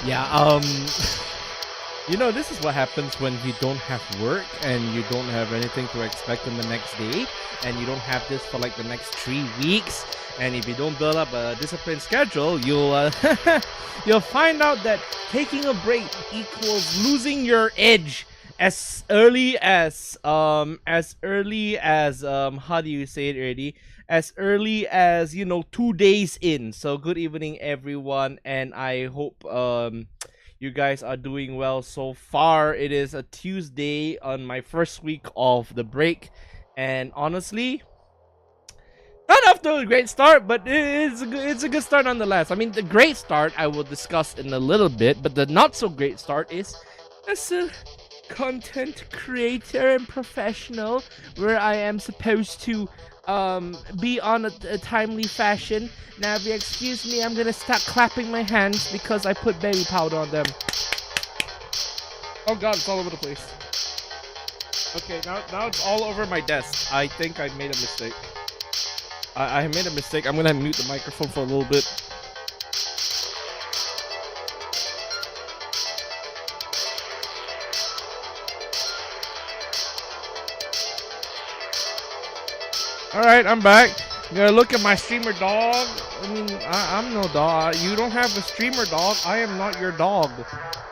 Yeah, you know, this is what happens when you don't have work and you don't have anything to expect in the next day, and you don't have this for like the next 3 weeks. And if you don't build up a disciplined schedule, you'll you'll find out that taking a break equals losing your edge as early as how do you say it already? As early as 2 days in. So good evening everyone, and I hope you guys are doing well so far. It is a Tuesday on my first week of the break, and honestly, not off to a great start, but it's a good start nonetheless. I mean, the great start I will discuss in a little bit, but the not so great start is as a content creator and professional, where I am supposed to be on a timely fashion. Now, if you excuse me, I'm gonna start clapping my hands because I put baby powder on them. Oh god, it's all over the place. Okay, now it's all over my desk. I think I made a mistake. I made a mistake. I'm gonna mute the microphone for a little bit. Alright, I'm back. You gotta look at my streamer dog. I mean, I'm no dog. You don't have a streamer dog. I am not your dog.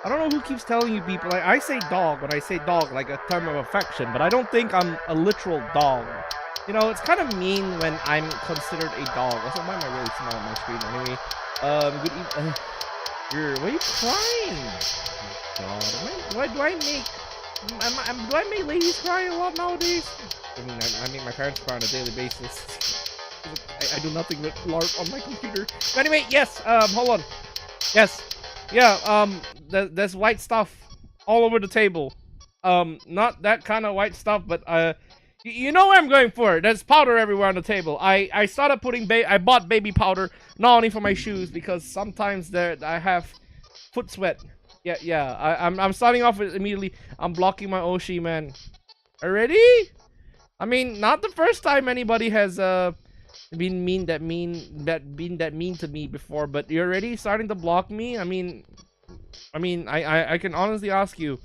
I don't know who keeps telling you people. Like, I say dog when I say dog, like a term of affection, but I don't think I'm a literal dog. You know, it's kind of mean when I'm considered a dog. Also, why am I really small on my screen anyway? Good evening. Why are you crying? God, why do I make ladies cry a lot nowadays? I make my parents cry on a daily basis. I do nothing but LARP on my computer. But anyway, yes. Hold on. Yes. Yeah. There's white stuff all over the table. Not that kind of white stuff, but you know where I'm going for. There's powder everywhere on the table. I started putting I bought baby powder not only for my shoes, because sometimes I have foot sweat. Yeah. I'm starting off with immediately. I'm blocking my Oshi, man. Already? I mean, not the first time anybody has been that mean to me before, but you're already starting to block me. I mean, I can honestly ask you.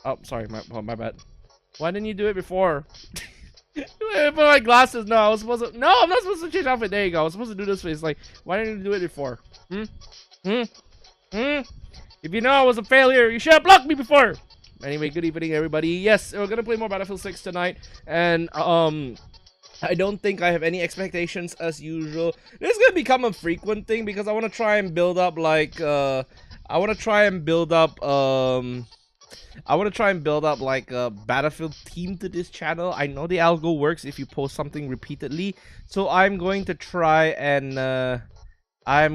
Oh, sorry, my bad. Why didn't you do it before? Put my glasses. No, I was supposed to. No, I'm not supposed to change outfit. There you go. I was supposed to do this face. Like, why didn't you do it before? If you know I was a failure, you should have blocked me before. Anyway, good evening, everybody. Yes, we're gonna play more Battlefield 6 tonight, and I don't think I have any expectations as usual. This is gonna become a frequent thing because I want to try and build up like a Battlefield theme to this channel. I know the algo works if you post something repeatedly, so I'm going to try and hi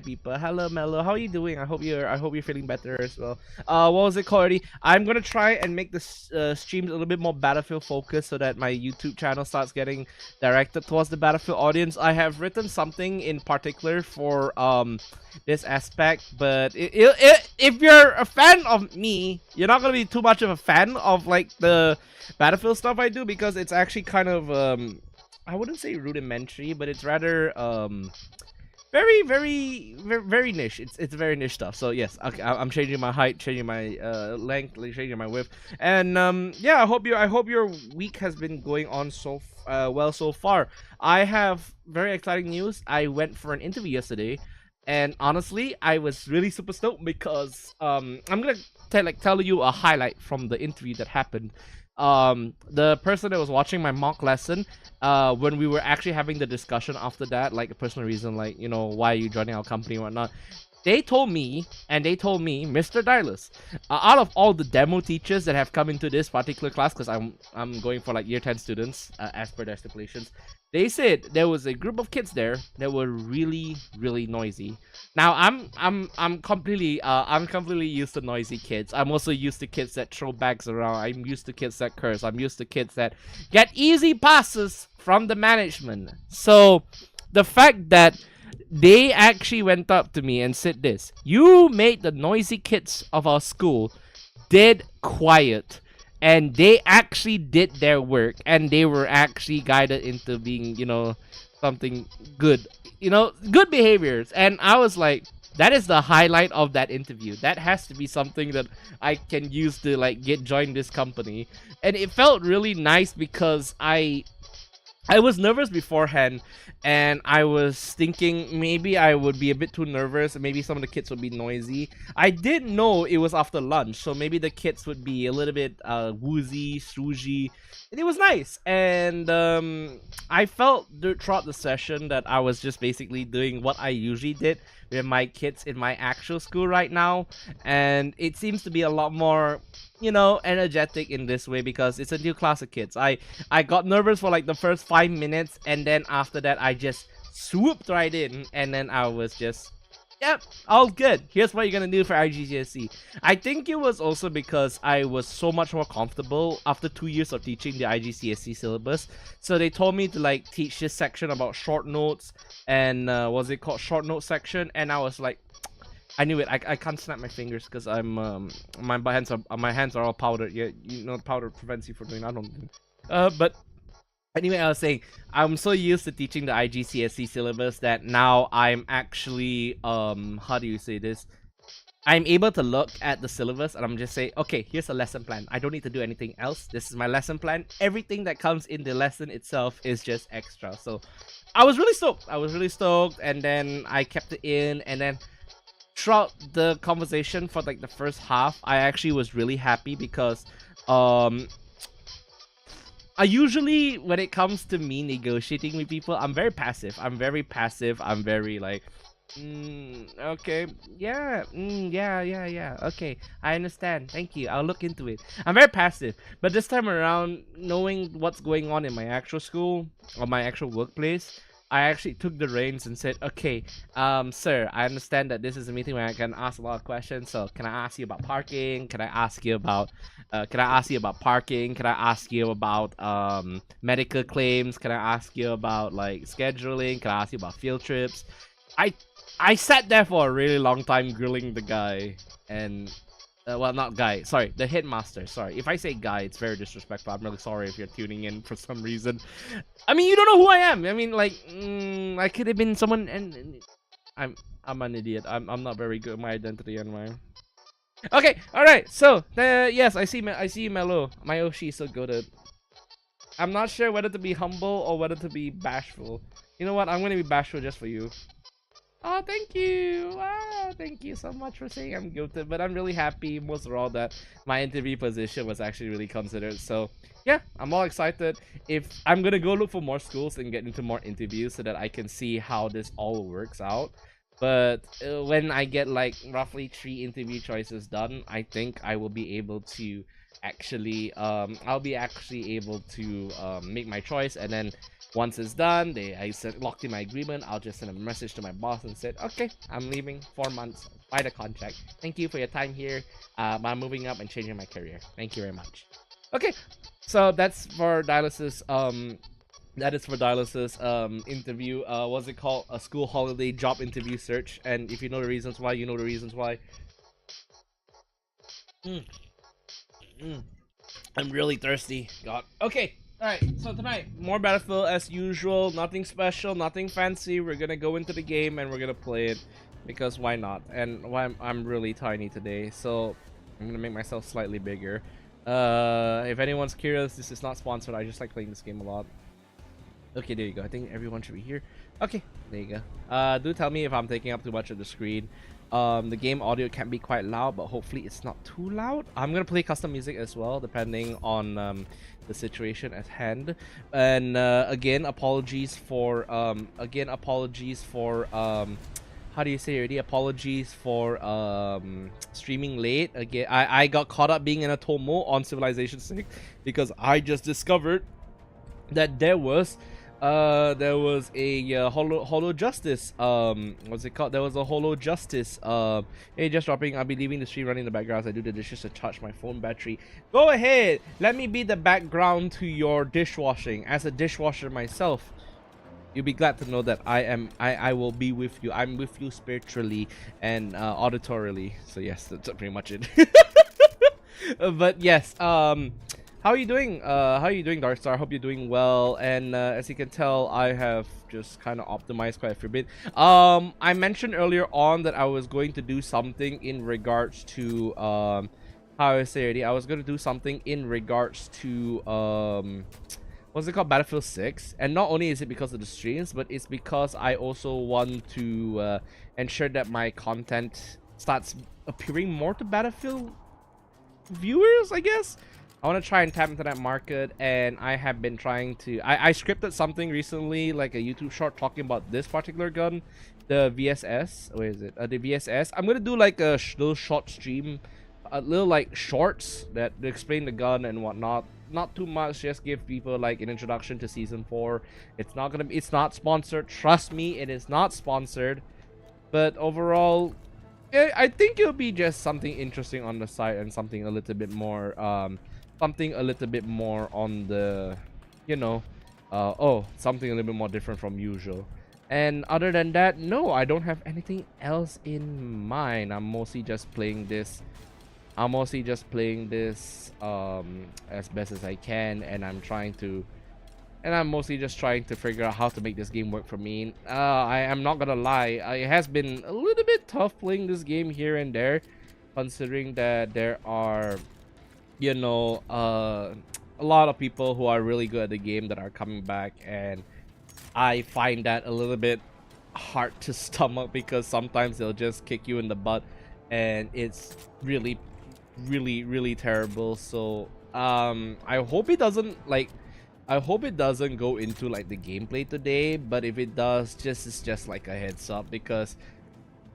people. Hello Mello, how are you doing? I hope you're feeling better as well. What was it called already? I'm gonna try and make this streams a little bit more Battlefield focused so that my YouTube channel starts getting directed towards the Battlefield audience. I have written something in particular for this aspect, but if you're a fan of me, you're not gonna be too much of a fan of like the Battlefield stuff I do, because it's actually kind of I wouldn't say rudimentary, but it's rather very niche. It's very niche stuff. So yes, okay, I'm changing my height, changing my length, changing my width, and yeah, I hope your week has been going on so well so far. I have very exciting news. I went for an interview yesterday, and honestly, I was really super stoked because I'm gonna tell you a highlight from the interview that happened. The person that was watching my mock lesson, when we were actually having the discussion after that, like a personal reason, like, you know, why are you joining our company and whatnot, they told me, Mr. Dylus, out of all the demo teachers that have come into this particular class, because I'm going for like year 10 students, as per their stipulations, they said there was a group of kids there that were really noisy. Now I'm completely used to noisy kids. I'm also used to kids that throw bags around. I'm used to kids that curse. I'm used to kids that get easy passes from the management. So the fact that they actually went up to me and said this: you made the noisy kids of our school dead quiet, and they actually did their work, and they were actually guided into being, you know, something good, you know, good behaviors. And I was like, that is the highlight of that interview. That has to be something that I can use to like join this company. And it felt really nice because I was nervous beforehand, and I was thinking maybe I would be a bit too nervous, and maybe some of the kids would be noisy. I didn't know it was after lunch, so maybe the kids would be a little bit woozy, stoogy, and it was nice. And I felt throughout the session that I was just basically doing what I usually did with my kids in my actual school right now, and it seems to be a lot more, you know, energetic in this way because it's a new class of kids. I got nervous for like the first 5 minutes, and then after that I just swooped right in, and then I was just, yep, all good. Here's what you're gonna do for IGCSE. I think it was also because I was so much more comfortable after 2 years of teaching the IGCSE syllabus. So they told me to like teach this section about short notes, and what's it called, short note section, and I was like, I knew it. I can't snap my fingers because I'm my hands are all powdered. Yeah, you know, powder prevents you from doing. I don't. But anyway, I was saying I'm so used to teaching the IGCSE syllabus that now I'm actually how do you say this? I'm able to look at the syllabus and I'm just say, okay, here's a lesson plan. I don't need to do anything else. This is my lesson plan. Everything that comes in the lesson itself is just extra. So I was really stoked. And then I kept it in, and then throughout the conversation for like the first half, I actually was really happy because I usually, when it comes to me negotiating with people, I'm very passive. I'm very like, okay, yeah, yeah, okay, I understand, thank you, I'll look into it. I'm very passive. But this time around, knowing what's going on in my actual school or my actual workplace, I actually took the reins and said, okay, sir, I understand that this is a meeting where I can ask a lot of questions. So can I ask you about parking? Can I ask you about parking? Can I ask you about medical claims? Can I ask you about like scheduling? Can I ask you about field trips? I sat there for a really long time grilling the guy, and well, not guy, sorry, the headmaster. Sorry if I say guy, it's very disrespectful. I'm really sorry if you're tuning in for some reason. I mean, you don't know who I am. I mean, like, I could have been someone, and I'm an idiot. I'm not very good at my identity anyway. Okay, all right. So yes, I see Melo. My Oshi is so good. I'm not sure whether to be humble or whether to be bashful. You know what? I'm gonna be bashful just for you. Oh, thank you. Wow, thank you so much for saying I'm guilty. But I'm really happy, most of all, that my interview position was actually really considered. So yeah, I'm all excited. If I'm gonna go look for more schools and get into more interviews so that I can see how this all works out. But when I get like roughly 3 interview choices done, I think I will be able to actually I'll be actually able to make my choice. And then once it's done, I locked in my agreement, I'll just send a message to my boss and said, okay, I'm leaving 4 months by the contract. Thank you for your time here. I'm moving up and changing my career. Thank you very much. Okay, so that's for Dylus's interview. What's it called? A school holiday job interview search. And if you know the reasons why, you know the reasons why. I'm really thirsty. God. Okay. Alright, so tonight, more Battlefield as usual. Nothing special, nothing fancy. We're gonna go into the game and we're gonna play it. Because why not? And why I'm really tiny today, so I'm gonna make myself slightly bigger. If anyone's curious, this is not sponsored. I just like playing this game a lot. Okay, there you go. I think everyone should be here. Okay, there you go. Do tell me if I'm taking up too much of the screen. The game audio can be quite loud, but hopefully it's not too loud. I'm gonna play custom music as well, depending on the situation at hand. And again, apologies for how do you say already? Apologies for streaming late. Again, I got caught up being in a Tomo on Civilization 6 because I just discovered that there was a Holo Justice, what's it called? There was a Holo Justice. Hey, just dropping. I'll be leaving the stream running in the background as I do the dishes to charge my phone battery. Go ahead, let me be the background to your dishwashing. As a dishwasher myself, you'll be glad to know that I will be with you. I'm with you spiritually and auditorily. So yes, that's pretty much it. But yes, How are you doing? How are you doing, Darkstar? Hope you're doing well. And as you can tell, I have just kind of optimized quite a few bit. I mentioned earlier on that I was going to do something in regards to how I say it. I was going to do something in regards to what's it called, Battlefield 6. And not only is it because of the streams, but it's because I also want to ensure that my content starts appearing more to Battlefield viewers, I guess. I want to try and tap into that market, and I have been trying to I scripted something recently, like a YouTube short talking about this particular gun, the VSS. Where is it? The VSS. I'm gonna do like a little short stream, a little like shorts that explain the gun and whatnot. Not too much, just give people like an introduction to season 4. It's not sponsored, trust me, it is not sponsored, but overall I think it'll be just something interesting on the site and something a little bit more on the, you know, something a little bit more different from usual. And other than that, no, I don't have anything else in mind. I'm mostly just playing this as best as I can, and I'm mostly just trying to figure out how to make this game work for me. I am not gonna lie, it has been a little bit tough playing this game here and there, considering that there are, you know, a lot of people who are really good at the game that are coming back, and I find that a little bit hard to stomach because sometimes they'll just kick you in the butt and it's really terrible. So I hope it doesn't go into like the gameplay today, but if it does, it's just like a heads up, because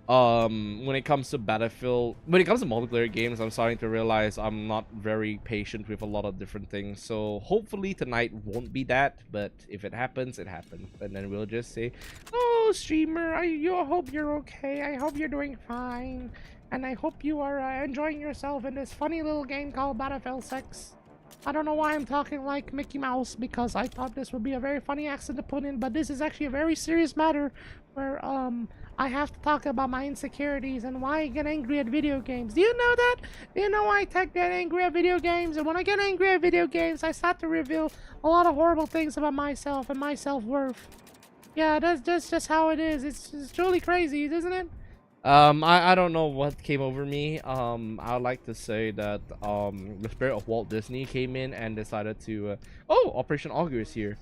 when it comes to multiplayer games, I'm starting to realize I'm not very patient with a lot of different things. So hopefully tonight won't be that, but if it happens, it happens, and then we'll just say, oh streamer, I hope you're okay, I hope you're doing fine, and I hope you are enjoying yourself in this funny little game called Battlefield 6. I don't know why I'm talking like Mickey Mouse, because I thought this would be a very funny accent to put in, but this is actually a very serious matter where I have to talk about my insecurities and why I get angry at video games. Do you know that? Do you know why I get angry at video games? And when I get angry at video games, I start to reveal a lot of horrible things about myself and my self-worth. Yeah, that's just how it is. It's truly crazy, isn't it? I don't know what came over me. I'd like to say that the spirit of Walt Disney came in and decided to oh, Operation Augur is here.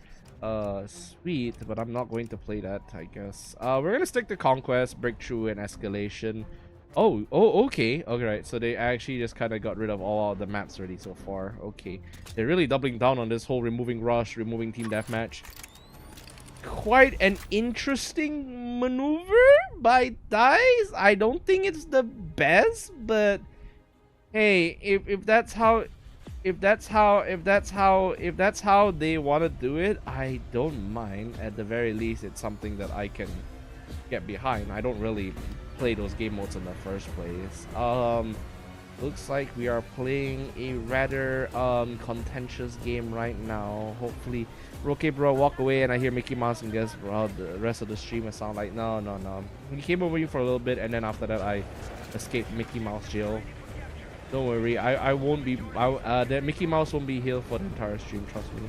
Sweet, but I'm not going to play that, I guess. We're gonna stick to Conquest, Breakthrough, and Escalation. Okay, right, so they actually just kind of got rid of all the maps already so far. Okay, they're really doubling down on this whole removing Rush, removing Team Deathmatch. Quite an interesting maneuver by DICE. I don't think it's the best, but hey, if that's how they want to do it, I don't mind. At the very least, it's something that I can get behind. I don't really play those game modes in the first place. Looks like we are playing a rather contentious game right now. Hopefully, okay, bro, walk away, and I hear Mickey Mouse, and guess the rest of the stream will sound like no. We came over here for a little bit, and then after that, I escaped Mickey Mouse jail. Don't worry, I won't be. The Mickey Mouse won't be here for the entire stream. Trust me.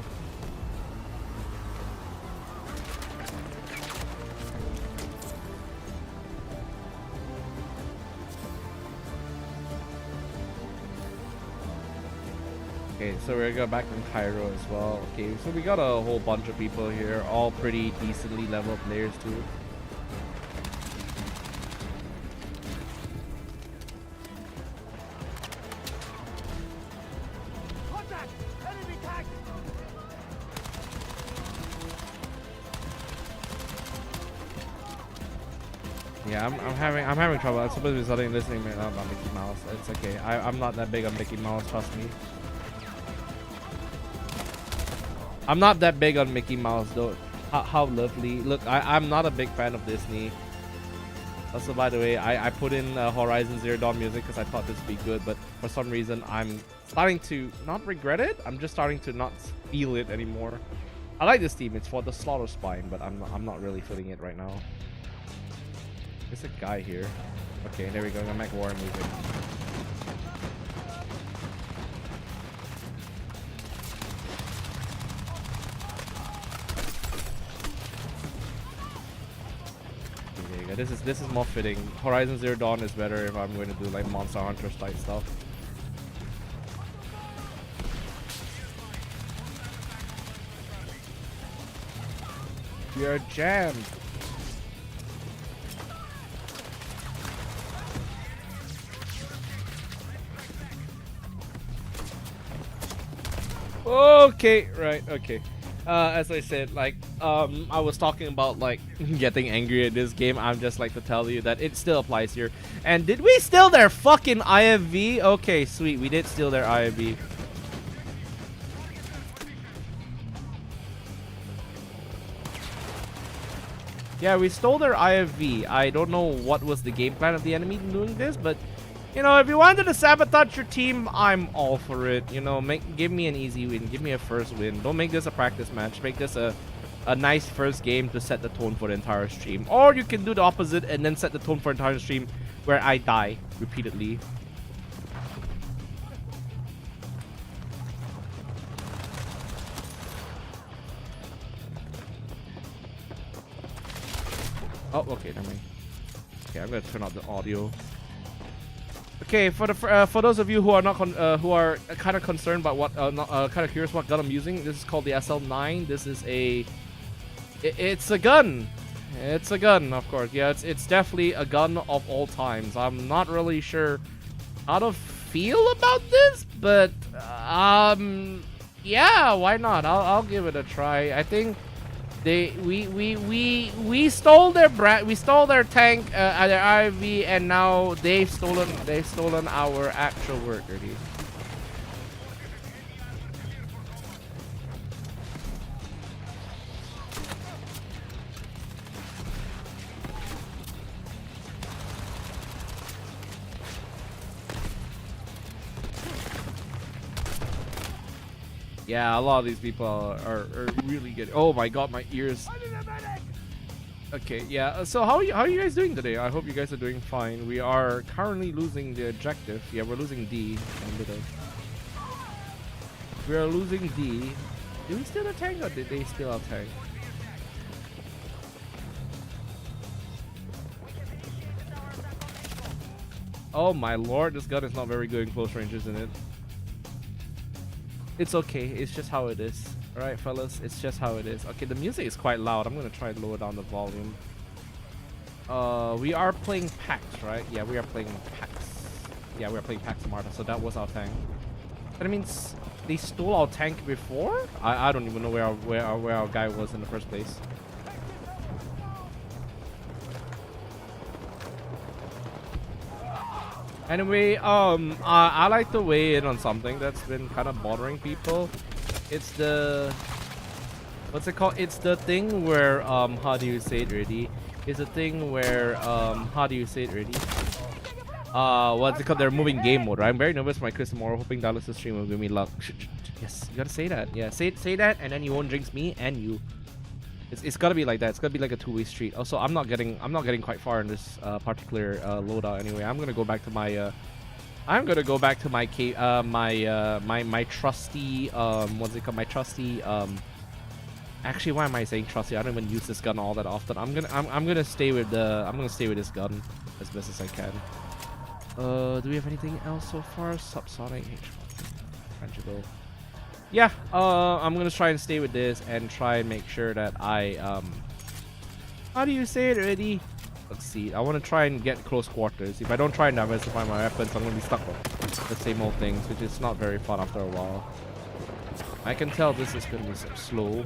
Okay, so we're gonna go back in Cairo as well. Okay, so we got a whole bunch of people here, all pretty decently leveled players too. Yeah, I'm having trouble. I'm supposed to be starting listening about Mickey Mouse. It's okay. I'm not that big on Mickey Mouse, trust me. I'm not that big on Mickey Mouse though. How lovely. Look, I'm not a big fan of Disney. Also, by the way, I put in Horizon Zero Dawn music because I thought this would be good, but for some reason I'm starting to not regret it. I'm just starting to not feel it anymore. I like this theme. It's for the Slaughter Spine, but I'm not really feeling it right now. There's a guy here. Okay, there we go. I'm gonna make war music. yeah, this is more fitting. Horizon Zero Dawn is better if I'm going to do like Monster Hunter type stuff. We are jammed. Okay, right, okay. As I said, like, I was talking about like getting angry at this game. I'm just like to tell you that it still applies here. And did we steal their fucking IFV? Okay, sweet, we did steal their IFV. Yeah, we stole their IFV. I don't know what was the game plan of the enemy doing this, but you know, if you wanted to sabotage your team, I'm all for it. You know, give me an easy win. Give me a first win. Don't make this a practice match. Make this a nice first game to set the tone for the entire stream. Or you can do the opposite and then set the tone for the entire stream where I die repeatedly. Oh, okay, never mind. Okay, I'm gonna turn off the audio. Okay, for those of you who are not who are kind of concerned about what kind of curious what gun I'm using, this is called the SL9. This is it's a gun. It's a gun, of course. Yeah, it's definitely a gun of all times. I'm not really sure how to feel about this, but yeah, why not? I'll give it a try. I think we stole their tank, their IV, and now they've stolen our actual work, dude. Yeah, a lot of these people are really good. Oh my god, my ears. Okay, yeah. So how are you guys doing today? I hope you guys are doing fine. We are currently losing the objective. Yeah, we're losing D. We are losing D. Did we steal a tank or did they steal our tank? Oh my lord, this gun is not very good in close range, isn't it? It's okay, it's just how it is. Alright, fellas, it's just how it is. Okay, the music is quite loud. I'm gonna try to lower down the volume. We are playing Pax, right? Yeah, we are playing Pax. Yeah, we are playing Pax Marta, so that was our tank. But it means they stole our tank before? I don't even know where our guy was in the first place. Anyway, I like to weigh in on something that's been kind of bothering people. It's the... What's it called? It's the thing where, how do you say it really? It's a thing where, how do you say it really? What's it called? They're moving game mode, right? I'm very nervous for my quiz tomorrow, hoping Stylus' stream will give me luck. Yes, you gotta say that. Yeah, say that, and then you won't jinx me and you. It's gotta be like that. It's gotta be like a two-way street. Also, I'm not getting quite far in this particular loadout anyway. I'm gonna go back to my my trusty what's it called? My trusty actually, why am I saying trusty? I don't even use this gun all that often. I'm gonna stay with this gun as best as I can. Do we have anything else so far? Subsonic H1. Yeah, I'm gonna try and stay with this and try and make sure that I how do you say it already? Let's see. I want to try and get close quarters. If I don't try and diversify my weapons, I'm gonna be stuck with the same old things, which is not very fun after a while. I can tell this is gonna be slow.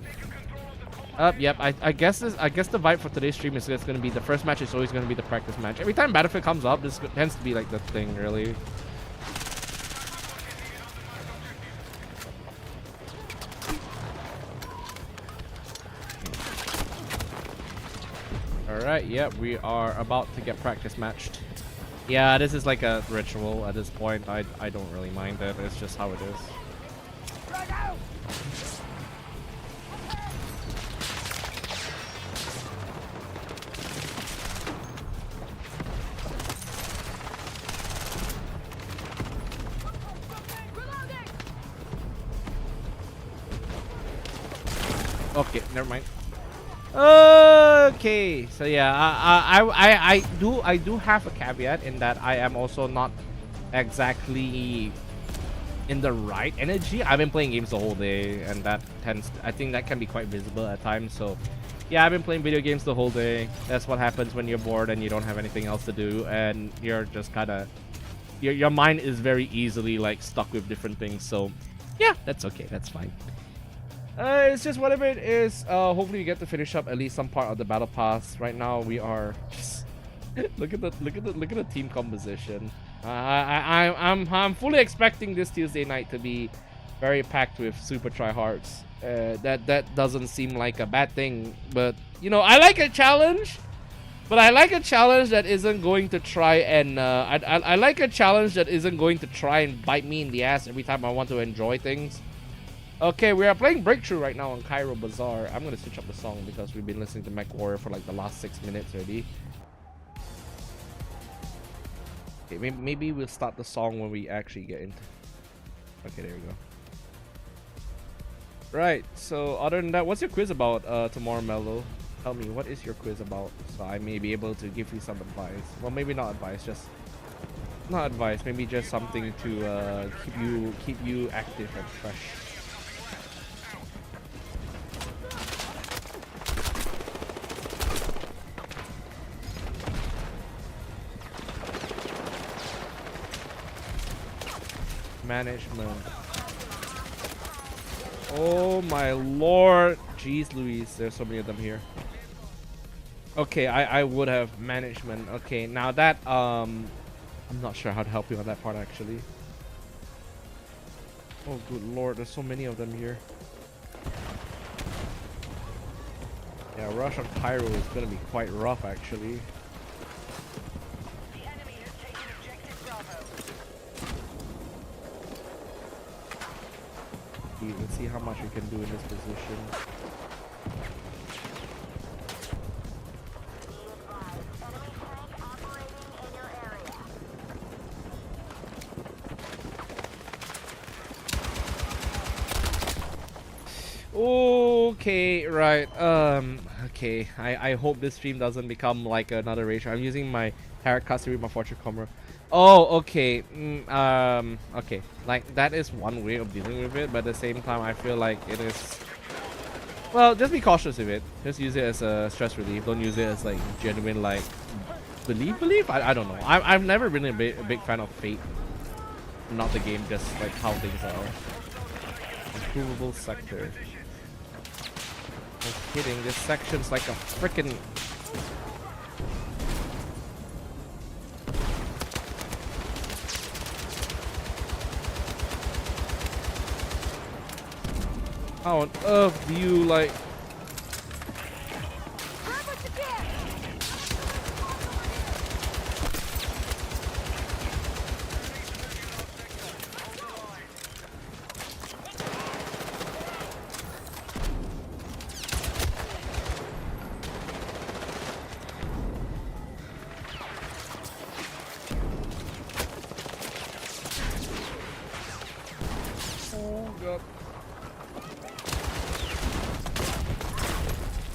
Yep. I guess the vibe for today's stream is just gonna be the first match is always gonna be the practice match. Every time Battlefield comes up, this tends to be like the thing, really. Alright, yeah, we are about to get practice matched. Yeah, this is like a ritual at this point. I don't really mind it. It's just how it is. Okay, never mind. Okay, so yeah, I do have a caveat in that I am also not exactly in the right energy. I've been playing games the whole day, and that I think that can be quite visible at times. So yeah, I've been playing video games the whole day. That's what happens when you're bored and you don't have anything else to do, and you're just kind of your mind is very easily like stuck with different things. So yeah, that's okay, that's fine. It's just whatever it is. Hopefully we get to finish up at least some part of the battle pass. Right now we are just look at the team composition. I'm fully expecting this Tuesday night to be very packed with super tryhards. That doesn't seem like a bad thing, but you know, I like a challenge, but I like a challenge that isn't going to try and I like a challenge that isn't going to try and bite me in the ass every time I want to enjoy things. Okay, we are playing Breakthrough right now on Cairo Bazaar. I'm gonna switch up the song because we've been listening to Mech Warrior for like the last 6 minutes already. Okay, maybe we'll start the song when we actually get into. Okay, there we go. Right, so other than that, what's your quiz about tomorrow, Mello? Tell me, what is your quiz about, so I may be able to give you some advice. Well, maybe not advice, just not advice, maybe just something to keep you active and fresh. Management. Oh my lord. Jeez Louise, there's so many of them here. Okay, I would have management. Okay, now that I'm not sure how to help you on that part actually. Oh good lord, there's so many of them here. Yeah, rush on Cairo is gonna be quite rough actually. Let's see how much we can do in this position. Okay, right. Okay. I hope this stream doesn't become like another ratio. I'm using my haircut to read my fortune camera. Oh, okay. Okay. Like, that is one way of dealing with it, but at the same time, I feel like it is... Well, just be cautious with it. Just use it as a stress relief. Don't use it as, like, genuine, like, belief? I don't know. I've never been a big fan of Fate. Not the game, just, like, how things are. Improvable sector. No kidding. This section's like a freaking... How on earth do you like...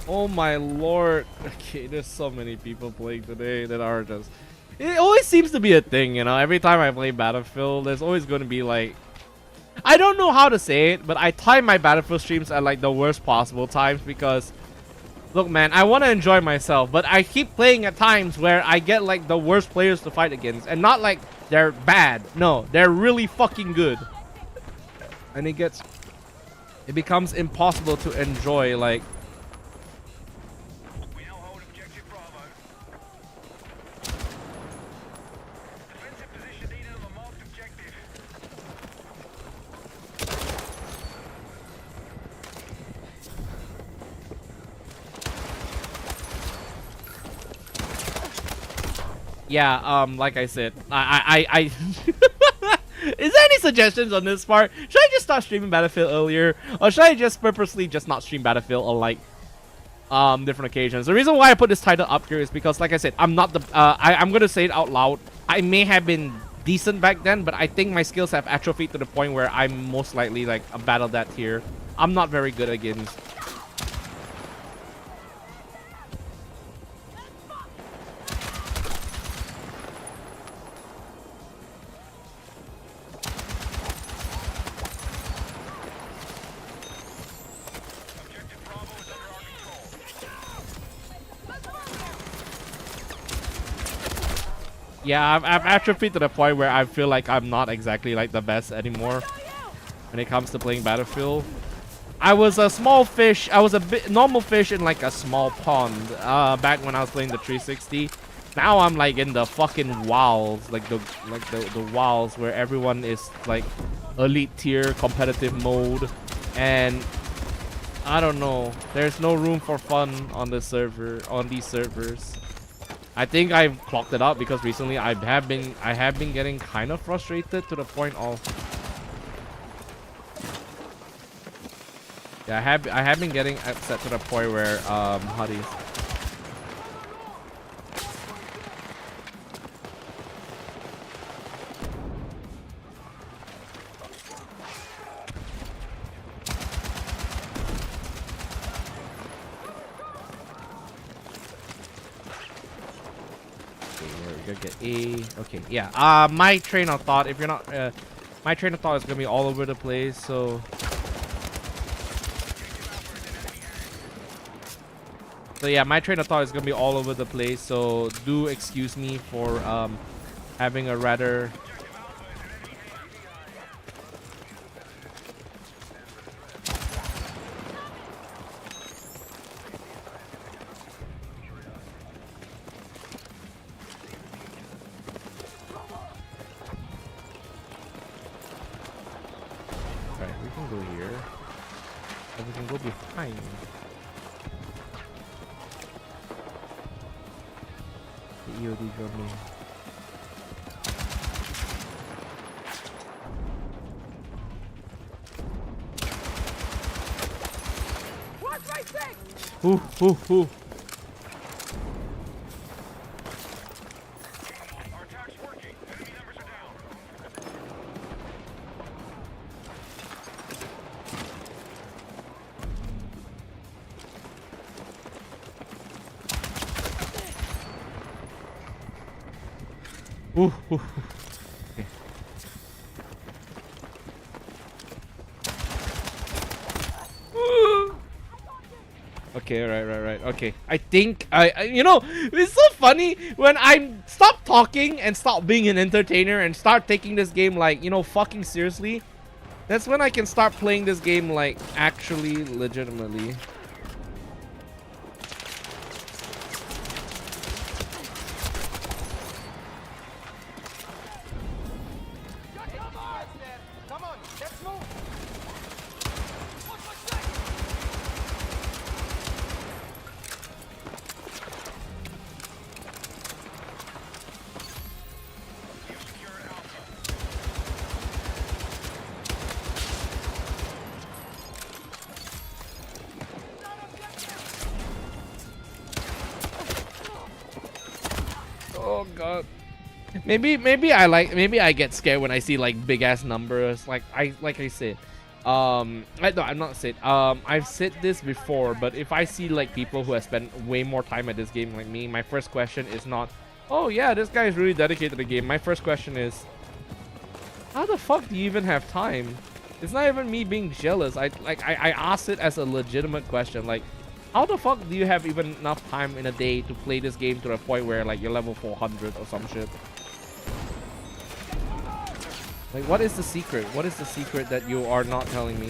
Oh my lord. Okay, there's so many people playing today that are just... It always seems to be a thing, you know? Every time I play Battlefield, there's always going to be like... I don't know how to say it, but I time my Battlefield streams at like the worst possible times because... Look man, I want to enjoy myself, but I keep playing at times where I get like the worst players to fight against. And not like they're bad. No, they're really fucking good. And it becomes impossible to enjoy like... Yeah, like I said, I is there any suggestions on this part? Should I just start streaming Battlefield earlier? Or should I just purposely just not stream Battlefield on like different occasions? The reason why I put this title up here is because, like I said, I'm not the I'm gonna say it out loud. I may have been decent back then, but I think my skills have atrophied to the point where I'm most likely like a battle that tier. I'm not very good against Yeah, I've atrophied to the point where I feel like I'm not exactly like the best anymore when it comes to playing Battlefield. I was a small fish. I was a normal fish in like a small pond back when I was playing the 360. Now I'm like in the fucking wilds, like the wilds where everyone is like elite tier competitive mode, and I don't know. There's no room for fun on the server, on these servers. I think I've clocked it out because recently I have been getting kind of frustrated to the point of, yeah, I have been getting upset to the point where how do you, get A. Okay, yeah. My train of thought, if you're not, my train of thought is gonna be all over the place. So yeah, my train of thought is gonna be all over the place. So do excuse me for having a rather. Behind. The EOD drumming. Ooh. Okay, right. Okay, I think you know, it's so funny when I stop talking and stop being an entertainer and start taking this game like, you know, fucking seriously. That's when I can start playing this game like actually legitimately. Oh god. Maybe I get scared when I see like big ass numbers. Like I said. I'm not said. I've said this before, but if I see like people who have spent way more time at this game like me, my first question is not, oh yeah, this guy is really dedicated to the game. My first question is, how the fuck do you even have time? It's not even me being jealous. I asked it as a legitimate question. Like, how the fuck do you have even enough time in a day to play this game to the point where like you're level 400 or some shit? Like, what is the secret? What is the secret that you are not telling me?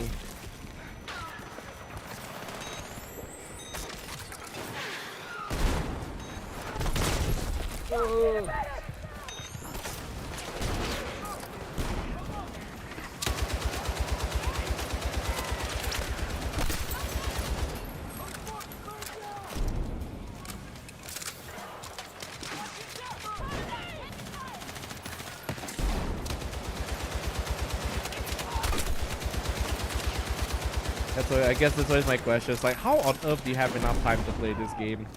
I guess that's always my question. It's like, how on earth do you have enough time to play this game?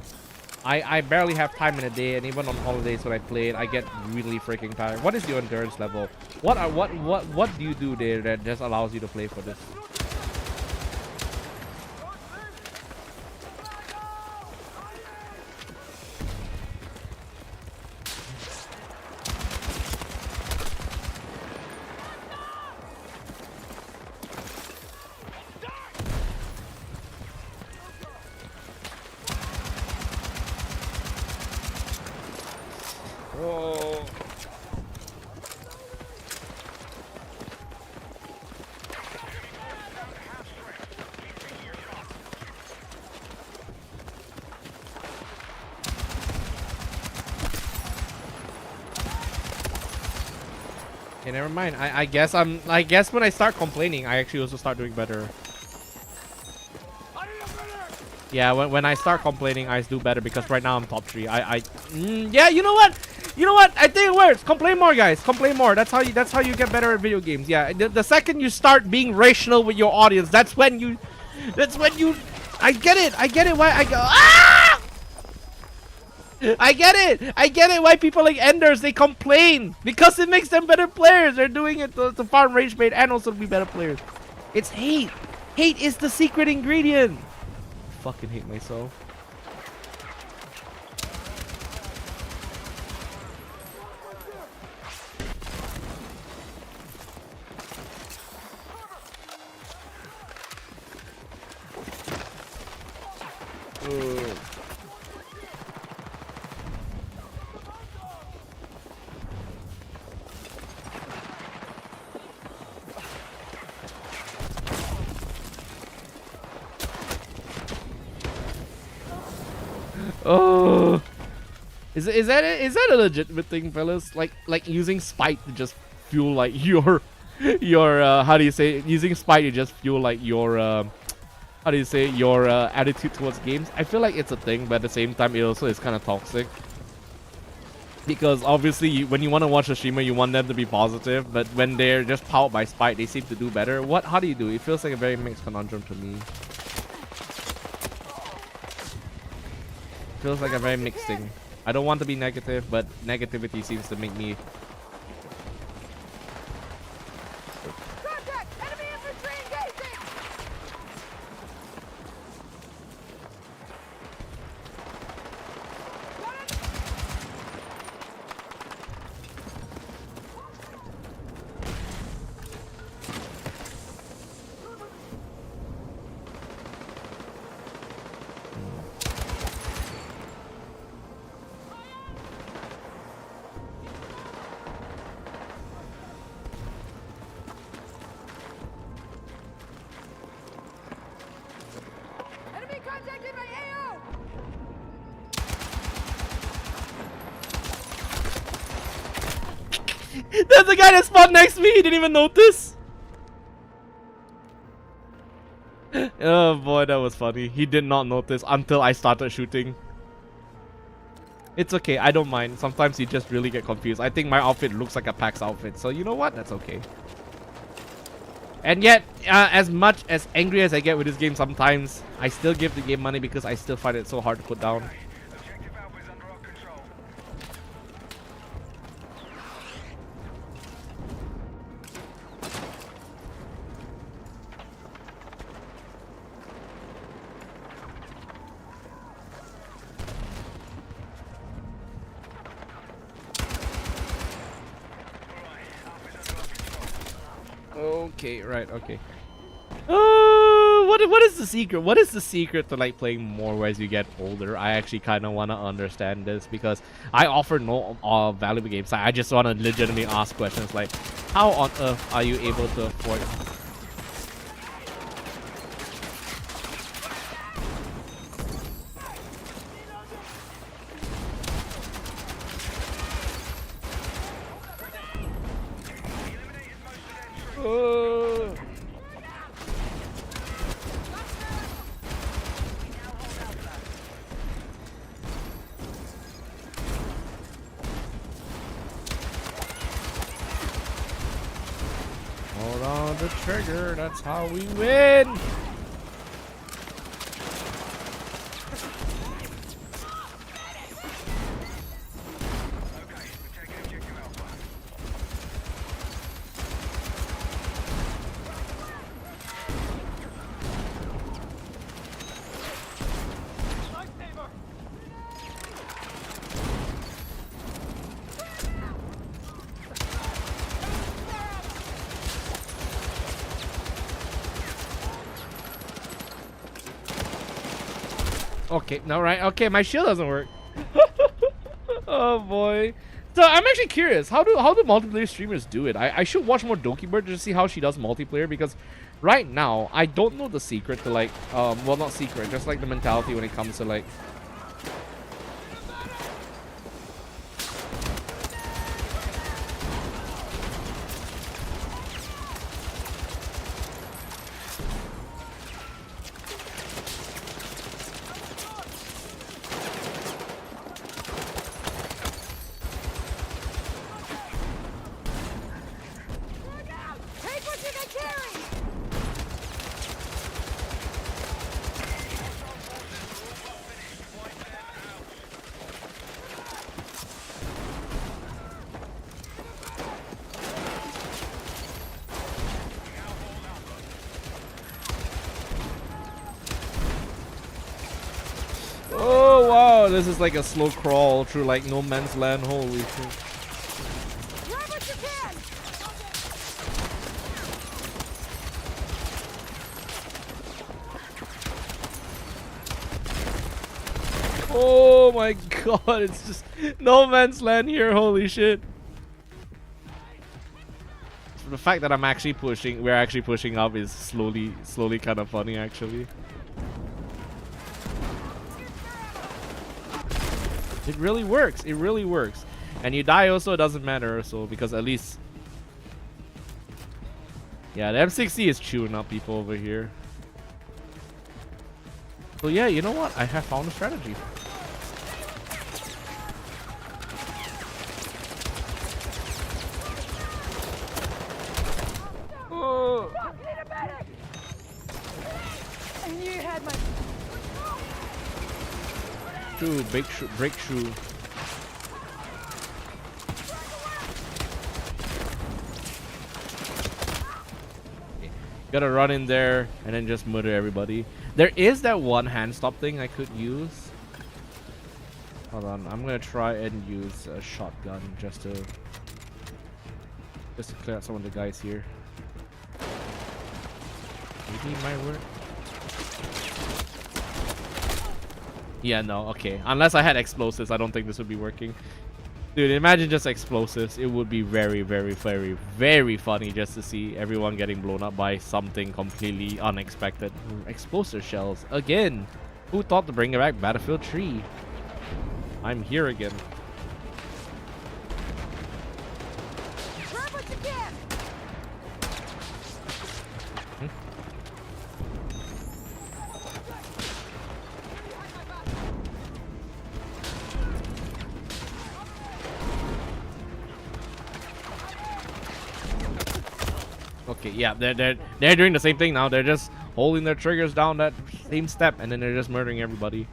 I barely have time in a day, and even on holidays when I play it, I get really freaking tired. What is your endurance level? What do you do there that just allows you to play for this? Oh. Okay, never mind. I guess when I start complaining, I actually also start doing better. Yeah, when I start complaining, I do better because right now I'm top 3. Yeah, you know what? You know what? I think it works. Complain more, guys. Complain more. That's how you get better at video games. Yeah, the second you start being rational with your audience, that's when you I get it. I get it why I go ah! I get it why people like Enders, they complain because it makes them better players. They're doing it to farm rage bait and also to be better players. It's hate. Hate is the secret ingredient. I fucking hate myself. Oh, is that a legitimate thing, fellas? Like using spite to just fuel like your how do you say it? Using spite to just fuel like your how do you say your attitude towards games? I feel like it's a thing, but at the same time, it also is kind of toxic. Because obviously, when you want to watch a streamer, you want them to be positive, but when they're just powered by spite, they seem to do better. How do you do? It feels like a very mixed conundrum to me. Feels like a very mixed thing. I don't want to be negative, but negativity seems to make me. Contact! Enemy infantry engaging! Enemy contacted by AO! There's a guy that spawned next to me. He didn't even notice. Oh boy, that was funny. He did not notice until I started shooting. It's okay. I don't mind. Sometimes you just really get confused. I think my outfit looks like a PAX outfit. So you know what? That's okay. And yet, as much as angry as I get with this game sometimes, I still give the game money because I still find it so hard to put down. Okay, right, okay. What is the secret? What is the secret to like playing more as you get older? I actually kind of want to understand this because I offer no valuable games. I just want to legitimately ask questions like, how on earth are you able to afford? Hold on the trigger, that's how we win! Okay, no, right? Okay, my shield doesn't work. Oh boy. So I'm actually curious, how do multiplayer streamers do it? I should watch more Dokibird to see how she does multiplayer, because right now I don't know the secret to like well, not secret, just like the mentality when it comes to like Take what you can carry! oh wow, this is like a slow crawl through like no man's land. Holy shit. Grab what you can! Oh my god, it's just no man's land here. Holy shit. The fact that we're actually pushing up is slowly kind of funny actually. It really works. It really works. And you die also, it doesn't matter also, because at least, yeah, the M60 is chewing up people over here. So yeah, you know what? I have found a strategy. Oh. Fuck, need a medic! And you had my... True, breakthrough. Gotta run in there and then just murder everybody. There is that one hand stop thing I could use. Hold on, I'm gonna try and use a shotgun just to clear out some of the guys here. Maybe it might work. Yeah, no, okay. Unless I had explosives, I don't think this would be working. Dude, imagine just explosives. It would be very, very, very, very funny just to see everyone getting blown up by something completely unexpected. Explosive shells. Again. Who thought to bring back Battlefield 3? I'm here again. Grab what you can! Okay, yeah, they're doing the same thing now. They're just holding their triggers down that same step, and then they're just murdering everybody.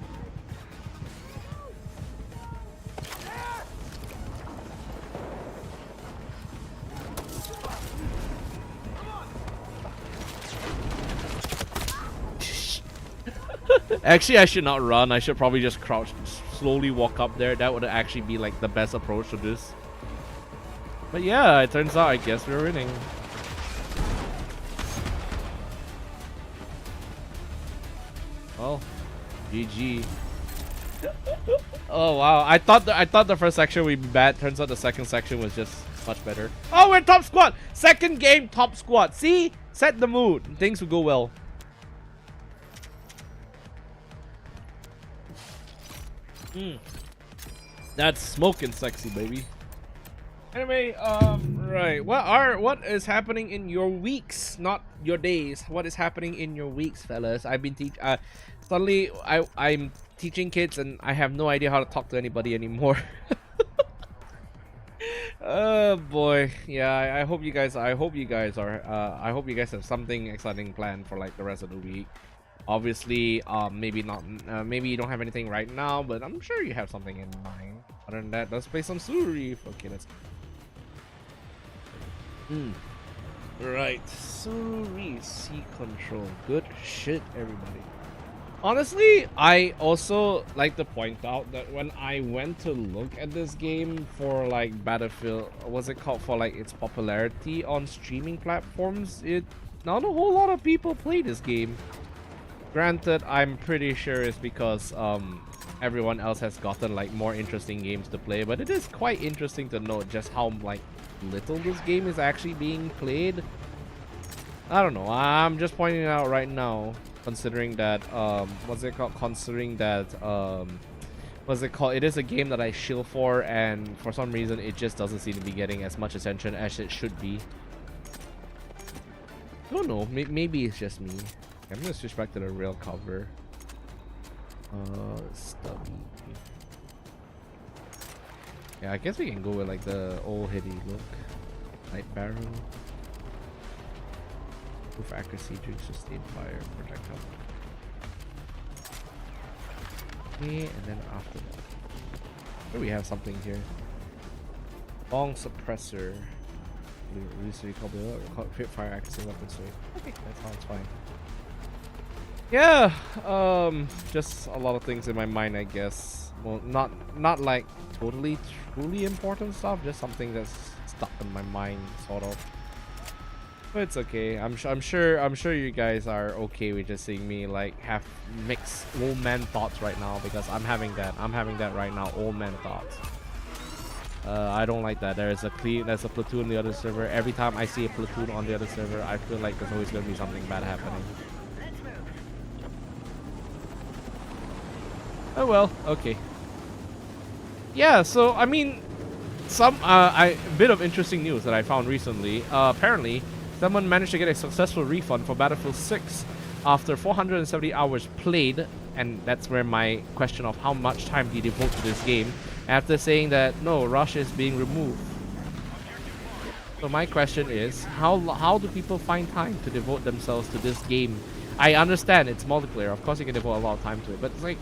Actually, I should not run. I should probably just crouch, slowly walk up there. That would actually be like the best approach to this. But yeah, it turns out I guess we're winning. Well, GG. Oh wow, I thought the first section would be bad. Turns out the second section was just much better. Oh, we're top squad. Second game, top squad. See, set the mood. Things will go well. That's smoking sexy, baby. Anyway, right. What is happening in your weeks, not your days? What is happening in your weeks, fellas? I've been suddenly I'm teaching kids and I have no idea how to talk to anybody anymore. Oh boy, yeah. I hope you guys have something exciting planned for like the rest of the week. Obviously, maybe not. Maybe you don't have anything right now, but I'm sure you have something in mind. Other than that, let's play some Salut. Okay, let's. Right, Salut, sea control. Good shit, everybody. Honestly, I also like to point out that when I went to look at this game for like Battlefield, what's it called, for like its popularity on streaming platforms, not a whole lot of people play this game. Granted, I'm pretty sure it's because everyone else has gotten like more interesting games to play, but it is quite interesting to note just how like little this game is actually being played. I don't know. I'm just pointing it out right now, considering that what's it called? Considering that what's it called? It is a game that I shill for, and for some reason it just doesn't seem to be getting as much attention as it should be. I don't know. Maybe it's just me. I'm gonna switch back to the real cover. Stubby. Yeah, I guess we can go with like the old hitty look. Light barrel. Proof accuracy, drink sustain fire, protect health. Okay, and then after that. Oh, we have something here. Long suppressor. Release recall crit fire accuracy weapon swing. Okay, that sounds fine. Yeah, just a lot of things in my mind, I guess. Well, not like totally truly important stuff, just something that's stuck in my mind, sort of. But it's okay. I'm sure you guys are okay with just seeing me like have mixed old man thoughts right now, because I'm having that right now, old man thoughts. I don't like that. There's a platoon on the other server. Every time I see a platoon on the other server, I feel like there's always gonna be something bad happening. Oh well, okay. Yeah, so I mean, a bit of interesting news that I found recently. Apparently, someone managed to get a successful refund for Battlefield 6 after 470 hours played, and that's where my question of how much time did you devote to this game, after saying that no, Rush is being removed. So my question is, how do people find time to devote themselves to this game? I understand it's multiplayer, of course you can devote a lot of time to it, but it's like,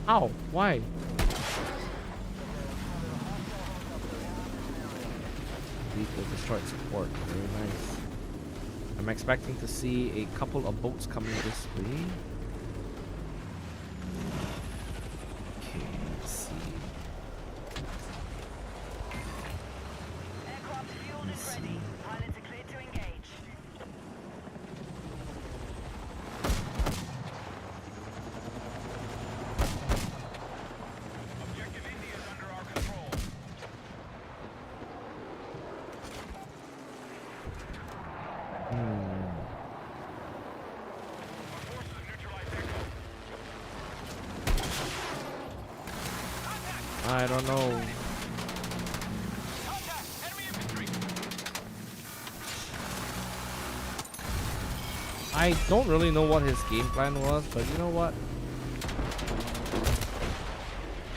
how? Why? Vehicle destroyed support. Very nice. I'm expecting to see a couple of boats coming this way. Okay, let's see. Let's see. Pilots are cleared to engage. Objective India is under our control. I don't know. I don't really know what his game plan was, but you know what?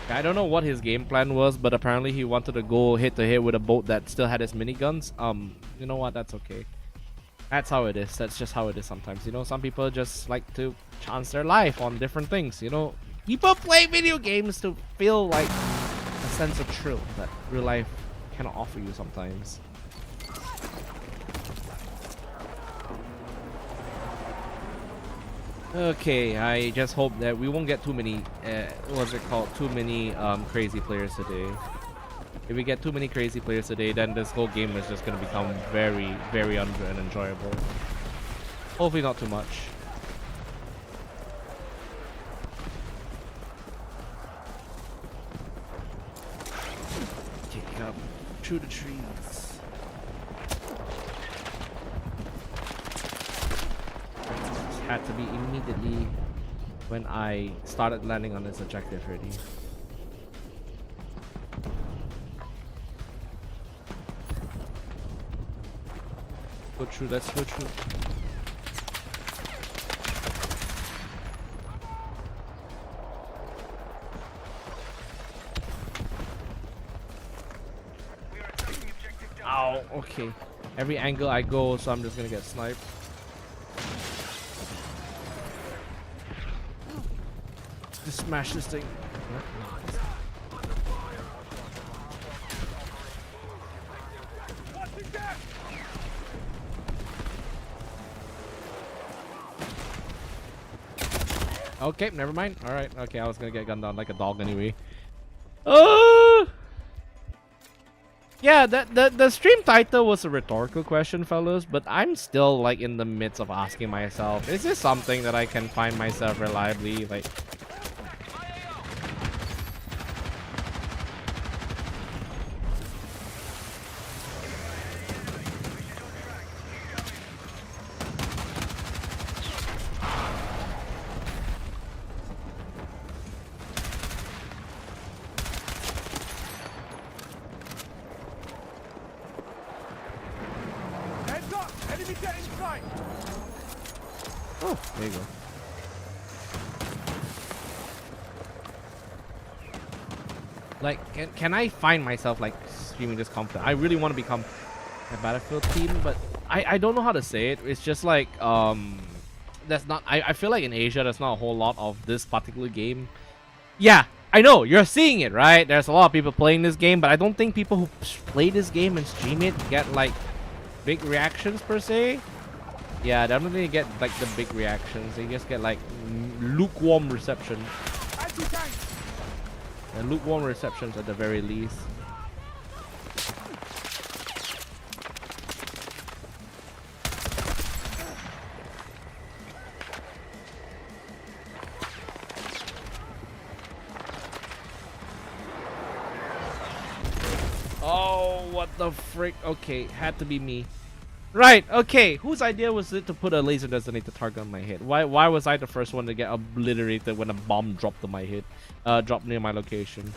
I don't know what his game plan was, but apparently he wanted to go hit to hit with a boat that still had his miniguns. You know what? That's okay. That's how it is. That's just how it is sometimes. You know, some people just like to chance their life on different things. You know, people play video games to feel like a sense of thrill that real life cannot offer you sometimes. Okay, I just hope that we won't get too many, what's it called? Too many crazy players today. If we get too many crazy players today, then this whole game is just going to become very, very unenjoyable. Hopefully not too much. Kick up through the trees. This had to be immediately when I started landing on this objective already. Go through, let's go through. Ow, okay. Every angle I go, so I'm just gonna get sniped. Just smash this thing. Okay, never mind. Alright, okay, I was gonna get gunned down like a dog anyway. Yeah, the stream title was a rhetorical question, fellas, but I'm still like in the midst of asking myself, is this something that I can find myself reliably like Oh, there you go. Like, can I find myself like streaming this content? I really want to become a Battlefield team, but I don't know how to say it. It's just like that's not. I feel like in Asia there's not a whole lot of this particular game. Yeah, I know you're seeing it, right? There's a lot of people playing this game, but I don't think people who play this game and stream it get like big reactions per se. Yeah, I don't think they get like the big reactions. They just get like lukewarm reception. And lukewarm receptions at the very least. Oh, what the frick? Okay, had to be me. Right, okay. Whose idea was it to put a laser designated target on my head? Why was I the first one to get obliterated when a bomb dropped on my head? Dropped near my location.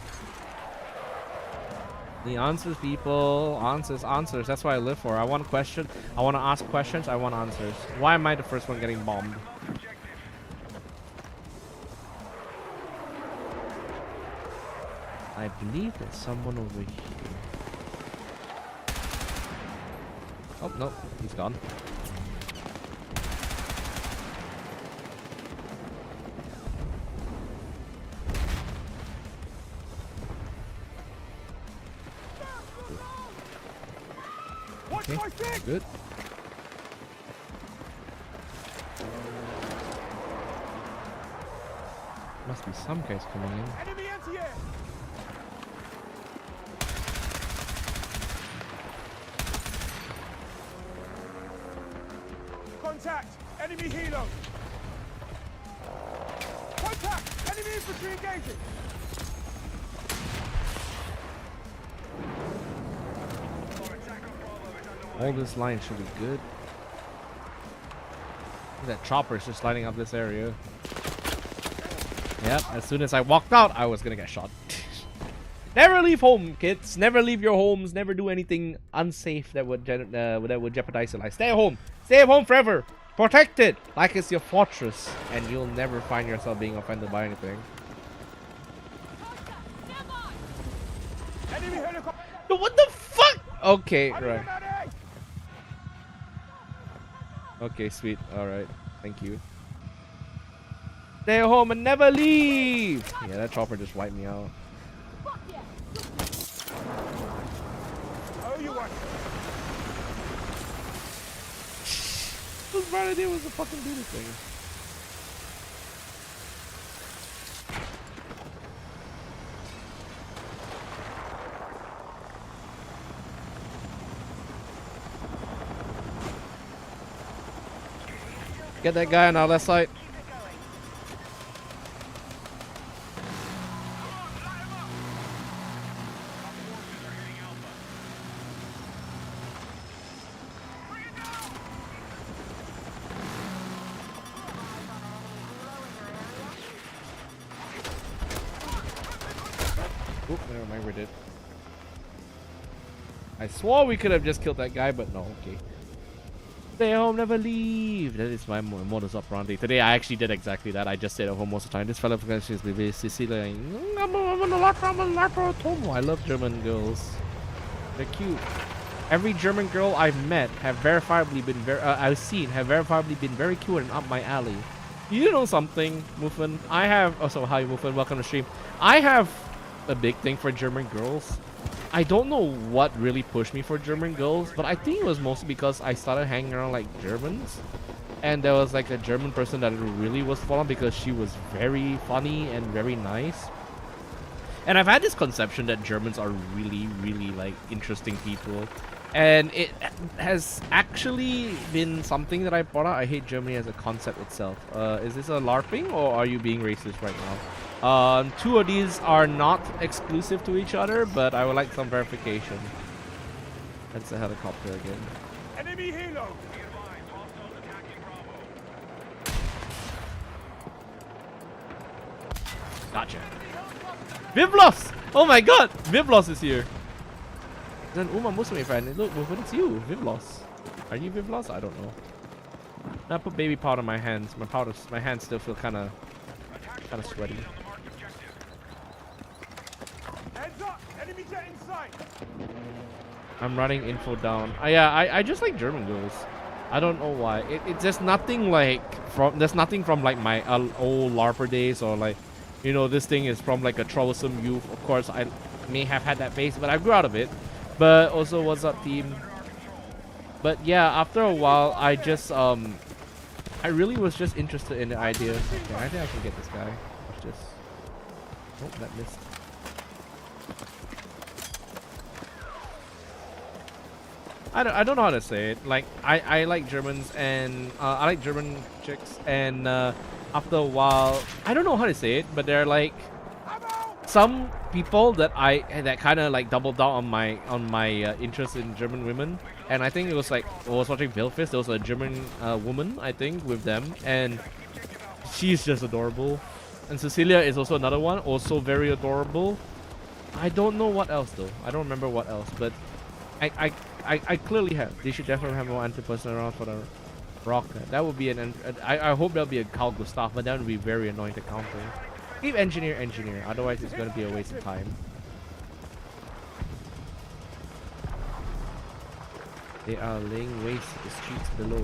The answers, people. Answers. That's what I live for. I want questions. I want to ask questions. I want answers. Why am I the first one getting bombed? I believe there's someone over here. Oh, no. He's gone. Okay, good. Must be some guys coming in. Enemy anti-air! Contact! Enemy helo! Contact! Enemy infantry engaging! All this line should be good. That chopper's just lighting up this area. Yep, as soon as I walked out, I was gonna get shot. Never leave home, kids. Never leave your homes. Never do anything unsafe that would jeopardize your life. Stay at home. Stay at home forever. Protect it like it's your fortress, and you'll never find yourself being offended by anything. Enemy helicopter! No, what the fuck? Okay, right. Okay, sweet. All right. Thank you. Stay at home and never leave. Yeah, that chopper just wiped me out. Oh, you want? Whose bad idea was to fucking do this thing? Get that guy on our left side. Oop, never mind, we did. I swore we could have just killed that guy, but no, okay. Stay home, never leave. That is my modus operandi. Today I actually did exactly that. I just stayed at home most of the time. This fellow is very Sicilian. I love German girls. They're cute. Every German girl I've met have verifiably been very cute and up my alley. You know something, Muffin? I have. Oh, so hi, Muffin. Welcome to stream. I have a big thing for German girls. I don't know what really pushed me for German girls, but I think it was mostly because I started hanging around like Germans, and there was like a German person that really was fun because she was very funny and very nice. And I've had this conception that Germans are really, really like interesting people, and it has actually been something that I brought out. I hate Germany as a concept itself. Is this a LARPing or are you being racist right now? Two of these are not exclusive to each other, but I would like some verification. That's a helicopter again. Enemy helo! Gotcha. Vivlos! Oh my god! Vivlos is here. Then Uma Musume friend. Look, it's you, Vivlos. Are you Vivlos? I don't know. I put baby powder on my hands. My hands still feel kind of sweaty. Heads up! Enemy jet in sight! I'm writing info down. Yeah, I just like German girls. I don't know why. It's just nothing like there's nothing from like my old LARPer days or like, you know, this thing is from like a troublesome youth. Of course, I may have had that phase, but I grew out of it. But also, what's up, team? But yeah, after a while, I just I really was just interested in the idea. Okay, I think I can get this guy. Watch this. Oh, that missed. I don't know how to say it. Like I like Germans and I like German chicks, and after a while, I don't know how to say it, but they're like some people that kind of like doubled down on my interest in German women. And I think it was like I was watching Vilfist. There was a German woman, I think, with them, and she's just adorable. And Cecilia is also another one, also very adorable. I don't know what else though. I don't remember what else, but I clearly have. They should definitely have more anti-person around for the rocker. That would be I hope that'll be a Carl Gustav, but that would be very annoying to counter. Keep engineer. Otherwise, it's gonna be a waste of time. They are laying waste to the streets below.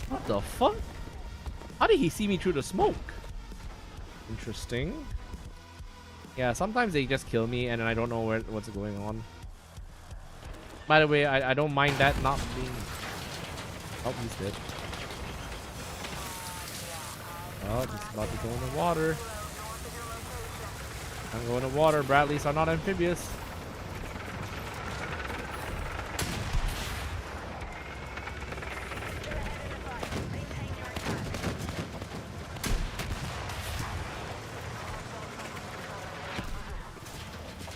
What the fuck? How did he see me through the smoke? Interesting. Yeah, sometimes they just kill me and then I don't know what's going on. By the way, I don't mind that not being... Oh, he's dead. Oh, just about to go in the water. I'm going to water, Bradley, so I'm not amphibious.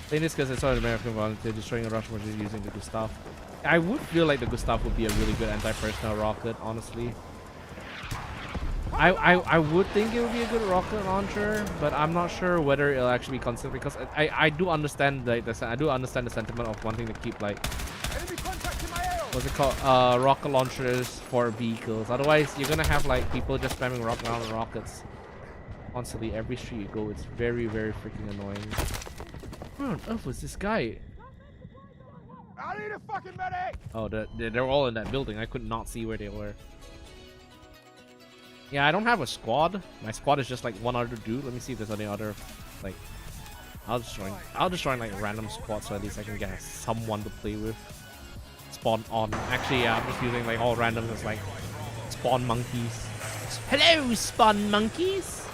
Saying this because I saw an American volunteer destroying a Russian machine using the Gustav. I would feel like the Gustav would be a really good anti-personnel rocket, honestly. I would think it would be a good rocket launcher, but I'm not sure whether it'll actually be considered, because I do understand the sentiment of wanting to keep like what's it called, rocket launchers for vehicles. Otherwise, you're gonna have like people just spamming rockets constantly every street you go. It's very, very freaking annoying. Where on earth was this guy? I need a fucking medic! Oh, they're all in that building. I could not see where they were. Yeah, I don't have a squad. My squad is just like one other dude. Let me see if there's any other, like, I'll just join like random squads so at least I can get someone to play with. Spawn on. Actually, yeah, I'm just using like all random as like spawn monkeys. Hello, spawn monkeys.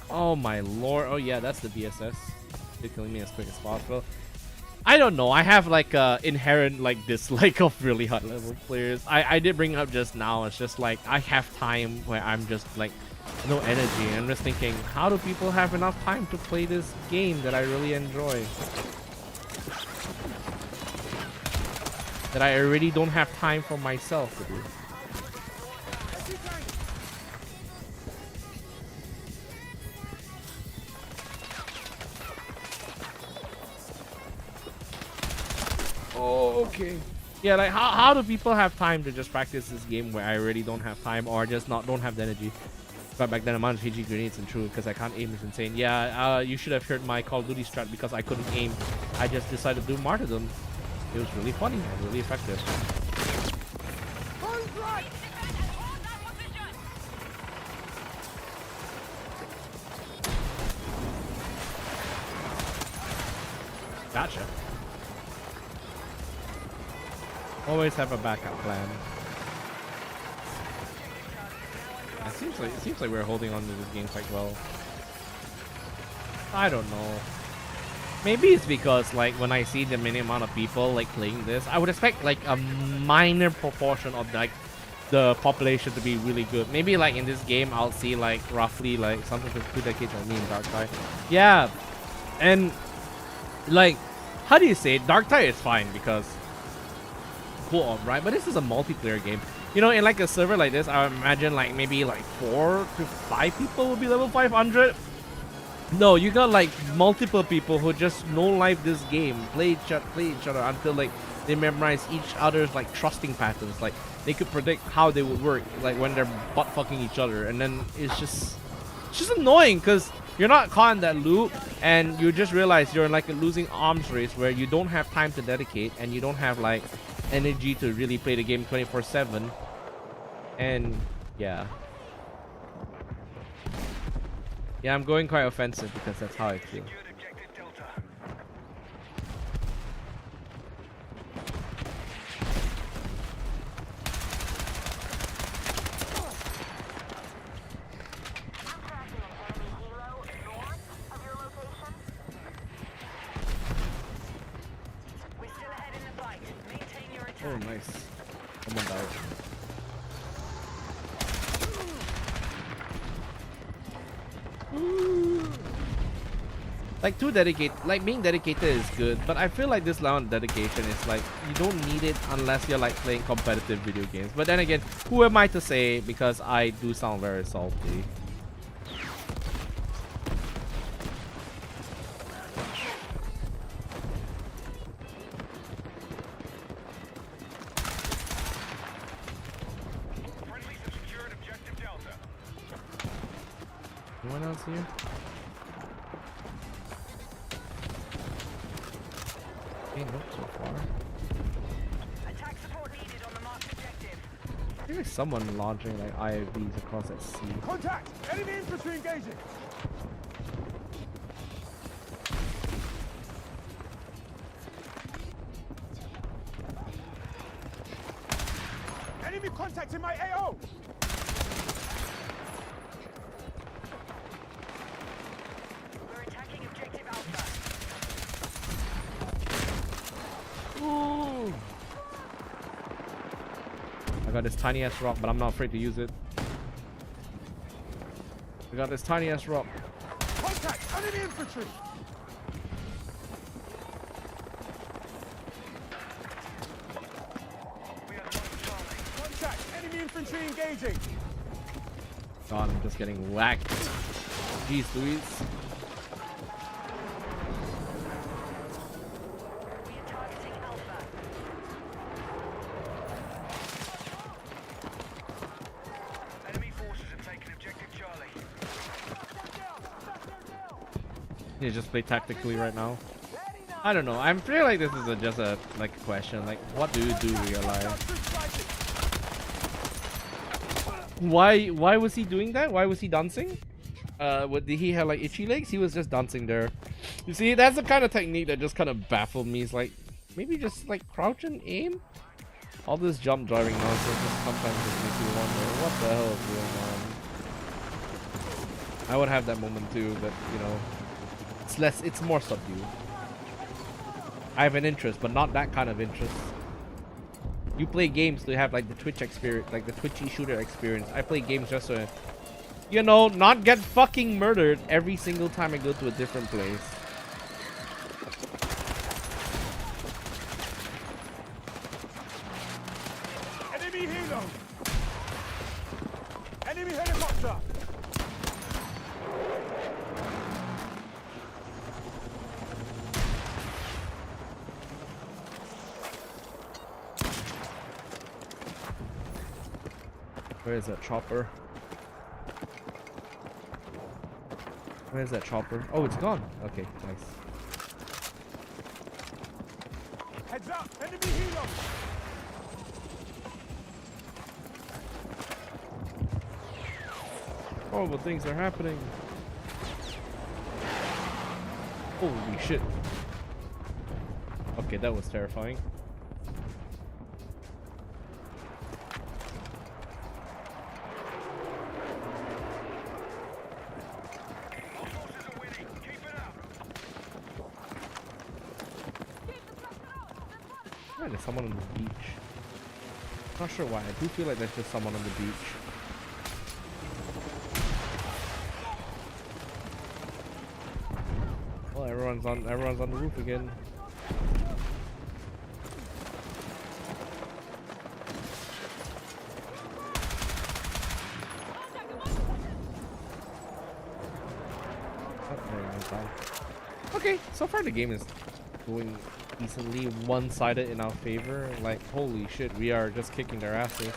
Oh my lord. Oh yeah, that's the BSS. They're killing me as quick as possible. I don't know. I have like inherent like dislike of really high level players. I did bring it up just now. It's just like I have time where I'm just like no energy. I'm just thinking, how do people have enough time to play this game that I really enjoy? That I already don't have time for myself to do. Oh, okay. Yeah, like how do people have time to just practice this game where I really don't have time, or just don't have the energy? But back then, amount of HG grenades and true because I can't aim is insane. Yeah, you should have heard my Call of Duty strat because I couldn't aim. I just decided to do martyrdom. It was really funny and really effective. Gotcha. Always have a backup plan. It seems like we're holding on to this game quite well. I don't know. Maybe it's because like when I see the many amount of people like playing this, I would expect like a minor proportion of like the population to be really good. Maybe like in this game I'll see like roughly like something for 2 decades like me in Dark Tide. Yeah, and like how do you say it? Dark Tide is fine because co-op, right? But this is a multiplayer game. You know, in like a server like this, I would imagine like maybe like 4 to 5 people will be level 500. No, you got like multiple people who just no life this game, play each other until like they memorize each other's like trusting patterns. Like they could predict how they would work, like when they're butt fucking each other, and then it's just annoying because you're not caught in that loop, and you just realize you're in like a losing arms race where you don't have time to dedicate, and you don't have like energy to really play the game 24/7, and yeah. Yeah, I'm going quite offensive because that's how I feel. Secured objective Delta. We're still ahead in the fight. Maintain your attack. Oh, nice. Someone died. Like being dedicated is good, but I feel like this level of dedication is like you don't need it unless you're like playing competitive video games. But then again, who am I to say, because I do sound very salty. Friendlies have secured objective Delta. Anyone else here? Okay, nope, so far. Attack support needed on the marked objective. I think there's someone launching like IFVs across that sea. Contact! Enemy infantry engaging! Enemy contact in my AO! We're attacking objective Alpha. Ooh. I got this tiny ass rock, but I'm not afraid to use it. I got this tiny ass rock. Contact! Enemy infantry! We are lost Charlie. Contact! Enemy infantry engaging! God, I'm just getting whacked. Jeez Louise. We are targeting Alpha. Enemy forces have taken objective Charlie. You just play tactically right now. I don't know. I'm feeling like this is just a like question. Like, what do you do in real life? Why was he doing that? Why was he dancing? What did he have like itchy legs? He was just dancing there. You see, that's the kind of technique that just kind of baffled me. It's like maybe just like crouch and aim. All this jump driving nonsense just sometimes just makes you wonder what the hell is going on. I would have that moment too, but you know, it's more subdued. I have an interest, but not that kind of interest. You play games to have like the Twitch experience, like the Twitchy shooter experience. I play games just to, you know, not get fucking murdered every single time I go to a different place. Enemy helo! Enemy helicopter! Where is that chopper? Where is that chopper? Oh, it's gone. Okay, nice. Heads up! Enemy helo! Horrible things are happening. Holy shit. Okay, that was terrifying. Our forces are winning. Keep it up. Why there's someone on the beach? Not sure why. I do feel like there's just someone on the beach. Well, everyone's on the roof again. down. Okay, so far the game is going decently one-sided in our favor. Like, holy shit, we are just kicking their asses.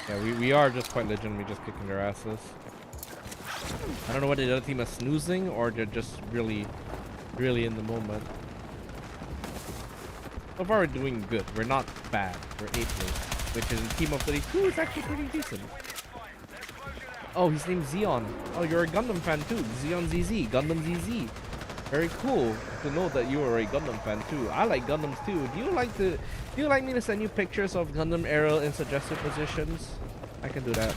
Yeah, we are just quite legitimately just kicking their asses. I don't know whether the other team is snoozing or they're just really in the moment. So far we're doing good. We're not bad. We're 8th place, which is a team of 32 is actually pretty decent. Oh, his name's Zeon. Oh, you're a Gundam fan too. Zeon ZZ, Gundam ZZ. Very cool to know that you are a Gundam fan too. I like Gundams too. Do you like me to send you pictures of Gundam aerial in suggested positions? I can do that.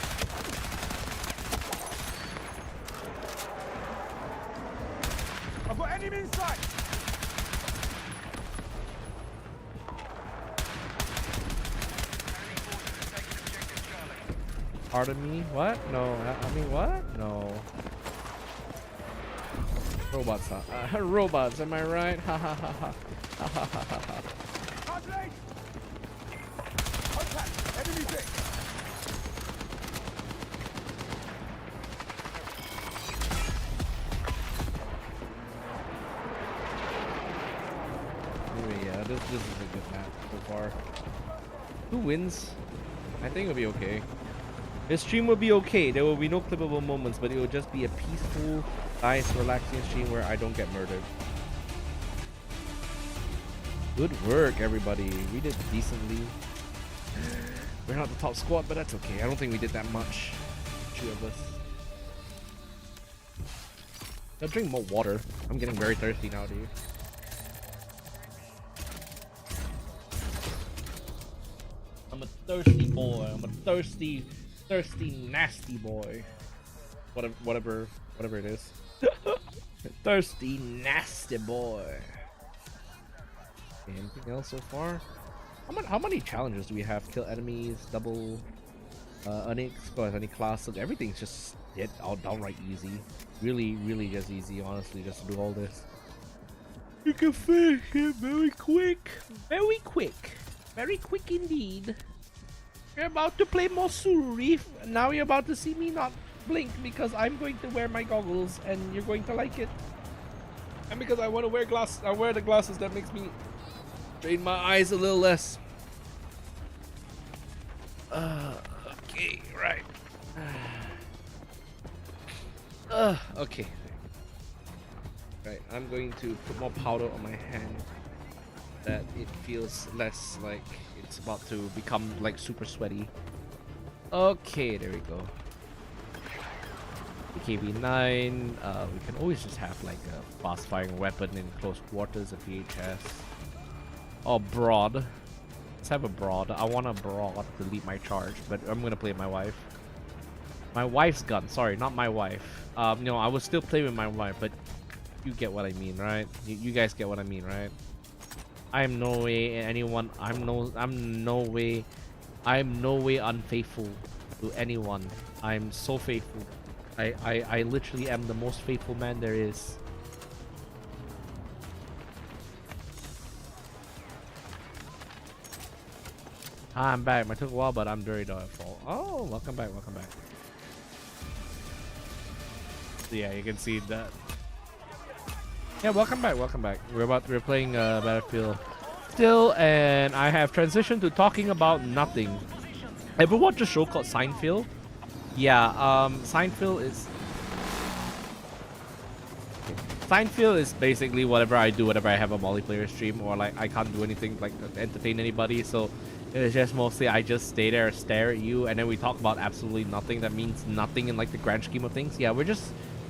I've got enemy in sight. Pardon me? What? No. I mean, what? No. Robots, huh? Robots, am I right? Ha ha ha ha. Ha ha ha ha ha. Contact! Contact! Enemy hit! Anyway, yeah, this is a good map so far. Who wins? I think it'll be okay. This stream will be okay. There will be no clippable moments, but it will just be a peaceful, nice, relaxing stream where I don't get murdered. Good work, everybody. We did decently. We're not the top squad, but that's okay. I don't think we did that much. 2 of us. I'll drink more water. I'm getting very thirsty now, dude. I'm a thirsty boy. I'm a thirsty, nasty boy. Whatever it is. Thirsty, nasty boy. Anything else so far? How many challenges do we have? Kill enemies, double, unexposed, any classes. Everything's just downright easy. Really just easy, honestly, just to do all this. You can finish it very quick. Very quick indeed. You're about to play Mosuri. Now you're about to see me not blink because I'm going to wear my goggles and you're going to like it. And because I want to wear glasses, I wear the glasses that makes me strain my eyes a little less. Okay, right. Okay. Right, I'm going to put more powder on my hand that it feels less like it's about to become like super sweaty. Okay, there we go. KB9, we can always just have like a fast firing weapon in close quarters, a VHS. Oh, broad. Let's have a broad. I want a broad to lead my charge, but I'm gonna play my wife. My wife's gun, sorry, not my wife. No, I would still play with my wife, but you get what I mean, right? You guys get what I mean, right? I'm no way anyone. I'm no way unfaithful to anyone. I'm so faithful. I literally am the most faithful man there is. Hi, I'm back. It took a while, but I'm very doubtful. Oh, welcome back. So yeah, you can see that. Yeah, welcome back. We're playing Battlefield still, and I have transitioned to talking about nothing. Ever watch a show called Seinfeld? Yeah, Seinfeld is basically whatever I do whenever I have a multiplayer stream, or like I can't do anything like to entertain anybody, so it's just mostly I just stay there, stare at you, and then we talk about absolutely nothing that means nothing in like the grand scheme of things. Yeah,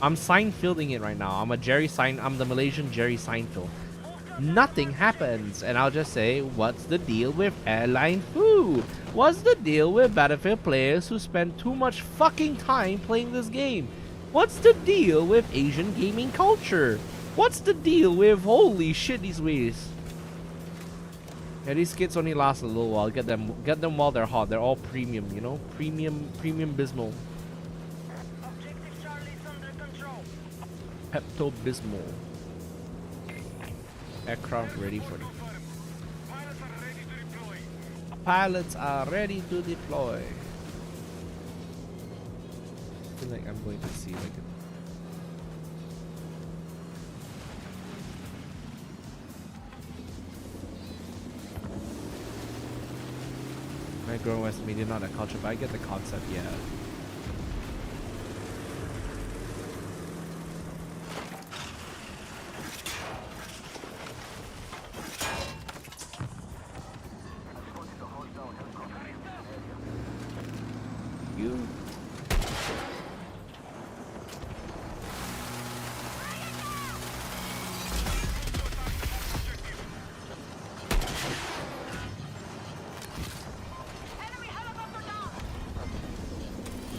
I'm Seinfelding it right now. I'm the Malaysian Jerry Seinfeld. Nothing happens, and I'll just say, what's the deal with airline food? What's the deal with Battlefield players who spend too much fucking time playing this game? What's the deal with Asian gaming culture? What's the deal with holy shit these ways? Yeah, these kits only last a little while. Get them while they're hot. They're all premium, you know, premium Bismol. Objective Charlie is under control. Pepto Bismol. Aircraft ready for them. Pilots are ready to deploy. I feel like I'm going to see like My growing West media, not a culture, but I get the concept, yeah. You.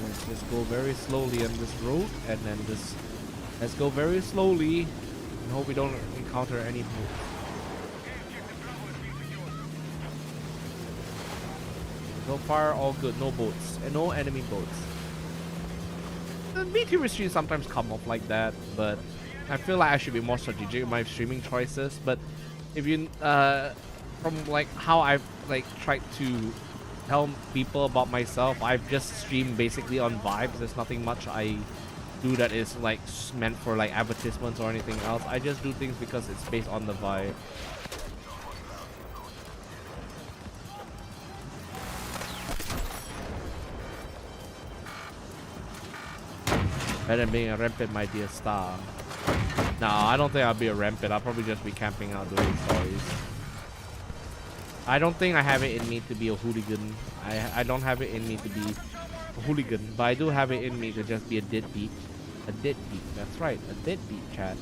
Let's just go very slowly on this road, and then just let's go very slowly and hope we don't encounter any boats. So far, all good. No boats and no enemy boats. The meteor streams sometimes come off like that, but I feel like I should be more strategic in my streaming choices. But if you, from like how I've like tried to tell people about myself, I've just streamed basically on vibes. There's nothing much I do that is like meant for like advertisements or anything else. I just do things because it's based on the vibe. Better than being a rampant, my dear star. No, I don't think I'll be a rampant. I'll probably just be camping out doing stories. I don't think I have it in me to be a hooligan. I don't have it in me to be a hooligan, but I do have it in me to just be a deadbeat. A deadbeat, that's right, a deadbeat, chat.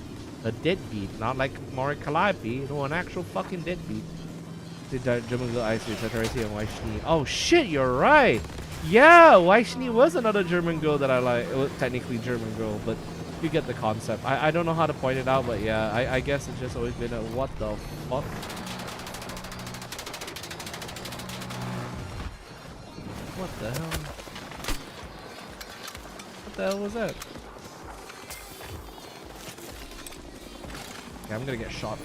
A deadbeat, not like Mori Calliope, no, an actual fucking deadbeat. The German girl ice Tracy and Waishni. Oh shit, you're right! Yeah, Waishni was another German girl that I like. It was technically German girl, but you get the concept. I don't know how to point it out, but yeah, I guess it's just always been a what the fuck? What the hell? What the hell was that? Okay, I'm gonna get shot.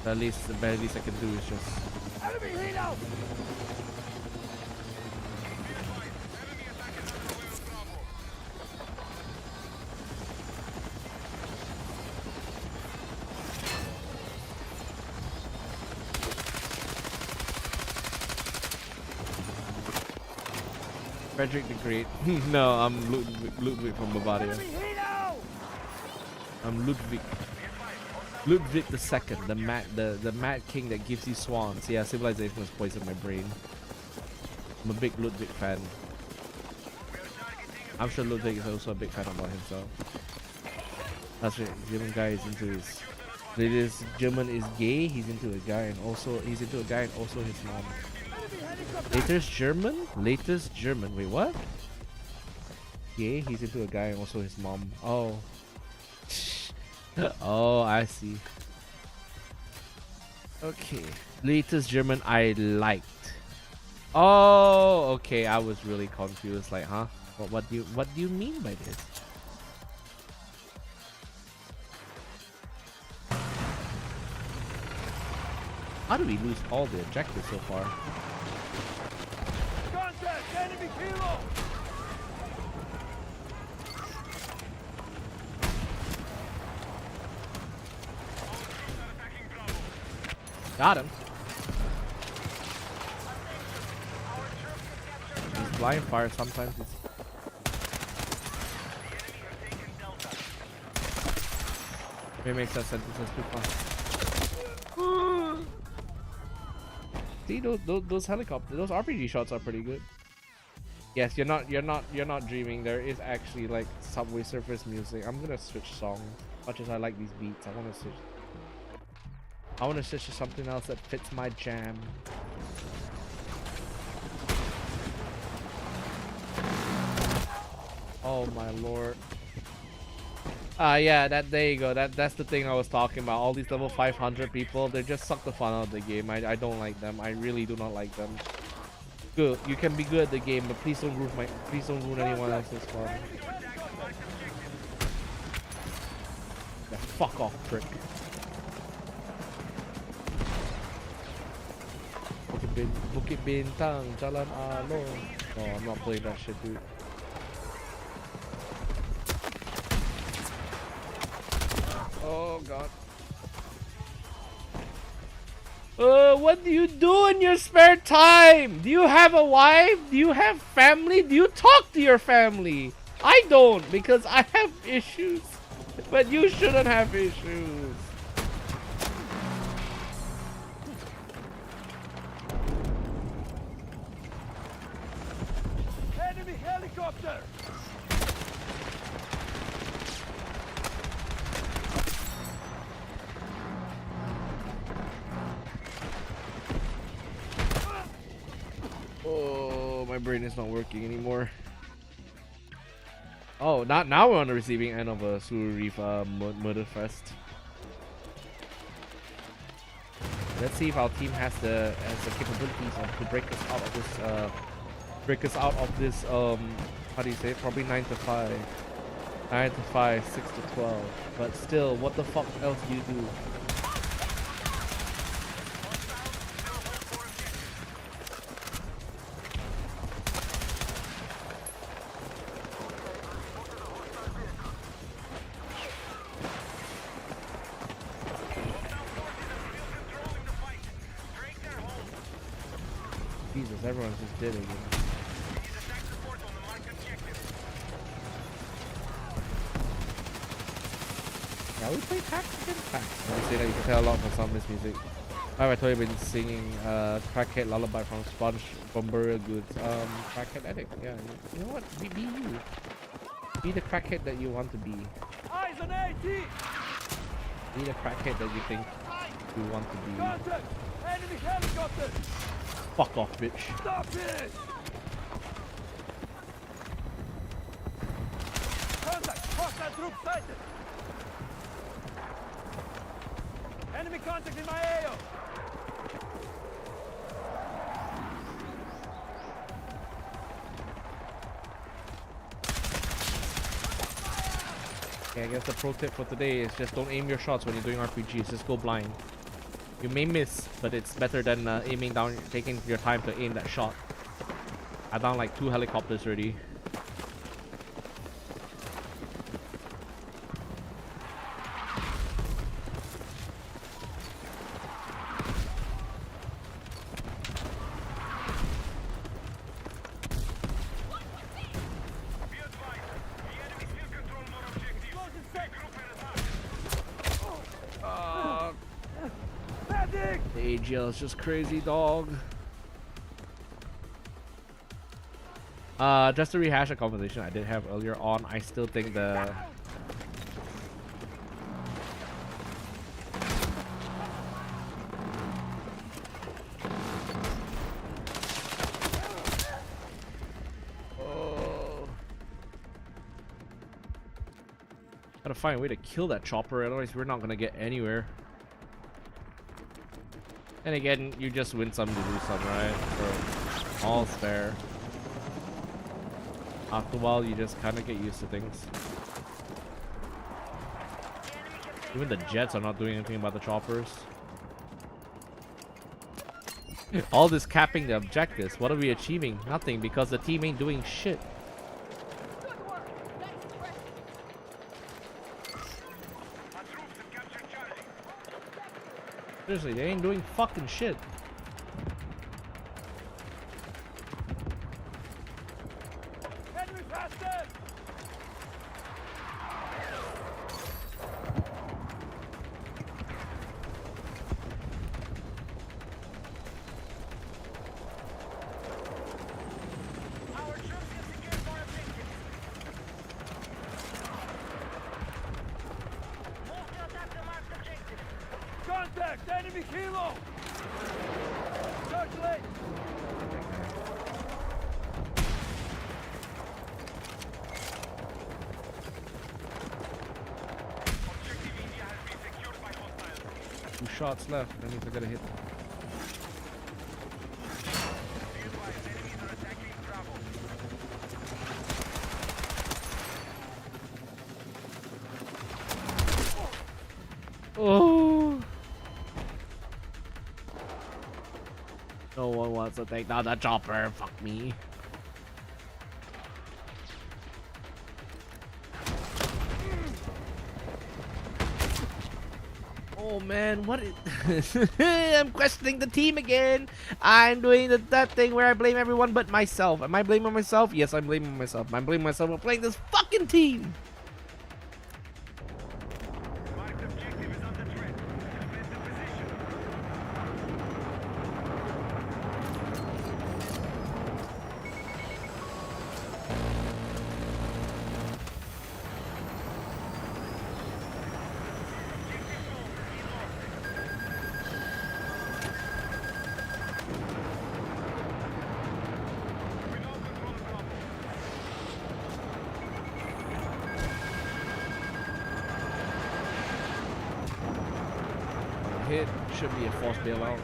But at least the bare least I can do is just. Enemy helo! Frederick the Great. No, I'm Ludwig from Bavaria. Enemy helo! I'm Ludwig. Ludwig the Second, the mad king that gives you swans. Yeah, civilization was poisoned my brain. I'm a big Ludwig fan. I'm sure Ludwig is also a big fan about himself. That's right, German guy is into his. This German is gay. He's into a guy and also he's into a guy and also his mom. Latest German? Latest German. Wait, what? Gay. He's into a guy and also his mom. Oh. Oh, I see. Okay. Latest German I liked. Oh, okay. I was really confused. Like, huh? What do you mean by this? How do we lose all the objectives so far? Contact! Enemy kilo! Got him. He's blind fire sometimes. It makes that sentences too fast. See those helicopters, those RPG shots are pretty good. Yes, you're not dreaming. There is actually like Subway Surfers music. I'm gonna switch songs. Much as I like these beats, I want to switch to something else that fits my jam. Oh my lord. Yeah, there you go. That's the thing I was talking about. All these level 500 people, they just suck the fun out of the game. I don't like them. I really do not like them. Good. You can be good at the game, but please don't ruin anyone else's fun. Yeah, fuck off, prick. Bukit Bintang, Jalan Alor. Oh, I'm not playing that shit, dude. Oh god. What do you do in your spare time? Do you have a wife? Do you have family? Do you talk to your family? I don't, because I have issues. But you shouldn't have issues. Enemy helicopter! Oh, my brain is not working anymore. Oh, not now we're on the receiving end of a Surreef murder fest. Let's see if our team has the capabilities to break us out of this how do you say it? Probably 9 to 5. 9 to 5, 6 to 12. But still, what the fuck else do you do? Jesus, everyone's just dead again. Yeah, we play packs again. Packs. I say that you can tell a lot from some of this music. I told you I've been singing Crackhead Lullaby from Burial Goods. Crackhead Addict. Yeah, you know what? Be you. Be the crackhead that you want to be. Eyes on AT! Be the crackhead that you think you want to be. Contact! Enemy helicopter! Fuck off, bitch. Stop it! Contact! Hostile troop sighted! Enemy contact in my AO! Yeah, I guess the pro tip for today is just don't aim your shots when you're doing RPGs. Just go blind. You may miss, but it's better than aiming down, taking your time to aim that shot. I down like 2 helicopters already. The AGL is just crazy, dog. Just to rehash a conversation I did have earlier on, I still think the gotta find a way to kill that chopper, otherwise we're not gonna get anywhere. And again, you just win some to lose some, right? So all's fair. After a while, you just kind of get used to things. Even the jets are not doing anything about the choppers. All this capping the objectives. What are we achieving? Nothing, because the team ain't doing shit. Seriously, they ain't doing fucking shit. Enemy faster! Our troops have secured more objectives. Move to attack the marked objective. Contact! Enemy kilo! Circulate! Two shots left. That means I gotta hit. Oh. No one wants to take down the chopper. Fuck me. Oh man, what is I'm questioning the team again. I'm doing that thing where I blame everyone but myself. Am I blaming myself? Yes, I'm blaming myself. I'm blaming myself for playing this fucking team. Hit should be a false bailout.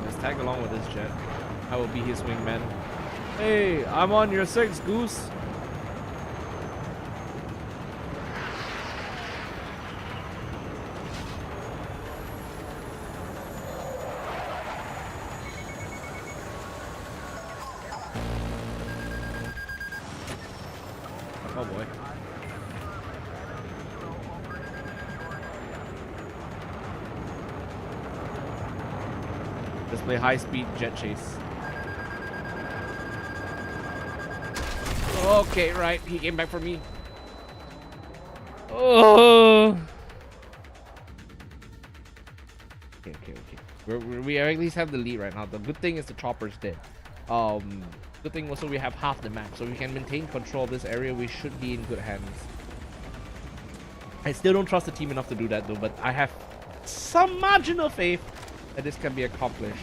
Let's tag along with this jet. I will be his wingman. Hey, I'm on your 6, Goose. Oh boy. Let's play high-speed jet chase. Okay, right. He came back for me. Oh. Okay. We at least have the lead right now. The good thing is the chopper's dead. Good thing also we have half the map, so we can maintain control of this area. We should be in good hands. I still don't trust the team enough to do that though, but I have some margin of faith that this can be accomplished.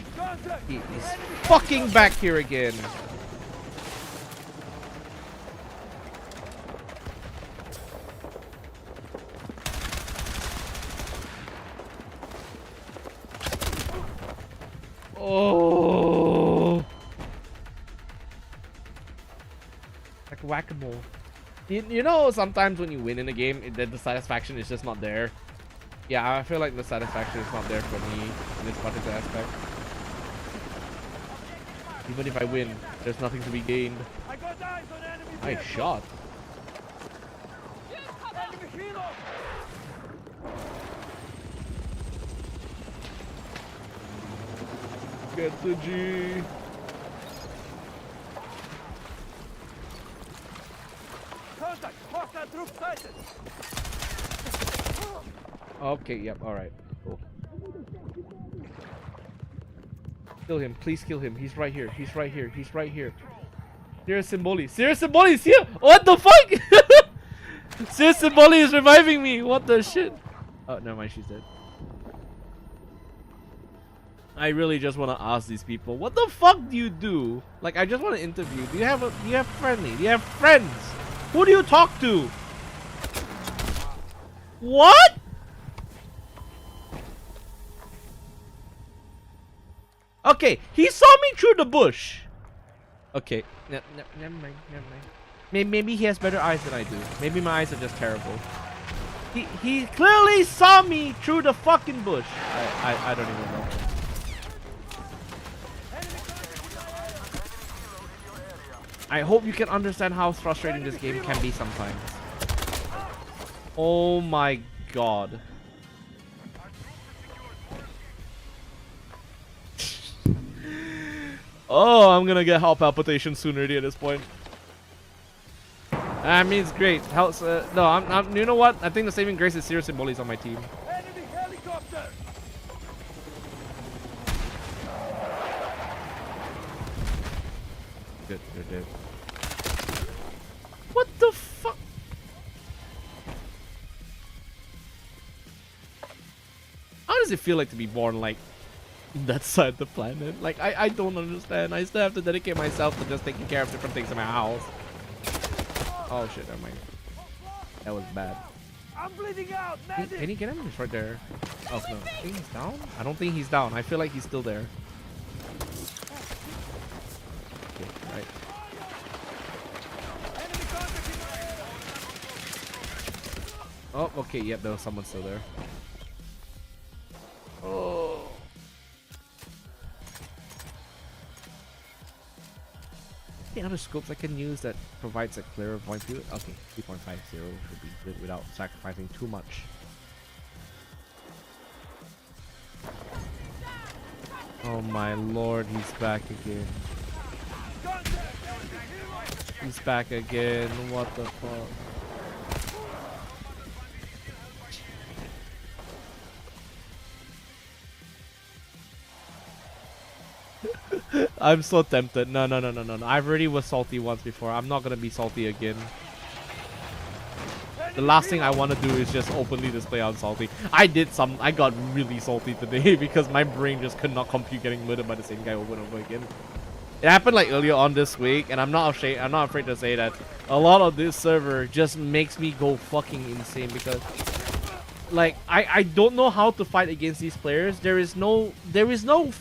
He is fucking back here again. Oh, like whack-a-mole. You know, sometimes when you win in a game, the satisfaction is just not there. Yeah, I feel like the satisfaction is not there for me in this particular aspect. Even if I win, there's nothing to be gained. I got eyes on enemy Nice vehicle. shot. Enemy helo. Get the G. Contact. Hostile troop sighted. Okay, yep, alright. Cool. Kill him, please kill him. He's right here. He's right here. He's right here. Serious Symboli. Serious Symboli is here! What the fuck? Serious Symboli is reviving me! What the shit? Oh, never mind, she's dead. I really just want to ask these people, what the fuck do you do? Like, I just want to interview. Do you have friendly? Do you have friends? Who do you talk to? What? Okay, he saw me through the bush. Okay, never mind. Maybe he has better eyes than I do. Maybe my eyes are just terrible. He clearly saw me through the fucking bush. I don't even know. I hope you can understand how frustrating this game can be sometimes. Oh my god. Oh, I'm gonna get heart palpitations sooner at this point. I mean, it's great. Helps. No, I'm. You know what? I think the saving grace is Serious Symboli's on my team. Enemy helicopter. Good, they're dead. What the fuck? How does it feel like to be born like that side of the planet? Like I don't understand. I still have to dedicate myself to just taking care of different things in my house. Oh shit, never mind. That was bad. I'm bleeding out. Can you get him? He's right there. Oh no. I think he's down? I don't think he's down. I feel like he's still there. Okay, right. Enemy contact in my area. Oh, okay, yep, there was someone still there. Oh. other scopes I can use that provides a clearer point view? Okay, 3.50 should be good without sacrificing too much. Oh my lord, he's back again. He's back again. What the fuck? I'm so tempted. No. I've already was salty once before. I'm not gonna be salty again. The last thing I want to do is just openly display I'm salty. I got really salty today because my brain just could not compute getting murdered by the same guy over and over again. It happened like earlier on this week, and I'm not afraid to say that a lot of this server just makes me go fucking insane because like I don't know how to fight against these players. There is no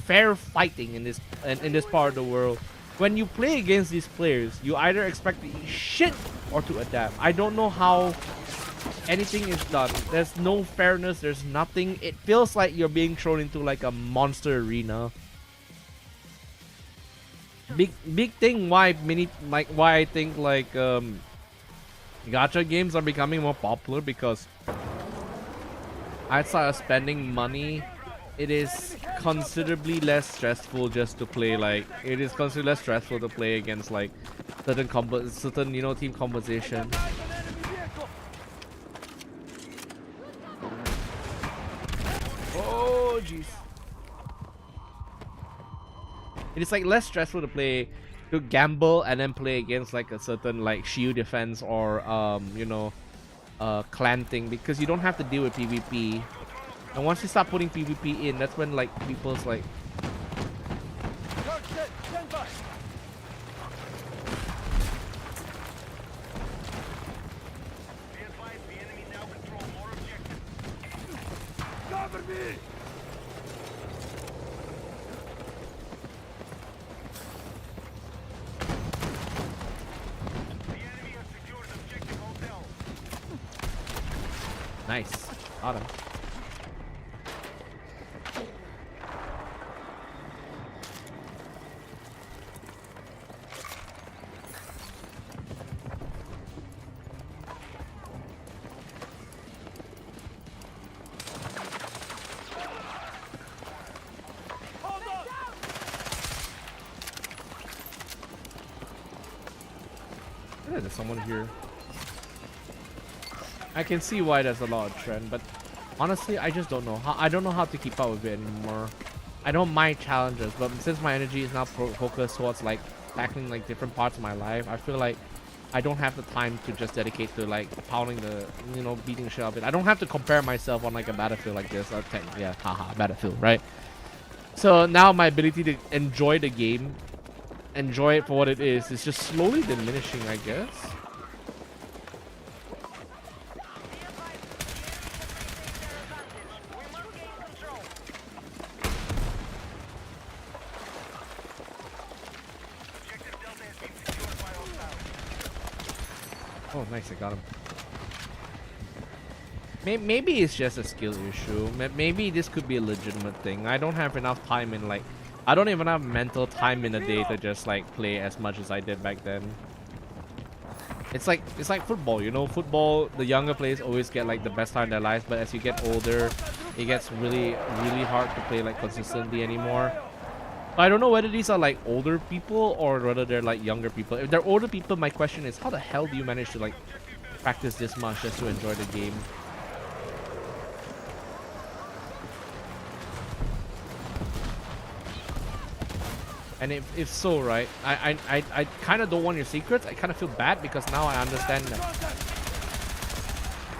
fair fighting in this part of the world. When you play against these players, you either expect to eat shit or to adapt. I don't know how anything is done. There's no fairness, there's nothing. It feels like you're being thrown into like a monster arena. Big thing why I think like gacha games are becoming more popular, because outside of spending money, it is considerably less stressful just to play. Like it is considerably less stressful to play against like certain team composition. Oh jeez. It is like less stressful to gamble and then play against like a certain like shield defense or clan thing, because you don't have to deal with PvP. And once you start putting PvP in, that's when like people's like Cover me! nice. Got him. Yeah, there's someone here. I can see why there's a lot of trend, but honestly, I just don't know how. I don't know how to keep up with it anymore. I don't mind challenges, but since my energy is now focused towards like tackling like different parts of my life, I feel like I don't have the time to just dedicate to like pounding the, beating shit out of it. I don't have to compare myself on like a battlefield like this. Yeah, haha, battlefield, right? So now my ability to enjoy the game, enjoy it for what it is just slowly diminishing, I guess. Oh, nice, I got him. Maybe it's just a skill issue. Maybe this could be a legitimate thing. I don't have enough time in like... I don't even have mental time in a day to just like play as much as I did back then. It's like football, Football, the younger players always get like the best time in their lives, but as you get older, it gets really hard to play like consistently anymore. I don't know whether these are like older people or whether they're like younger people. If they're older people, my question is, how the hell do you manage to like practice this much just to enjoy the game? And if so, right, I kind of don't want your secrets. I kind of feel bad because now I understand that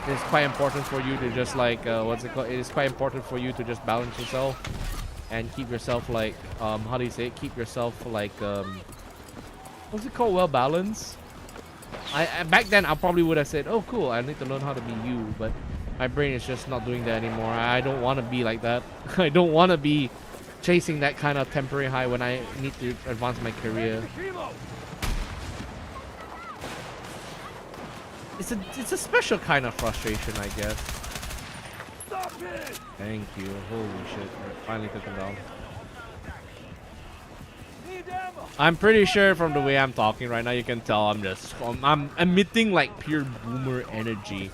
it's quite important for you to just like what's it called? It is quite important for you to just balance yourself and keep yourself like how do you say it? Keep yourself like what's it called? Well balanced. I back then I probably would have said, oh cool, I need to learn how to be you, but my brain is just not doing that anymore. I don't want to be like that. I don't want to be chasing that kind of temporary high when I need to advance my career. It's a special kind of frustration, I guess. Thank you. Holy shit. Finally took him down. Need ammo. I'm pretty sure from the way I'm talking right now, you can tell I'm emitting like pure boomer energy.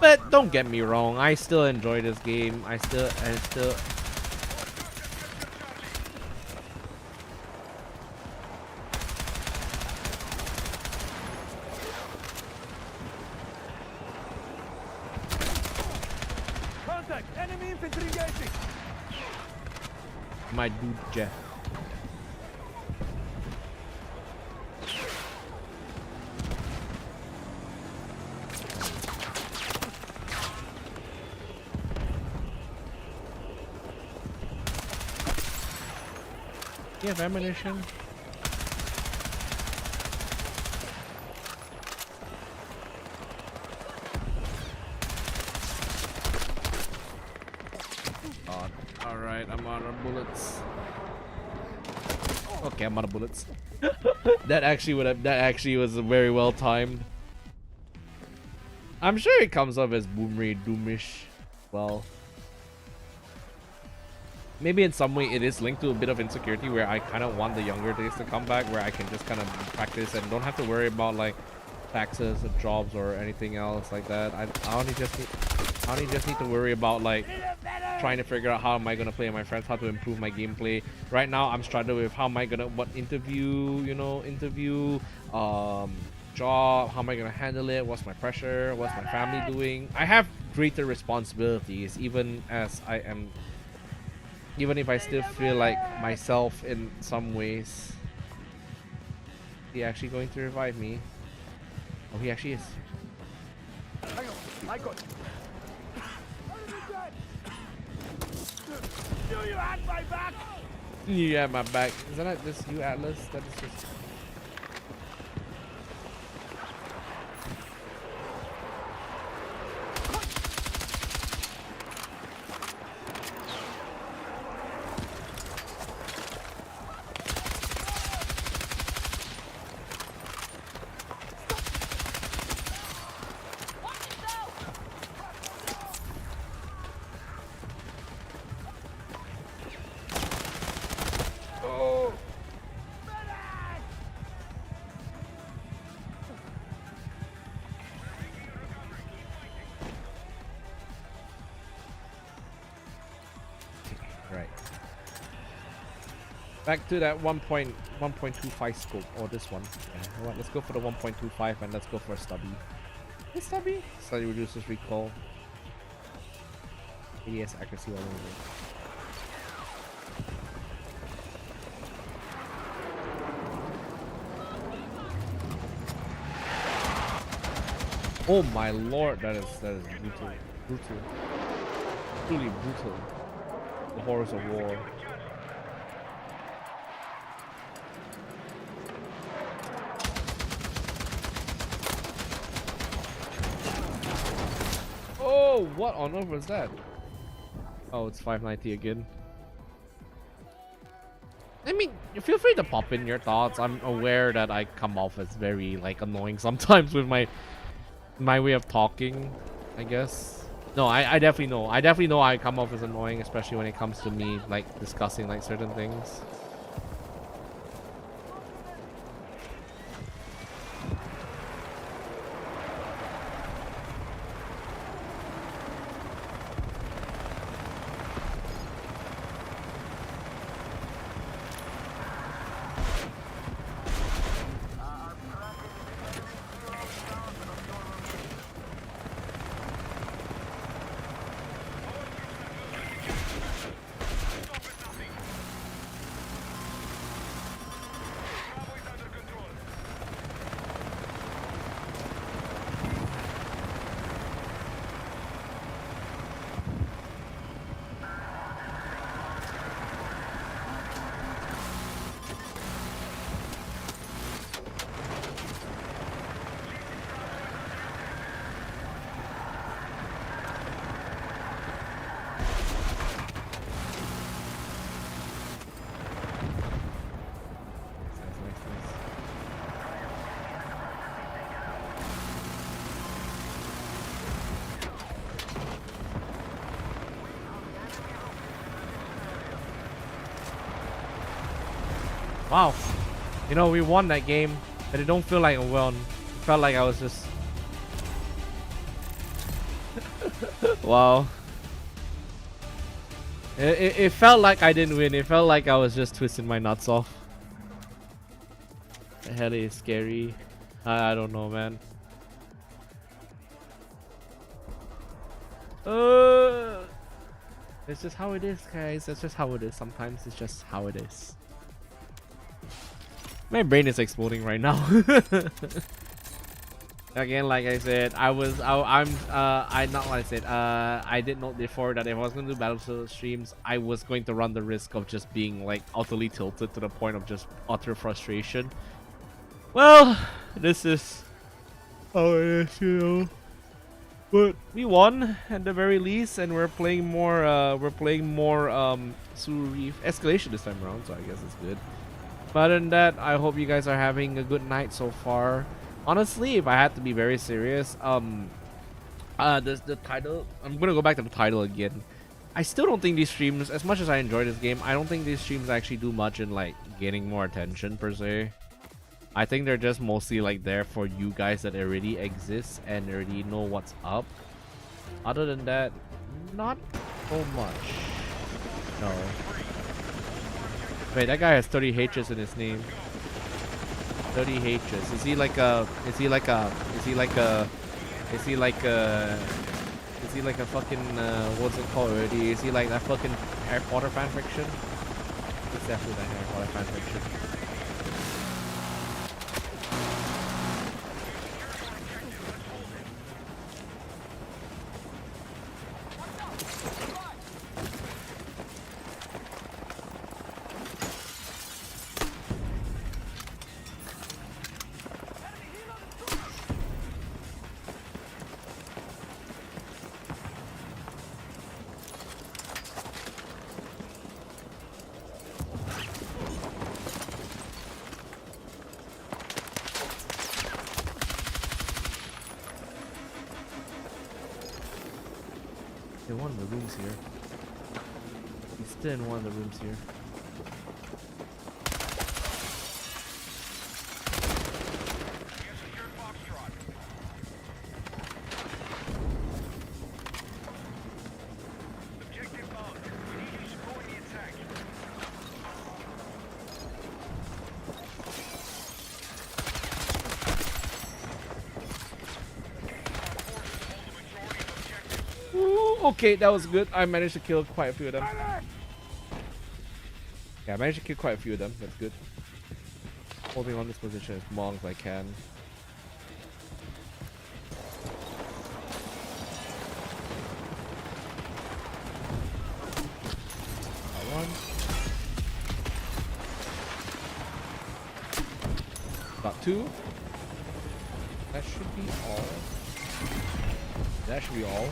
But don't get me wrong, I still enjoy this game. I still. Contact! Enemy infantry engaging! My dude Jeff. You have ammunition? God. Alright, I'm out of bullets. Okay, I'm out of bullets. That actually was very well timed. I'm sure it comes off as boomery doomish. Well, maybe in some way it is linked to a bit of insecurity where I kind of want the younger days to come back, where I can just kind of practice and don't have to worry about like taxes or jobs or anything else like that. I only just need to worry about like trying to figure out how am I gonna play with my friends, how to improve my gameplay. Right now I'm struggling with how am I gonna interview, job, how am I gonna handle it, what's my pressure, what's my family doing. I have greater responsibilities even if I still feel like myself in some ways. Is he actually going to revive me? Oh, he actually is. Hang on, I got you. You had my back! You had my back. Is that not just you, Atlas? That is just... Back to that 1.25 scope, or this one. Yeah, let's go for the 1.25 and let's go for a stubby. Hey, stubby. Slightly reduces recoil. ADS accuracy all over. Oh my lord, that is brutal. Brutal. Truly brutal. The horrors of war. Oh, what on earth was that? Oh, it's 590 again. I mean, feel free to pop in your thoughts. I'm aware that I come off as very like annoying sometimes with my way of talking, I guess. No, I definitely know. I definitely know I come off as annoying, especially when it comes to me like discussing like certain things. Wow. You know, we won that game, but it don't feel like a win. It felt like I was just... Wow. It felt like I didn't win. It felt like I was just twisting my nuts off. The hell is scary. I don't know, man. It's just how it is, guys. That's just how it is. Sometimes it's just how it is. My brain is exploding right now. Again, like I said, I did note before that if I was going to do Battlefield streams, I was going to run the risk of just being like utterly tilted to the point of just utter frustration. Well, this is how it is, you know. But we won at the very least, and we're playing more. Sulu Reef Escalation this time around, so I guess it's good. But other than that, I hope you guys are having a good night so far. Honestly, if I had to be very serious, the title. I'm gonna go back to the title again. I still don't think these streams, as much as I enjoy this game, I don't think these streams actually do much in like getting more attention per se. I think they're just mostly like there for you guys that already exist and already know what's up. Other than that, not so much. No. Wait, that guy has 30 H's in his name. 30 H's. Is he like a fucking what's it called already? Is he like that fucking Harry Potter fan fiction? It's definitely that Harry Potter fan fiction. In one of the rooms here. He's still in one of the rooms here. Okay, that was good. I managed to kill quite a few of them. Yeah, I managed to kill quite a few of them. That's good. Holding on this position as long as I can. Got one. Got two. That should be all. That should be all.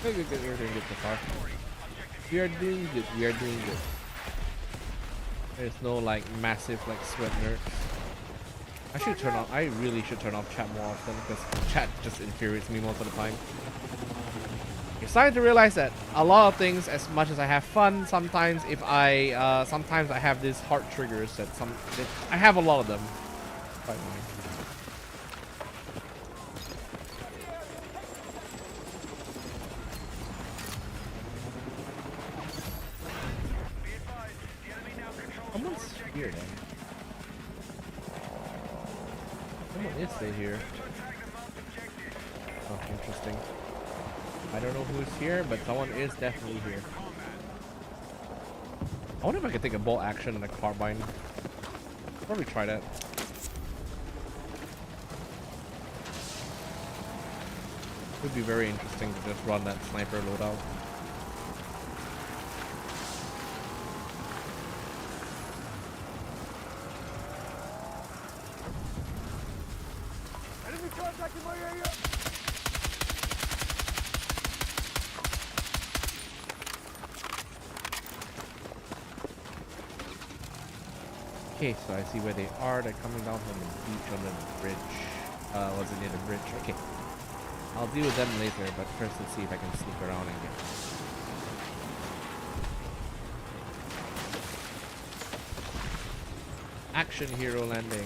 Good, we're doing good so far. We are doing good, There's no like massive like sweat nerfs. I really should turn off chat more often because chat just infuriates me most of the time. You're starting to realize that a lot of things, as much as I have fun, sometimes sometimes I have these heart triggers that I have a lot of them. Quite annoying. Someone's here then. Someone is stay here. Oh, interesting. I don't know who's here, but someone is definitely here. I wonder if I could take a bolt action and a carbine. Probably try that. Would be very interesting to just run that sniper loadout. Enemy contact in my area! Okay, so I see where they are. They're coming down from the beach on the bridge. Was it near the bridge? Okay. I'll deal with them later, but first let's see if I can sneak around and get... Action hero landing.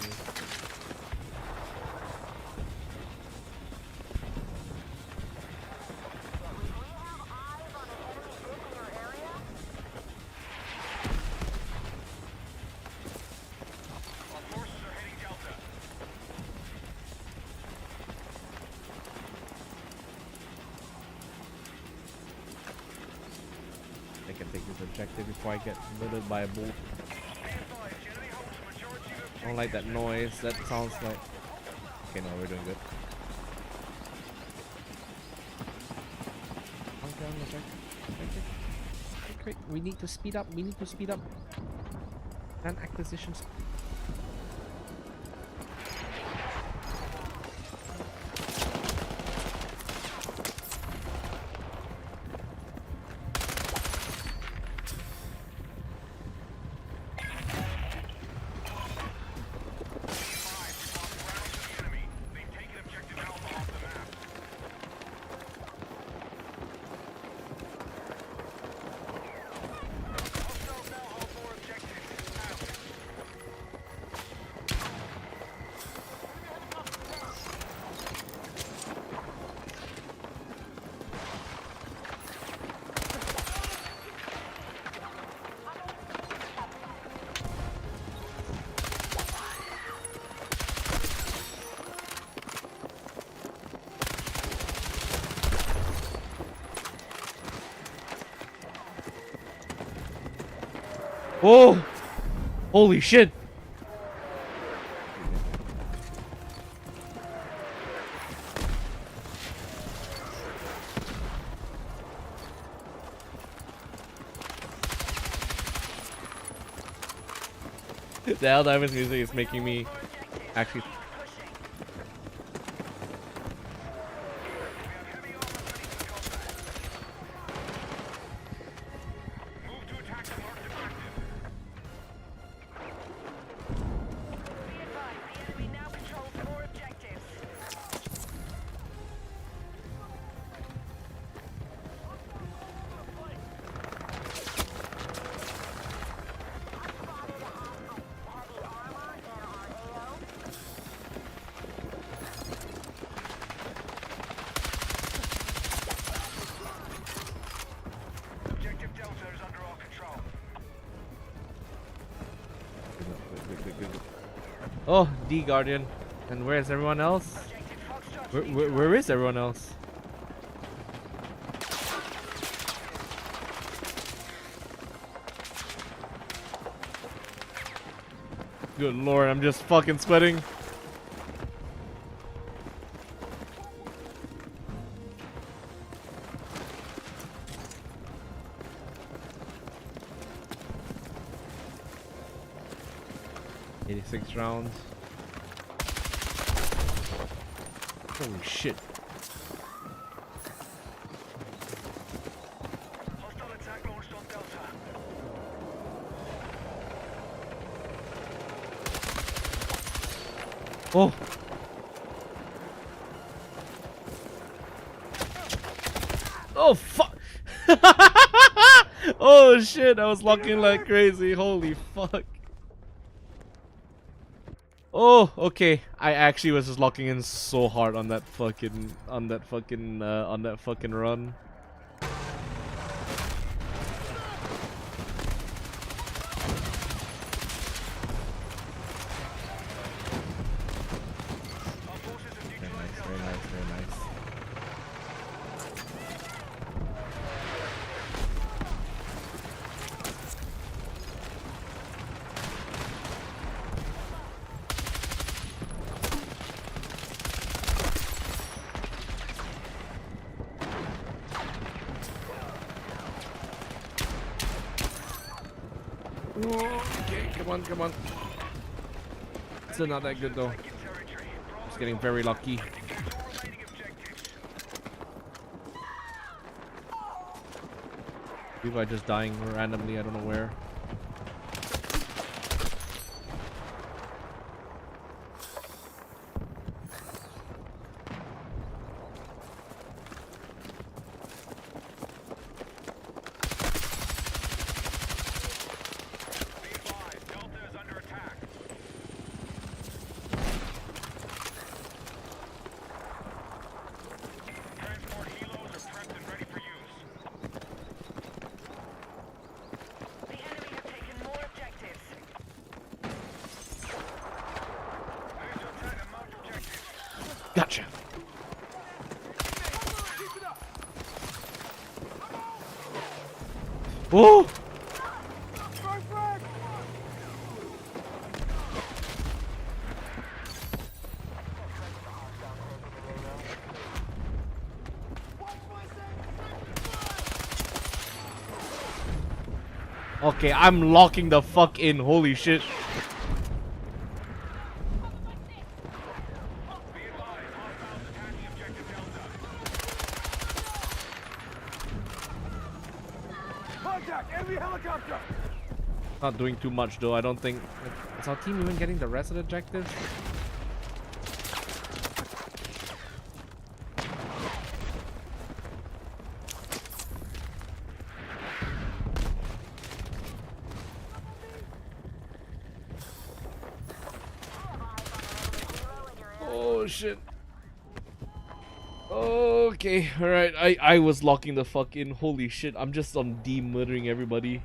I can take this objective before I get murdered by a bull. I don't like that noise. That sounds like. Okay, no, we're doing good. Okay, on the objective. Great. We need to speed up. We need to speed up. And acquisitions. Oh! Holy shit! The Helldivers music is making me actually. Oh, D Guardian. And where is everyone else? Where is everyone else? Good lord, I'm just fucking sweating. Rounds. Holy shit. Hostile attack launched on Delta. Oh. Oh fuck. Oh shit, I was locking like crazy. Holy fuck. Oh, okay. I actually was just locking in so hard on that fucking run. Very nice, very nice. Okay, come on, come on. Still not that good though. Just getting very lucky. People are just dying randomly, I don't know where. Oh! Okay, I'm locking the fuck in. Holy shit. Contact! Enemy helicopter! Not doing too much though, I don't think. Is our team even getting the rest of the objectives? Oh shit. Okay, alright. I was locking the fuck in. Holy shit, I'm just on murdering everybody.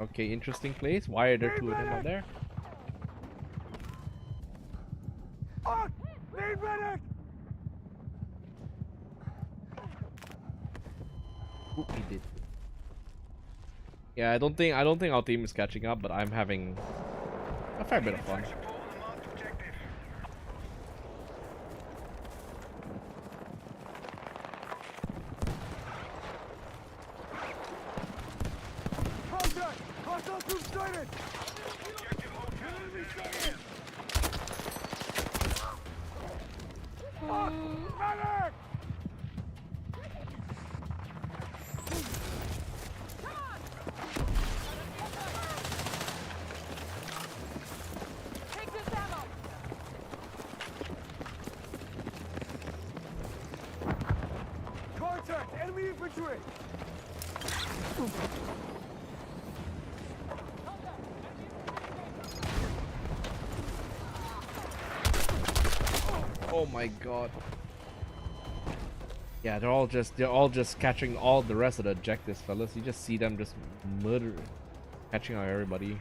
Okay, interesting place. Why are there two of them out there? Fuck! Need medic! Oop, he did. Yeah, I don't think our team is catching up, but I'm having a fair bit of fun. Contact! Hostile troops sighted! Enemy sighted! Fuck! Medic! Take this ammo. Contact! Enemy infantry! Oh my god. Yeah, they're all just catching all the rest of the objectives, fellas. You just see them just catching out everybody.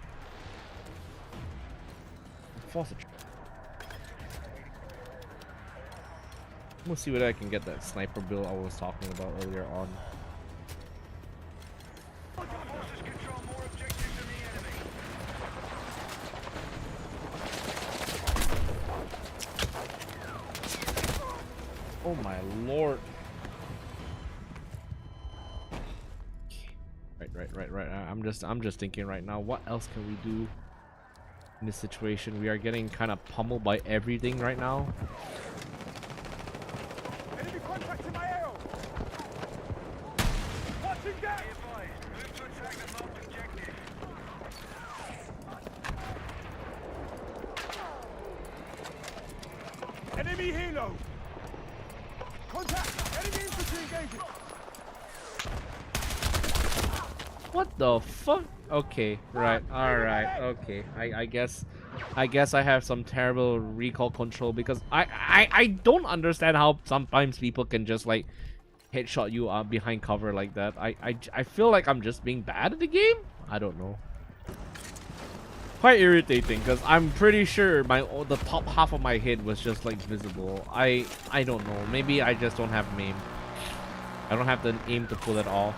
False. I'm gonna see whether I can get that sniper build I was talking about earlier on. Forces control more objectives than the enemy. Oh my lord. Right. I'm just thinking right now, what else can we do in this situation? We are getting kind of pummeled by everything right now. Enemy contact in my AO! Watching that! Be advised, move to attack the marked objective. Enemy helo! Contact! Enemy infantry engaging! What the fuck? Okay, right, alright, okay. I guess I have some terrible recall control because I don't understand how sometimes people can just like headshot you behind cover like that. I feel like I'm just being bad at the game? I don't know. Quite irritating because I'm pretty sure the top half of my head was just like visible. I don't know. Maybe I just don't have aim. I don't have the aim to pull it off.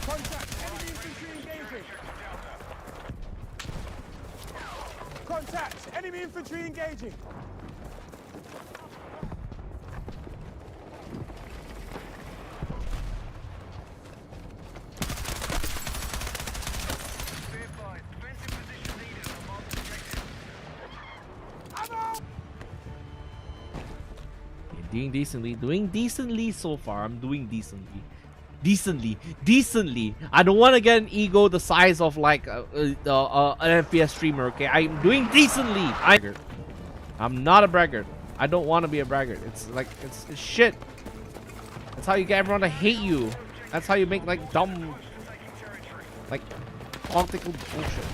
Contact! Enemy infantry engaging! Contact! Enemy infantry engaging! Be advised, defensive position needed on marked objective. Ammo! Doing decently so far. I'm doing decently. Decently. I don't want to get an ego the size of like an FPS streamer. Okay, I'm doing decently. I'm not a braggart. I don't want to be a braggart. It's like it's shit. That's how you get everyone to hate you. That's how you make like dumb, like political bullshit.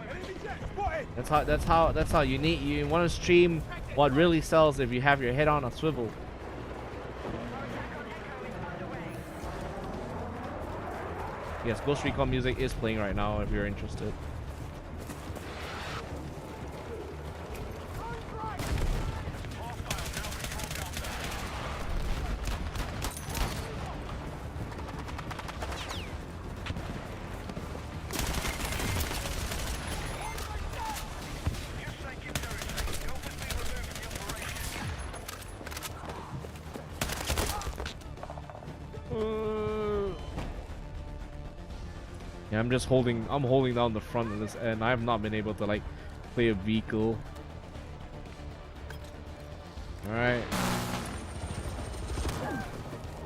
Enemy jet spotted! That's how you want to stream what really sells if you have your head on a swivel. Yes, Ghost Recon music is playing right now if you're interested. Yeah, I'm holding down the front of this, and I have not been able to like play a vehicle. All right.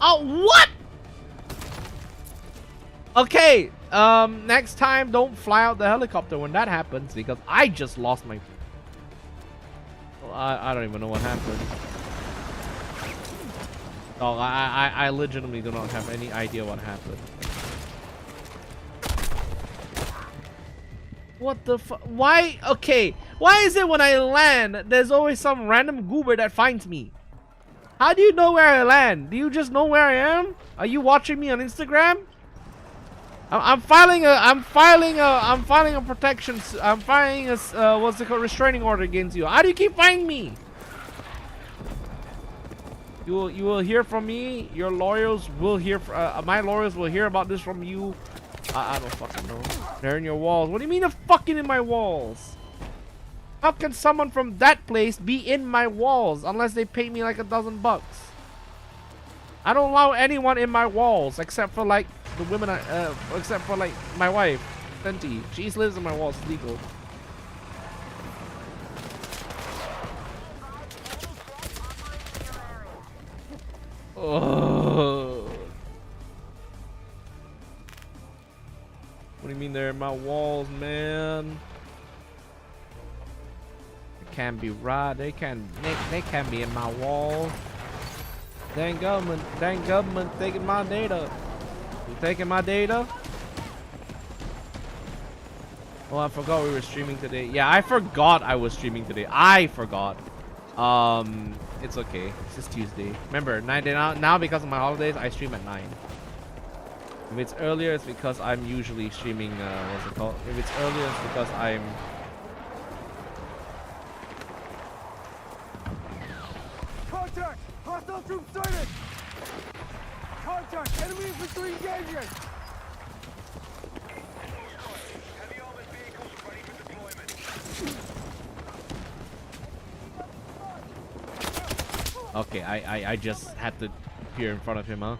Oh, what? Okay. Next time, don't fly out the helicopter when that happens, because I just lost my. Well, I don't even know what happened. Oh, I legitimately do not have any idea what happened. What the fuck? Why? Okay. Why is it when I land, there's always some random goober that finds me? How do you know where I land? Do you just know where I am? Are you watching me on Instagram? I'm filing a protection. I'm filing a what's it called, restraining order against you. How do you keep finding me? You will hear from me. Your lawyers will hear. My lawyers will hear about this from you. I don't fucking know. They're in your walls. What do you mean they're fucking in my walls? How can someone from that place be in my walls unless they pay me like $1,000? I don't allow anyone in my walls except for like the women. Except for like my wife, Fenty. She lives in my walls. It's legal. Oh. What do you mean they're in my walls, man? It can't be right. They can't be in my walls. Dang government taking my data. You taking my data? Oh, I forgot we were streaming today. Yeah, I forgot I was streaming today. I forgot. It's okay. It's just Tuesday. Remember, now because of my holidays, I stream at 9. If it's earlier, it's because I'm usually streaming, what's it called? If it's earlier, it's because I'm... Contact! Hostile troops sighted! Contact! Enemy infantry engaging! Heavy armored vehicles ready for deployment. Okay, I just had to appear in front of him, huh?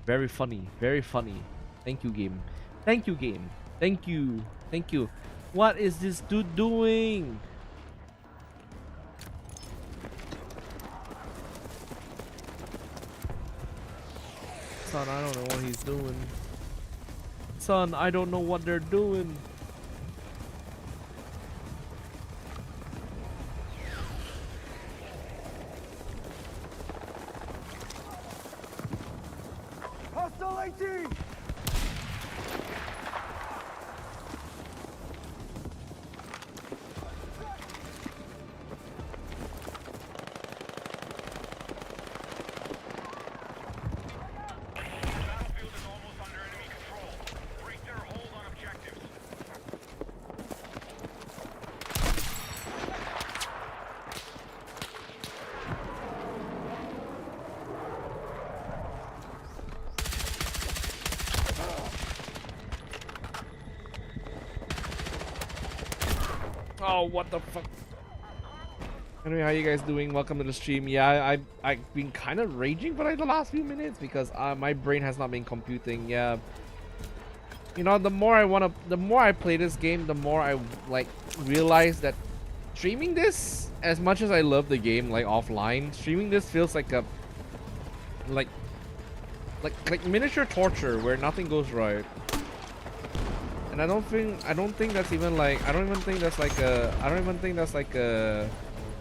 Very funny, very funny. Thank you, game. Thank you, game. Thank you. Thank you. What is this dude doing? Son, I don't know what he's doing. Son, I don't know what they're doing. Hostile 18! Oh, what the fuck? Anyway, how you guys doing? Welcome to the stream. Yeah, I've been kind of raging for like the last few minutes because my brain has not been computing. Yeah, you know, the more I play this game, the more I like realize that streaming this, as much as I love the game like offline, streaming this feels like a like miniature torture where nothing goes right. And I don't think that's even like, I don't even think that's like a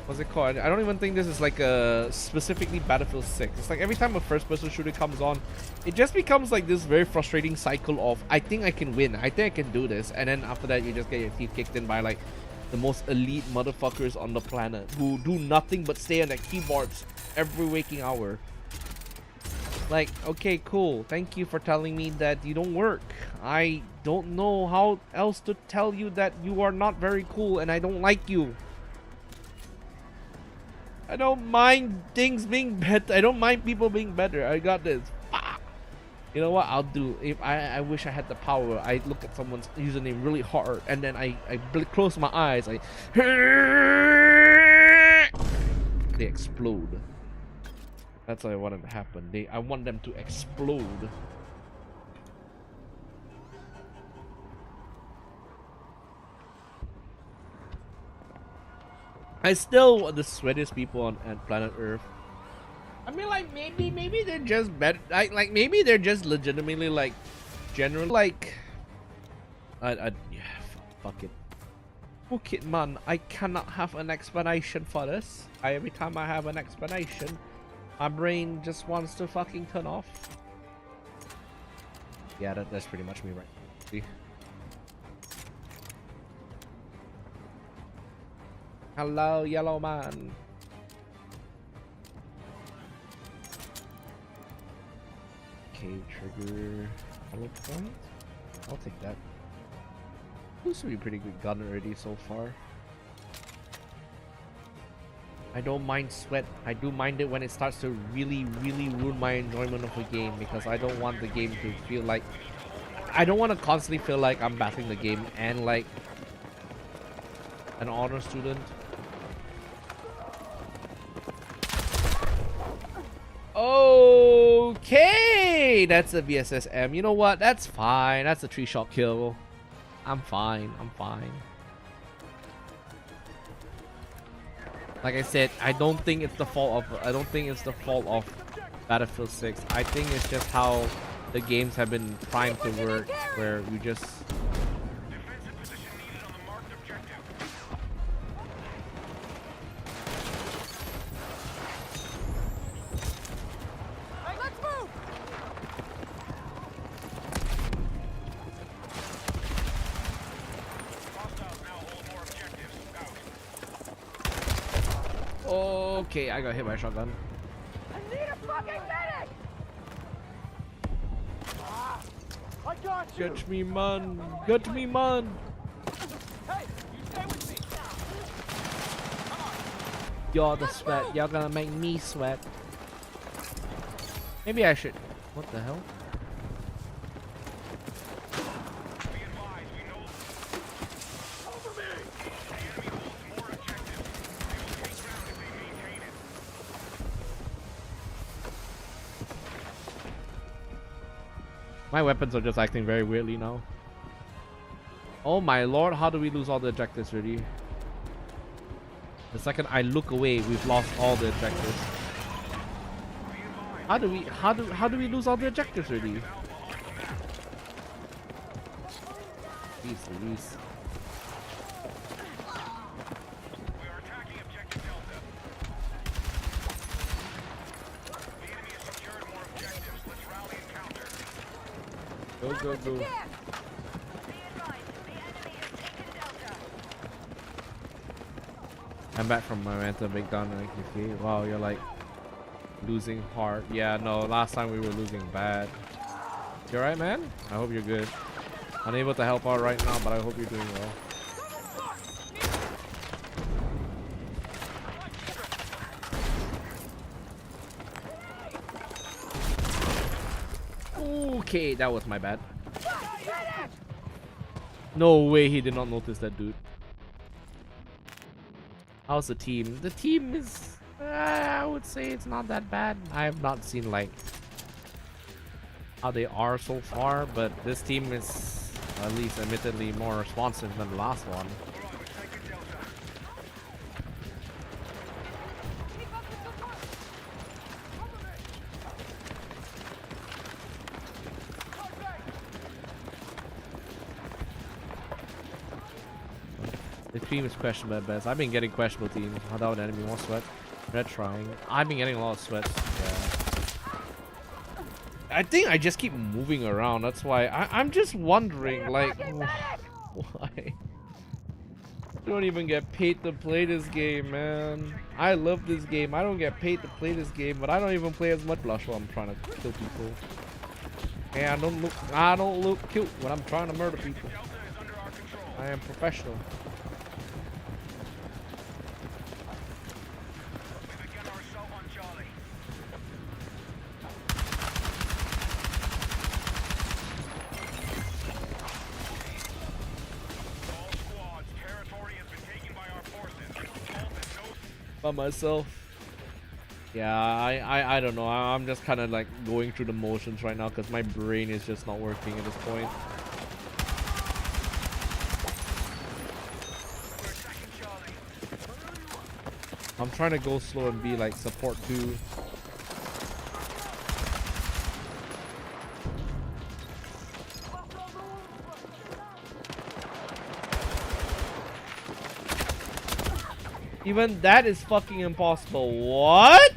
what's it called? I don't even think this is like a specifically Battlefield 6. It's like every time a first-person shooter comes on, it just becomes like this very frustrating cycle of I think I can win, I think I can do this, and then after that you just get your teeth kicked in by like the most elite motherfuckers on the planet who do nothing but stay on their keyboards every waking hour. Like, okay, cool. Thank you for telling me that you don't work. I don't know how else to tell you that you are not very cool and I don't like you. I don't mind things being better. I don't mind people being better. I got this. You know what I'll do? If I wish I had the power. I look at someone's username really hard and then I close my eyes. They explode. That's what I wanted to happen. I want them to explode. I still the sweatiest people on planet Earth. I mean, like maybe they're just better. Like maybe they're just legitimately like general like. Yeah, fuck it. Fuck it, man. I cannot have an explanation for this. Every time I have an explanation, my brain just wants to fucking turn off. Yeah, that's pretty much me right now. See? Hello, yellow man. Okay, trigger hollow point. I'll take that. This would be a pretty good gun already so far. I don't mind sweat. I do mind it when it starts to really ruin my enjoyment of a game, because I don't want the game to feel like I don't want to constantly feel like I'm battling the game and like an honor student. Okay, that's a VSSM. You know what? That's fine. That's a 3-shot kill. I'm fine. I'm fine. Like I said, I don't think it's the fault of Battlefield 6. I think it's just how the games have been primed to work, where you just Defensive position needed on the marked objective. Hey, let's move! Hostiles now hold more objectives. Out. okay. I got hit by a shotgun. I need a fucking medic! I got you! Get me, man. Get me, man. Hey, you stay with me! You're the sweat. You're gonna make me sweat. Maybe I should. What the hell? Be advised, we know... Over me! The enemy holds more objectives. They will take ground if they maintain it. My weapons are just acting very weirdly now. Oh my lord, how do we lose all the objectives already? The second I look away, we've lost all the objectives. How do we lose all the objectives already? Jeez Louise. We are attacking objective Delta. The enemy has secured more objectives. Let's rally and counter. Go, go, go. Be advised, the enemy has taken Delta. I'm back from my mental breakdown. Okay. Wow, you're like losing hard. Yeah, no, last time we were losing bad. You alright, man? I hope you're good. Unable to help out right now, but I hope you're doing well. Okay, that was my bad. No way he did not notice that dude. How's the team? The team is, I would say it's not that bad. I have not seen like how they are so far, but this team is at least admittedly more responsive than the last one. The team is questionable at best. I've been getting questionable teams. How about enemy? More sweat. Red trying. I've been getting a lot of sweats. Yeah. I think I just keep moving around. That's why I'm just wondering, like, why? I don't even get paid to play this game, man. I love this game. I don't get paid to play this game, but I don't even play as much blush while I'm trying to kill people. Hey, I don't look cute when I'm trying to murder people. I am professional. By myself. Yeah, I don't know. I'm just kind of like going through the motions right now because my brain is just not working at this point. I'm trying to go slow and be like support too. Even that is fucking impossible. What?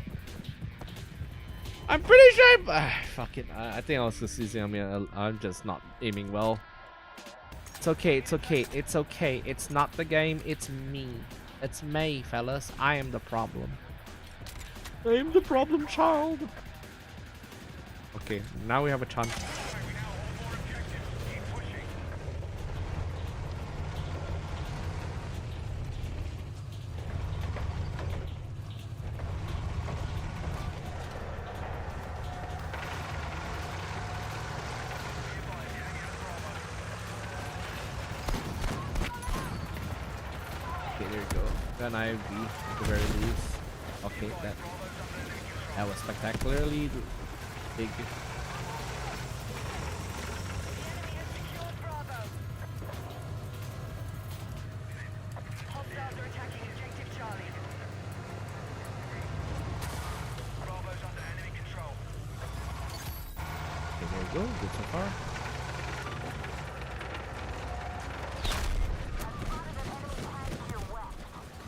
I'm pretty sure fuck it. I think I was just using, I'm just not aiming well. It's okay, it's okay, it's okay. It's not the game, it's me. It's me, fellas. I am the problem. I am the problem child. Okay, now we have a chance. An IV at the very least. Okay, that was spectacularly big. Hostiles are attacking objective Charlie. Bravo's under enemy control. Okay, there we go. Good so far.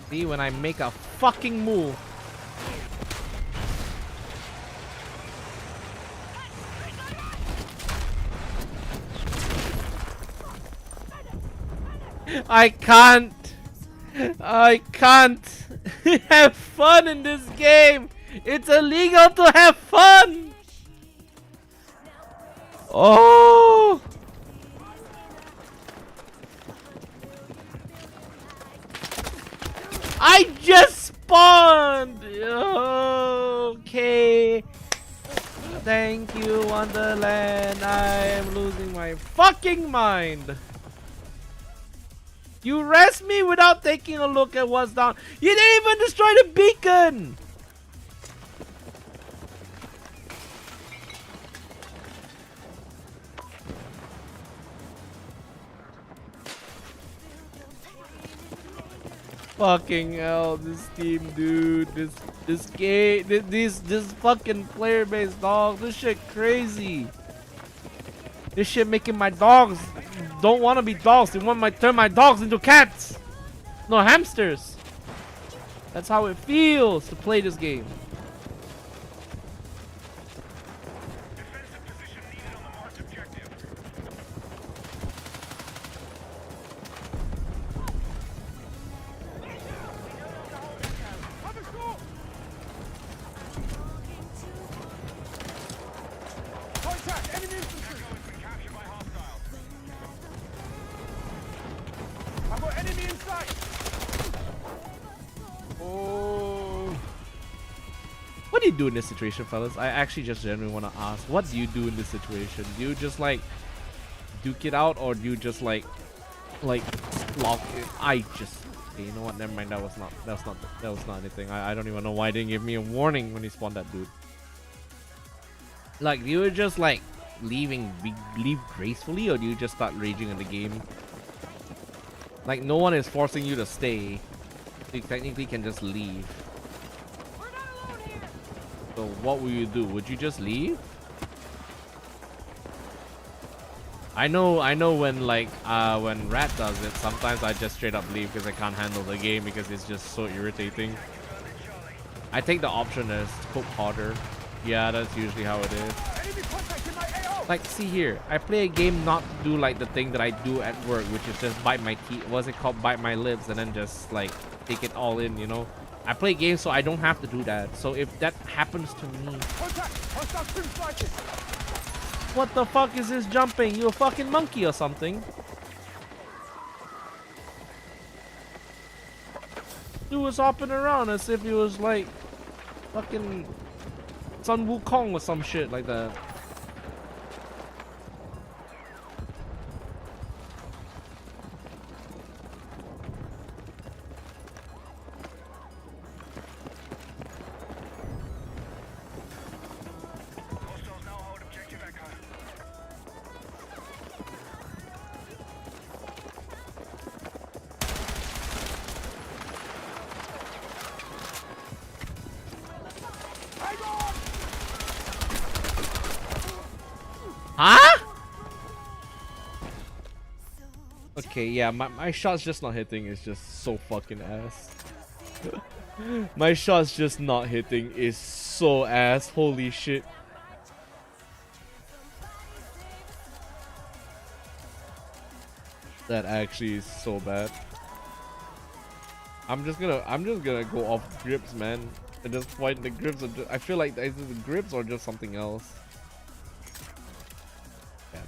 See, when I make a fucking move. I can't have fun in this game. It's illegal to have fun. Oh. I just spawned! Okay. Thank you, Wonderland. I am losing my fucking mind. You rest me without taking a look at what's down. You didn't even destroy the beacon! Fucking hell, this team, dude. This game, this fucking player base, dog. This shit crazy. This shit making my dogs don't want to be dogs. They want turn my dogs into cats. No, hamsters. That's how it feels to play this game. Defensive position needed on the marked objective. Contact! Enemy infantry! Echo has been captured by hostiles. I've got enemy in sight! Oh. What do you do in this situation, fellas? I actually just genuinely want to ask. What do you do in this situation? Do you just like duke it out, or do you just like lock it? I just, okay, you know what? Never mind. That was not anything. I don't even know why they didn't give me a warning when he spawned that dude. Like, do you just like leave gracefully, or do you just start raging in the game? Like, no one is forcing you to stay. You technically can just leave. So what will you do? Would you just leave? I know when like when Rat does it, sometimes I just straight up leave because I can't handle the game because it's just so irritating. I take the option as cope harder. Yeah, that's usually how it is. Like, see here, I play a game not to do like the thing that I do at work, which is just bite my teeth. What's it called? Bite my lips and then just like take it all in, you know? I play games so I don't have to do that. So if that happens to me, what the fuck is this jumping? You a fucking monkey or something? Dude was hopping around as if he was like fucking Sun Wukong or some shit like that. Hostiles now hold objective Echo. Huh? Okay, yeah, my shot's just not hitting is just so fucking ass. My shot's just not hitting is so ass. Holy shit. That actually is so bad. I'm just gonna go off grips, man. And just fight the grips. I feel like either the grips or just something else. Yeah,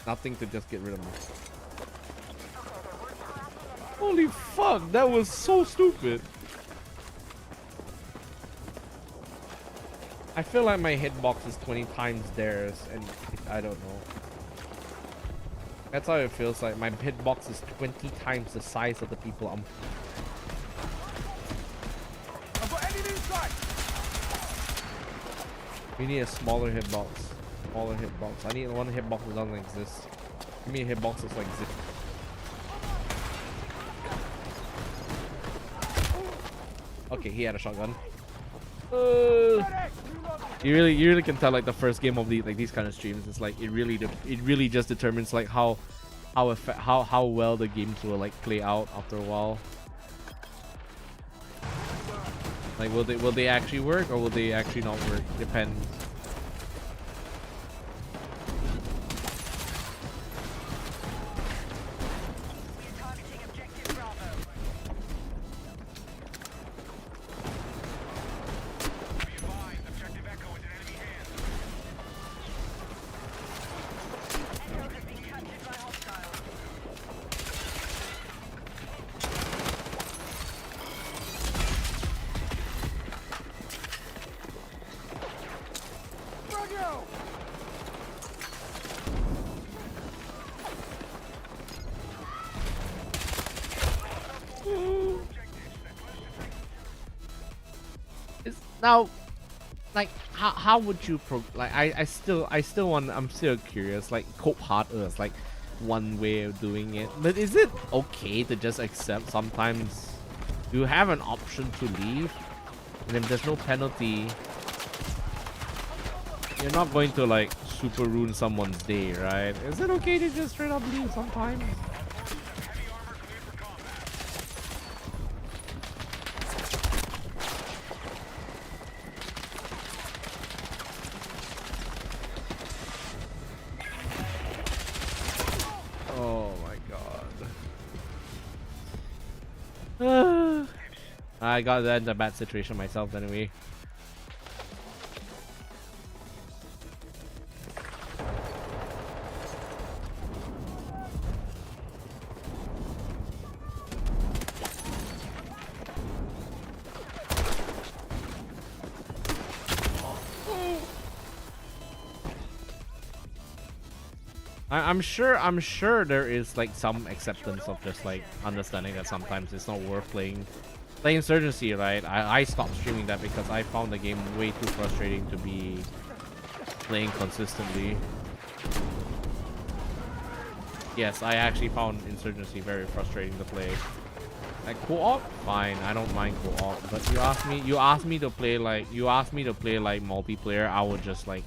nothing to just get rid of me. Holy fuck, that was so stupid. I feel like my hitbox is 20 times theirs, and I don't know. That's how it feels like. My hitbox is 20 times the size of the people I'm. I've got enemy inside. We need a smaller hitbox. Smaller hitbox. I need one hitbox that doesn't exist. Give me a hitbox that's like zip. Okay, he had a shotgun. You really can tell like the first game of these kind of streams. It's like it really just determines like how well the games will like play out after a while. Like will they actually work or will they actually not work? Depends. We're targeting objective Bravo. Be advised, objective Echo is in enemy hands. Echo has been captured by hostiles. Now, like, how would you I'm still curious. Like, cope harder is like one way of doing it, but is it okay to just accept sometimes you have an option to leave, and if there's no penalty, you're not going to like super ruin someone's day, right? Is it okay to just straight up leave sometimes? Heavy armor cleared for combat. Oh my god. I got that in a bad situation myself anyway. I'm sure there is like some acceptance of just like understanding that sometimes it's not worth playing. Like Insurgency, right? I stopped streaming that because I found the game way too frustrating to be playing consistently. Yes, I actually found Insurgency very frustrating to play. Like co-op, fine, I don't mind co-op, but you ask me to play like multiplayer, I would just like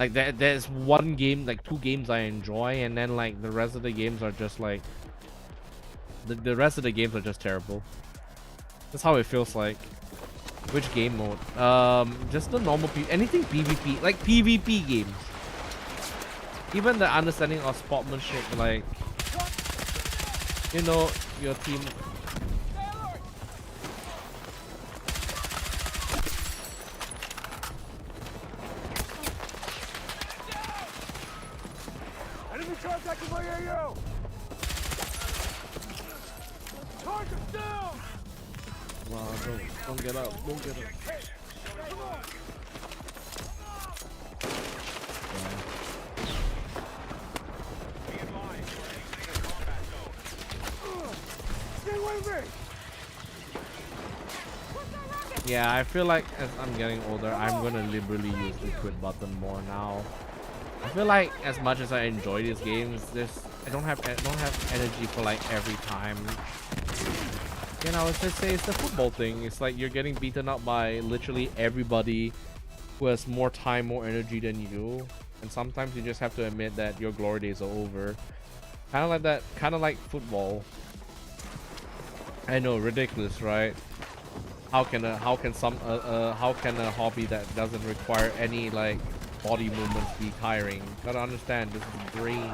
Like there's one game, like 2 games I enjoy, and then like the rest of the games are just like the rest of the games are just terrible. That's how it feels like. Which game mode? Just the normal anything PvP, like PvP games. Even the understanding of sportsmanship, like, you know, your team. Enemy contact in my AO! Target's down! Wow, don't get up, don't get up. Come on! Be advised, you're exiting the combat zone. Stay away from me! Yeah, I feel like as I'm getting older, I'm gonna liberally use the quit button more now. I feel like as much as I enjoy these games, I don't have energy for like every time. You know, let's just say it's the football thing. It's like you're getting beaten up by literally everybody who has more time, more energy than you, and sometimes you just have to admit that your glory days are over. Kind of like that, kind of like football. I know, ridiculous, right? How can a hobby that doesn't require any like body movements be tiring? Gotta understand, this is the brain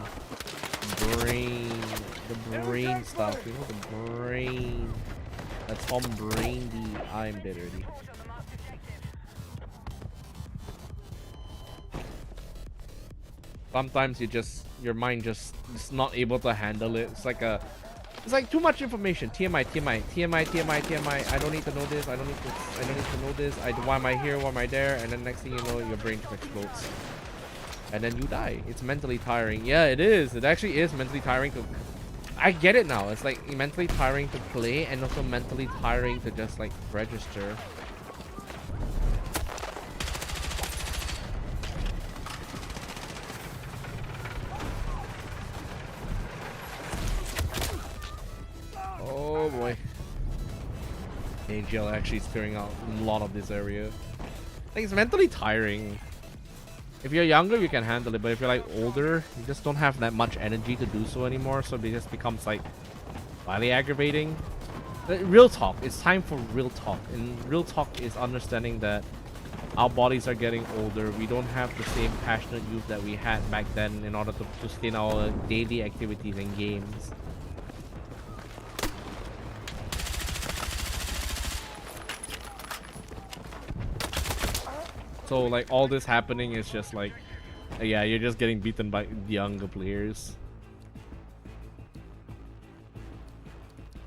stuff, you know, the brain. That's Tom Braindy. I'm bitterly. Sometimes your mind just is not able to handle it. It's like too much information. TMI. I don't need to know this. I don't need to know this. Why am I here? Why am I there? And then next thing you know, your brain just explodes. And then you die. It's mentally tiring. Yeah, it is. It actually is mentally tiring to... I get it now. It's like mentally tiring to play and also mentally tiring to just like register. Oh boy. AGL actually is clearing out a lot of this area. I think it's mentally tiring. If you're younger, you can handle it, but if you're like older, you just don't have that much energy to do so anymore, so it just becomes like slightly aggravating. Real talk, it's time for real talk, and real talk is understanding that our bodies are getting older. We don't have the same passionate youth that we had back then in order to sustain our daily activities and games. So like all this happening is just like, yeah, you're just getting beaten by younger players.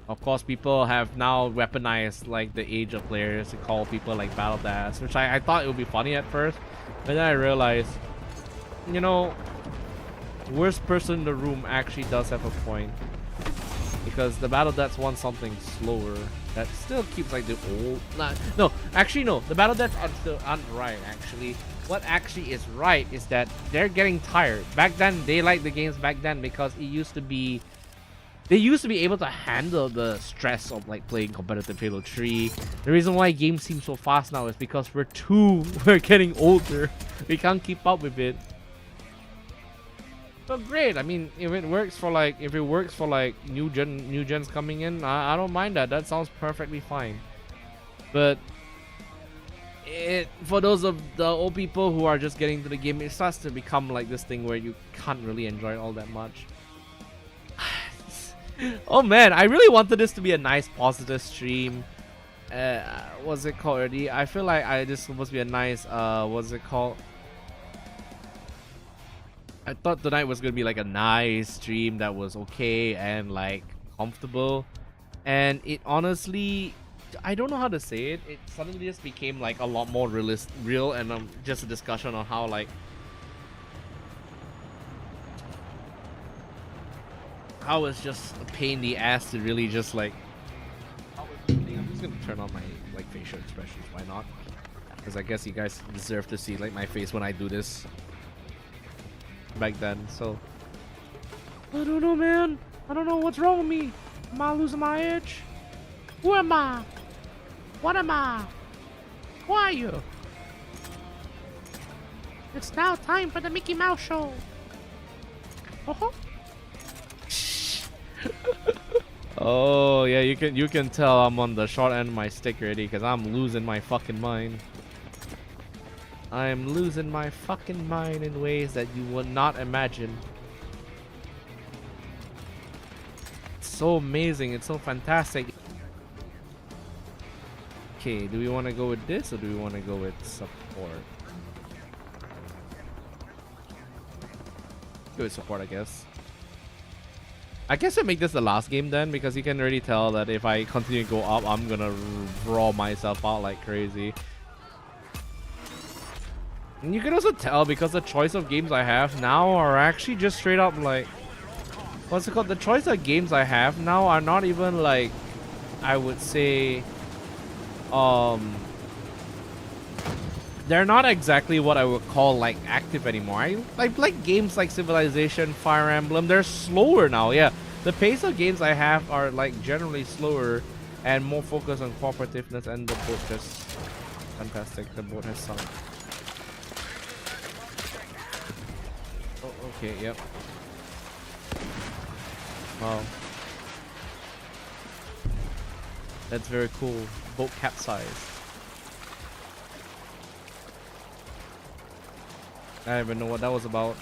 Of course, people have now weaponized like the age of players to call people like battle dads, which I thought it would be funny at first, but then I realized, you know, worst person in the room actually does have a point, because the battle dads want something slower that still keeps like the old. No, actually no, the battle dads aren't right. Actually, what actually is right is that they're getting tired. Back then, they liked the games back then because it used to be. They used to be able to handle the stress of like playing competitive Halo 3. The reason why games seem so fast now is because we're getting older. We can't keep up with it. But great. I mean, if it works for like new gens coming in, I don't mind that. That sounds perfectly fine. But for those of the old people who are just getting to the game, it starts to become like this thing where you can't really enjoy it all that much. Oh man, I really wanted this to be a nice positive stream. What's it called already? I feel like this was supposed to be a nice what's it called? I thought tonight was gonna be like a nice stream that was okay and like comfortable, and it honestly, I don't know how to say it. It suddenly just became like a lot more real, and just a discussion on how like how it's just a pain in the ass to really just like. I'm just gonna turn on my like facial expressions. Why not? Because I guess you guys deserve to see like my face when I do this. Back then, so I don't know, man. I don't know what's wrong with me. Am I losing my edge? Who am I? What am I? Who are you? It's now time for the Mickey Mouse show. Oh, oh yeah, you can tell I'm on the short end of my stick already because I'm losing my fucking mind. I am losing my fucking mind in ways that you would not imagine. It's so amazing. It's so fantastic. Okay, do we want to go with this or do we want to go with support? Go with support, I guess. I guess I make this the last game then, because you can already tell that if I continue to go up, I'm gonna raw myself out like crazy. And you can also tell because the choice of games I have now are actually just straight up like, what's it called? The choice of games I have now are not even like, I would say, they're not exactly what I would call like active anymore. I like games like Civilization, Fire Emblem. They're slower now. Yeah, the pace of games I have are like generally slower and more focused on cooperativeness. And the boat just fantastic. The boat has sunk. Oh, okay. Yep. Wow. That's very cool. Boat capsized. I don't even know what that was about.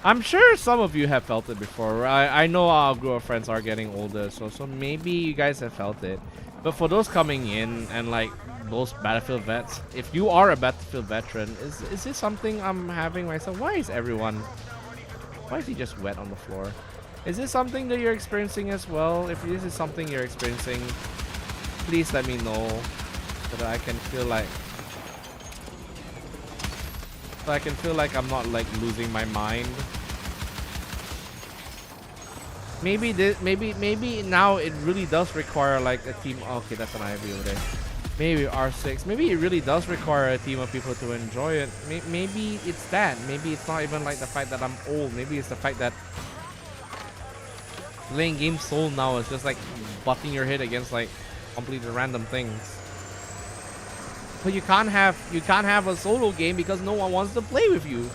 I'm sure some of you have felt it before. I know our group of friends are getting older, so maybe you guys have felt it. But for those coming in and like those Battlefield vets, if you are a Battlefield veteran, is this something I'm having myself? Why is he just wet on the floor? Is this something that you're experiencing as well? If this is something you're experiencing, please let me know so that I can feel like I'm not like losing my mind. Maybe now it really does require like a team. Okay, that's an IV over there. Maybe R6. Maybe it really does require a team of people to enjoy it. Maybe it's that. Maybe it's not even like the fact that I'm old. Maybe it's the fact that playing games soul now is just like butting your head against like completely random things. But you can't have a solo game because no one wants to play with you,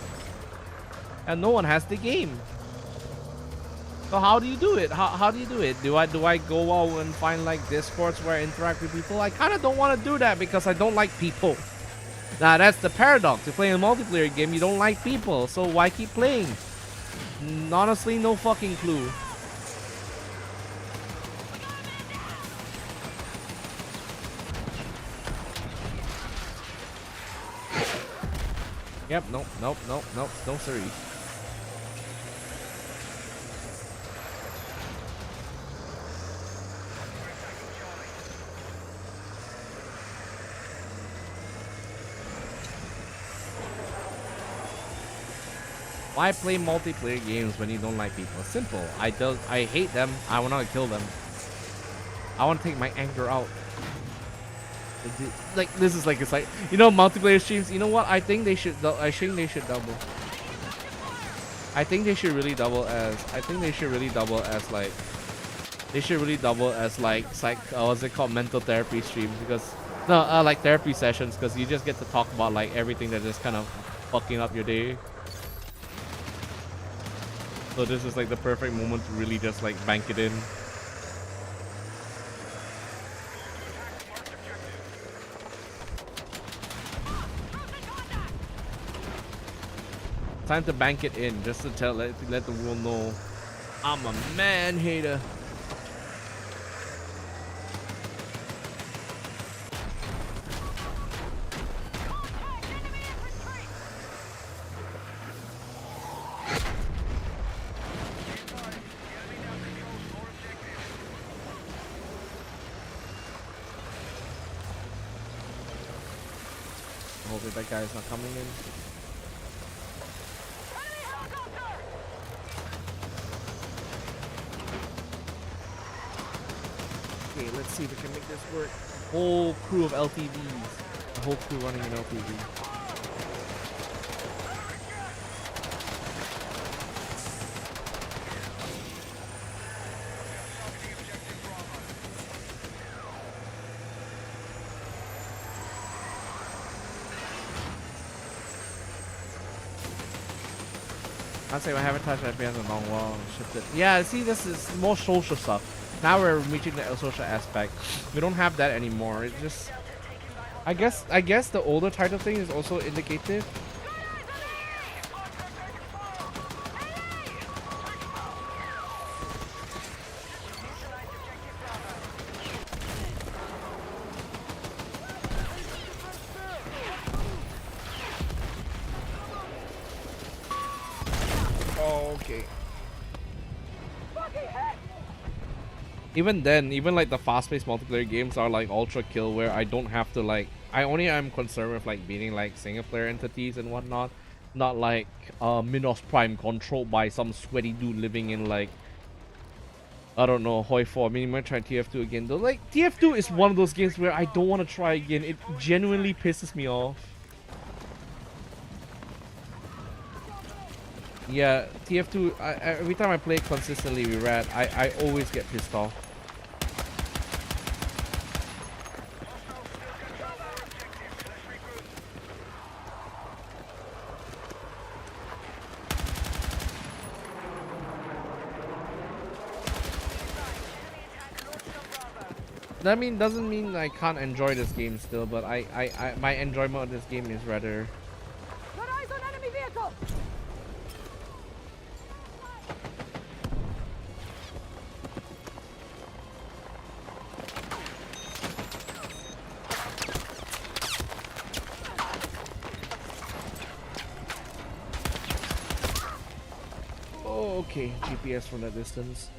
and no one has the game. So how do you do it? How do you do it? Do I go out and find like Discords where I interact with people? I kind of don't want to do that because I don't like people. Now that's the paradox. To play a multiplayer game, you don't like people, so why keep playing? Honestly, no fucking clue. Yep, nope, no sorry. Why play multiplayer games when you don't like people? Simple. I hate them. I want to kill them. I want to take my anger out. Like this is like it's like, you know, multiplayer streams. You know what? I think they should double. I think they should really double as. I think they should really double as like. They should really double as like what's it called, mental therapy streams, because no like therapy sessions, because you just get to talk about like everything that is kind of fucking up your day. So this is like the perfect moment to really just like bank it in. Time to bank it in, just to let the world know I'm a man hater. Hopefully that guy's not coming in. Okay, let's see if we can make this work. Whole crew of LTVs. The whole crew running an LTV. I say I haven't touched FPS in a long while. Shifted. Yeah, see, this is more social stuff. Now we're reaching the social aspect. We don't have that anymore. It's just, I guess the older title thing is also indicative. Oh, okay. Even then, even like the fast-paced multiplayer games are like ultra kill, where I don't have to like, I only am concerned with like beating like single-player entities and whatnot, not like Minos Prime controlled by some sweaty dude living in like, I don't know, Hoi 4. I mean, I'm gonna try TF2 again though. Like TF2 is one of those games where I don't want to try again. It genuinely pisses me off. Yeah, TF2, every time I play it consistently with Rat, I always get pissed off. That doesn't mean I can't enjoy this game still, but my enjoyment of this game is rather... Got eyes on enemy vehicle! Oh, okay, GPS from that distance.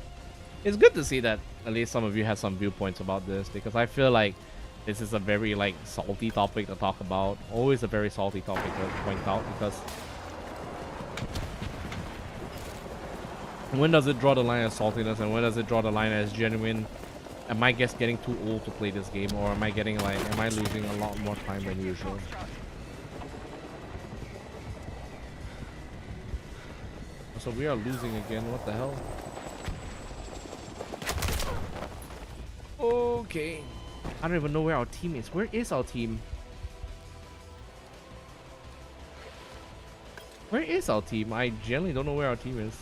It's good to see that at least some of you have some viewpoints about this, because I feel like this is a very like salty topic to talk about. Always a very salty topic to point out, because when does it draw the line as saltiness and when does it draw the line as genuine? Am I just getting too old to play this game, or am I getting like, am I losing a lot more time than usual? So we are losing again, what the hell? Okay. I don't even know where our team is. Where is our team? Where is our team? I generally don't know where our team is.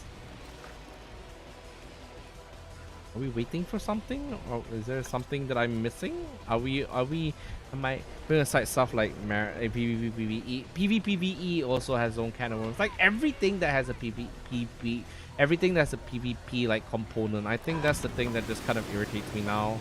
Are we waiting for something? Or is there something that I'm missing? Am I putting aside stuff like PvPvE? PvPvE also has its own can of worms. Like everything that has a PvP, everything that's a PvP like component. I think that's the thing that just kind of irritates me now.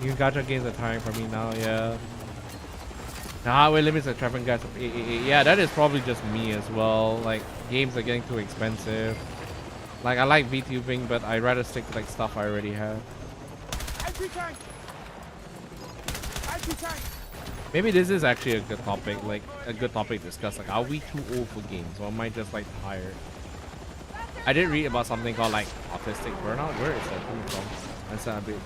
You gacha games are tiring for me now, yeah. The highway limits are trapping guys. Yeah, that is probably just me as well. Like, games are getting too expensive. Like, I like VTubing, but I'd rather stick to like stuff I already have. Maybe this is actually a good topic, like a good topic to discuss. Like, are we too old for games, or am I just like tired? I did read about something called like autistic burnout. Where is that coming from? That's a bit.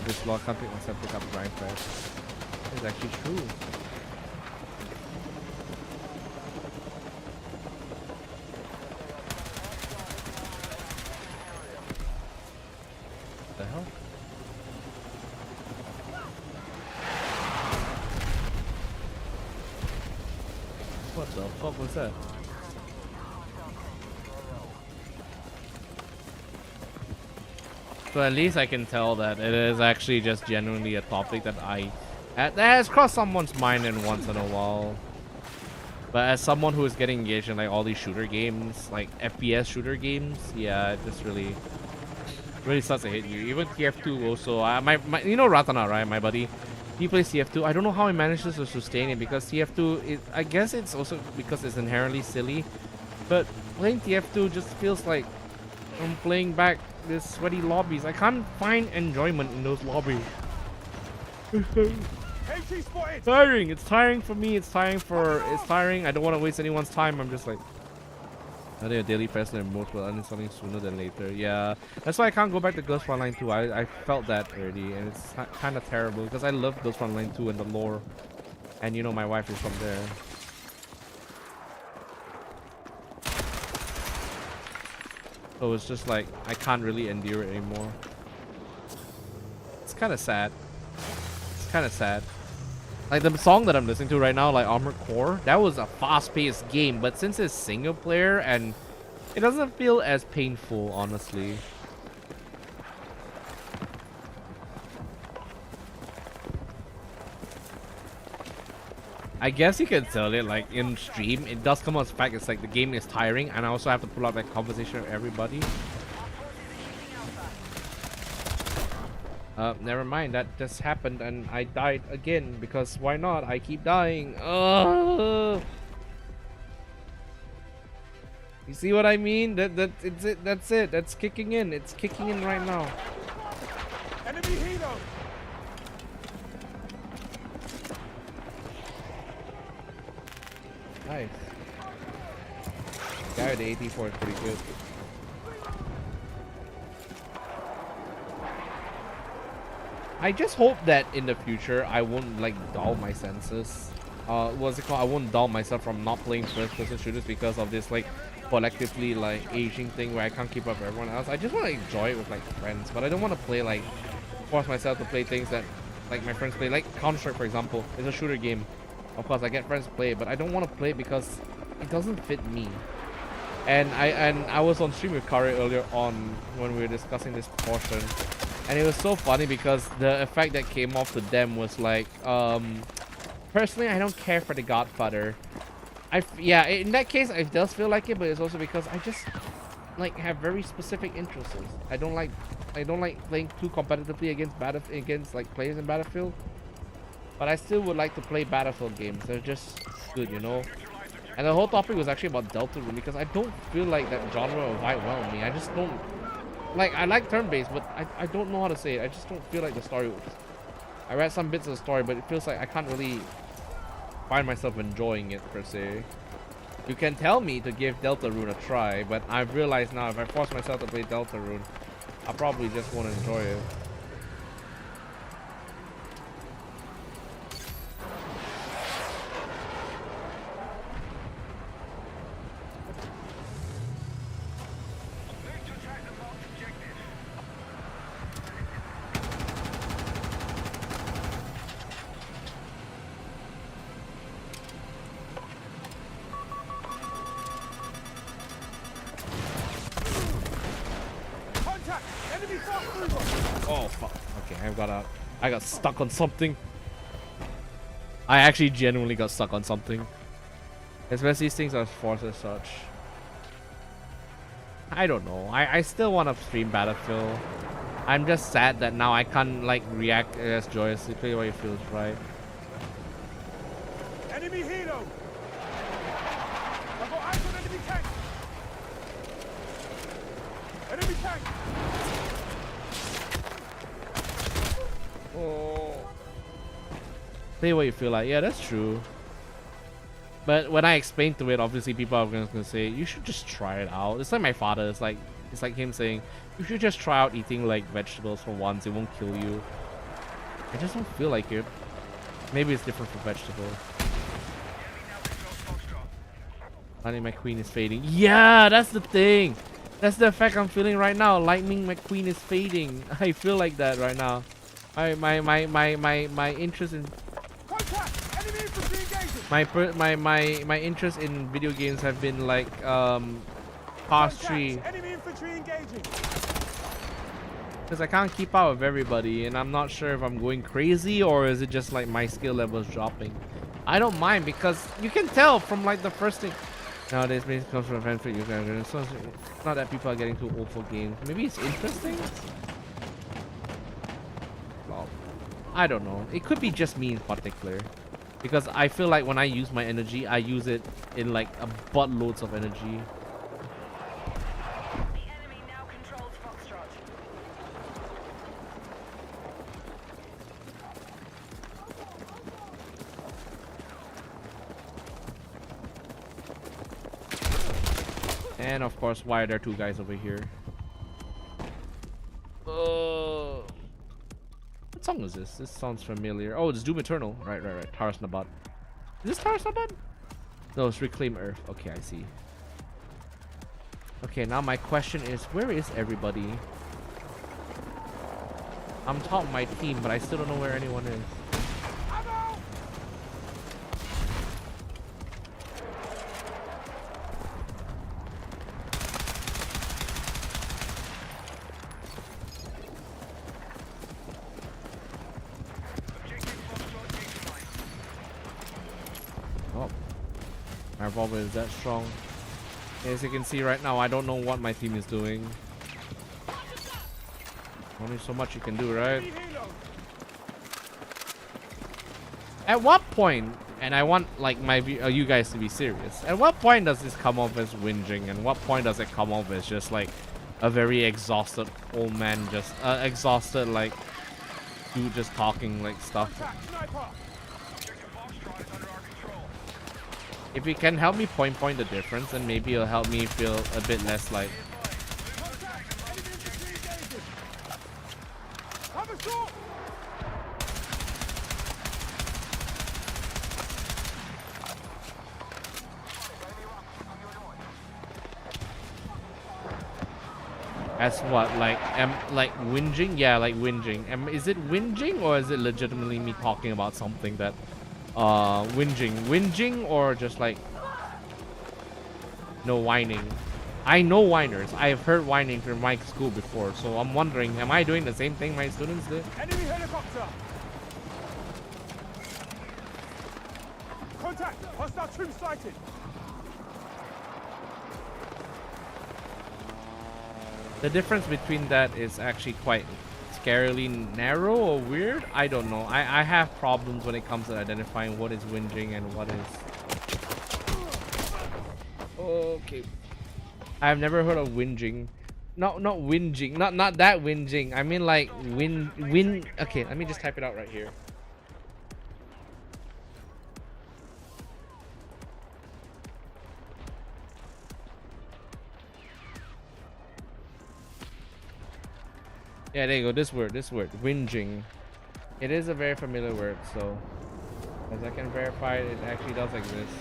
This law can't pick myself pick up grind fast. It's actually true. What the hell? What the fuck was that? So at least I can tell that it is actually just genuinely a topic that that has crossed someone's mind in once in a while. But as someone who is getting engaged in like all these shooter games, like FPS shooter games, yeah, it just really starts to hit you. Even TF2 also. You know Ratana, right? My buddy. He plays TF2. I don't know how he manages to sustain it because TF2 I guess it's also because it's inherently silly. But playing TF2 just feels like I'm playing back this sweaty lobbies. I can't find enjoyment in those lobbies. HE spotted. Tiring. It's tiring for me. It's tiring. I don't want to waste anyone's time. I'm just like, I think a daily person and most will uninstalling sooner than later. Yeah, that's why I can't go back to Ghost Frontline 2. I felt that already, and it's kind of terrible because I love Ghost Frontline 2 and the lore, and you know my wife is from there. So it's just like I can't really endure it anymore. It's kind of sad. It's kind of sad. Like the song that I'm listening to right now, like Armored Core, that was a fast-paced game, but since it's single player and it doesn't feel as painful, honestly. I guess you can tell it like in stream. It does come out as fact. It's like the game is tiring, and I also have to pull out that conversation with everybody. Never mind. That just happened, and I died again because why not? I keep dying. Ugh. You see what I mean? It's it. That's it. That's kicking in. It's kicking in right now. Enemy helo. Nice. Guy with the 84 is pretty good. I just hope that in the future I won't like dull my senses. What's it called? I won't dull myself from not playing first-person shooters because of this like collectively like aging thing where I can't keep up with everyone else. I just want to enjoy it with like friends, but I don't want to play like force myself to play things that like my friends play. Like Counter-Strike, for example, is a shooter game. Of course, I get friends to play it, but I don't want to play it because it doesn't fit me. And I was on stream with Karl earlier on when we were discussing this portion, and it was so funny because the effect that came off to them was like, personally, I don't care for the Godfather. Yeah, in that case, it does feel like it, but it's also because I just like have very specific interests. I don't like playing too competitively against like players in Battlefield. But I still would like to play Battlefield games. They're just good, you know? And the whole topic was actually about Deltarune because I don't feel like that genre will vibe well with me. I just don't... Like, I like turn-based, but I don't know how to say it. I just don't feel like the story was... I read some bits of the story, but it feels like I can't really find myself enjoying it, per se. You can tell me to give Deltarune a try, but I've realized now if I force myself to play Deltarune, I probably just won't enjoy it. Oh fuck. Okay, I got stuck on something. I actually genuinely got stuck on something. Especially these things are forced as such. I don't know. I still want to stream Battlefield. I'm just sad that now I can't like react as joyously. Play what it feels right. Enemy helo. I've got eyes on enemy tank. Enemy tank. Oh. Play what you feel like. Yeah, that's true. But when I explain to it, obviously people are gonna say you should just try it out. It's like my father. It's like him saying you should just try out eating like vegetables for once. It won't kill you. I just don't feel like it. Maybe it's different for vegetables. Lightning McQueen is fading. Yeah, that's the thing. That's the effect I'm feeling right now. Lightning McQueen is fading. I feel like that right now. My interest in my interest in video games have been like past 3 because I can't keep up with everybody and I'm not sure if I'm going crazy or is it just like my skill level is dropping. I don't mind because you can tell from like the first thing. Nowadays, basically comes from events for you guys. So it's not that people are getting too old for games. Maybe it's interesting. Well, I don't know. It could be just me in particular, because I feel like when I use my energy, I use it in like a buttloads of energy. The enemy now controls Foxtrot. And of course, why are there two guys over here? What song is this? This sounds familiar. Oh, it's Doom Eternal. Right. Taras Nabat. Is this Taras Nabat? No, it's Reclaim Earth. Okay, I see. Okay, now my question is, where is everybody? I'm top of my team, but I still don't know where anyone is. Oh, my revolver is that strong. As you can see right now, I don't know what my team is doing. Only so much you can do, right? At what point, and I want like you guys to be serious, at what point does this come off as whinging, and what point does it come off as just like a very exhausted old man, just exhausted like dude just talking like stuff? If you can help me point the difference, then maybe it'll help me feel a bit less like. As what, like whinging? Yeah, like whinging. Is it whinging, or is it legitimately me talking about something that whinging, or just like no whining? I know whiners. I've heard whining from my school before, so I'm wondering, am I doing the same thing my students did? Enemy helicopter! Contact! Hostile troops sighted! The difference between that is actually quite scarily narrow or weird. I don't know. I have problems when it comes to identifying what is whinging and what is. Okay. I've never heard of whinging. No, not whinging. Not that whinging. I mean like win. Okay, let me just type it out right here. Yeah, there you go. This word, whinging. It is a very familiar word, so as I can verify, it actually does exist.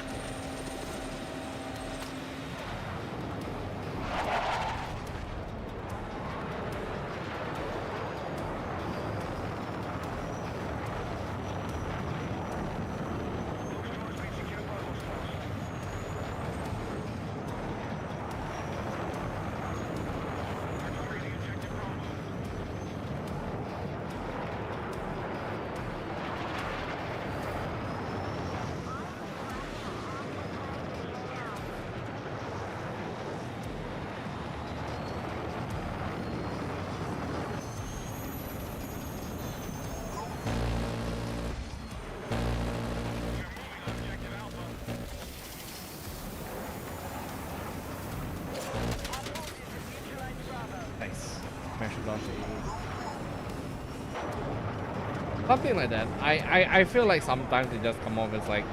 Something like that. I feel like sometimes it just come off as like,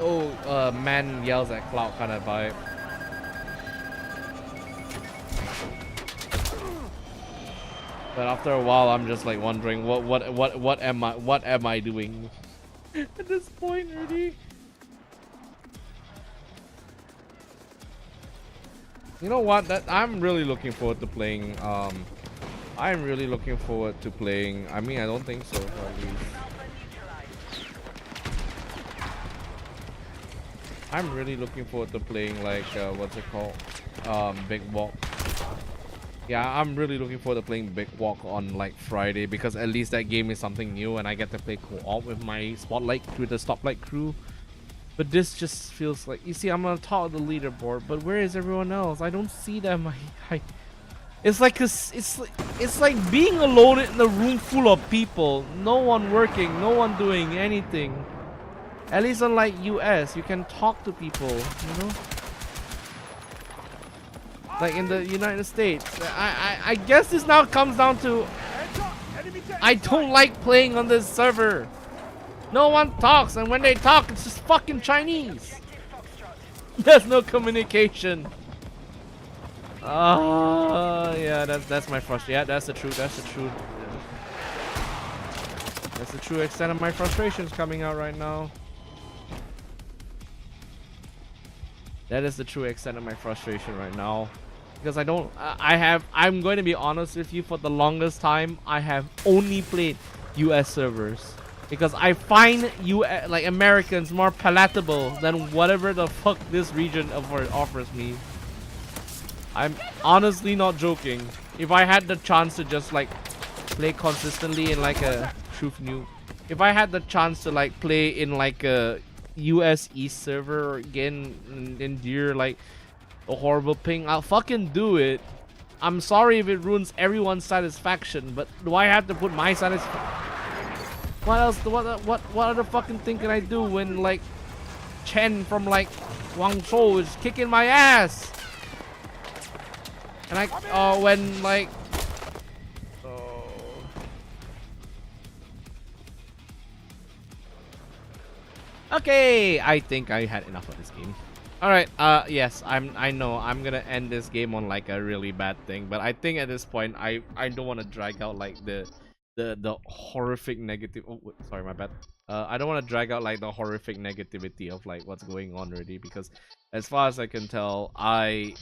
oh, man yells at cloud kind of vibe. But after a while, I'm just like wondering what am I doing at this point, really? You know what? I'm really looking forward to playing. I'm really looking forward to playing. I mean, I don't think so, at least. I'm really looking forward to playing like what's it called? Big Walk. Yeah, I'm really looking forward to playing Big Walk on like Friday, because at least that game is something new and I get to play co-op with my the Stoplight crew. But this just feels like, you see, I'm on top of the leaderboard, but where is everyone else? I don't see them. It's like it's like being alone in a room full of people, no one working, no one doing anything. At least unlike US, you can talk to people, you know. Like in the United States, I guess this now comes down to I don't like playing on this server. No one talks, and when they talk, it's just fucking Chinese. There's no communication. Yeah, that's my frustration. Yeah, that's the truth. That's the true extent of my frustrations coming out right now. That is the true extent of my frustration right now. Because I'm going to be honest with you, for the longest time, I have only played US servers. Because I find like Americans more palatable than whatever the fuck this region offers me. I'm honestly not joking. If I had the chance to just like play consistently in like a truth nuke, if I had the chance to like play in like a US East server or again endure like a horrible ping, I'll fucking do it. I'm sorry if it ruins everyone's satisfaction, but do I have to put my satisfaction? What else? What other fucking thing can I do when like Chen from like Guangzhou is kicking my ass? And when like okay, I think I had enough of this game. All right, yes, I know I'm gonna end this game on like a really bad thing, but I think at this point I don't want to drag out like the horrific negative. Oh, sorry, my bad. I don't want to drag out like the horrific negativity of like what's going on already, because as far as I can tell, I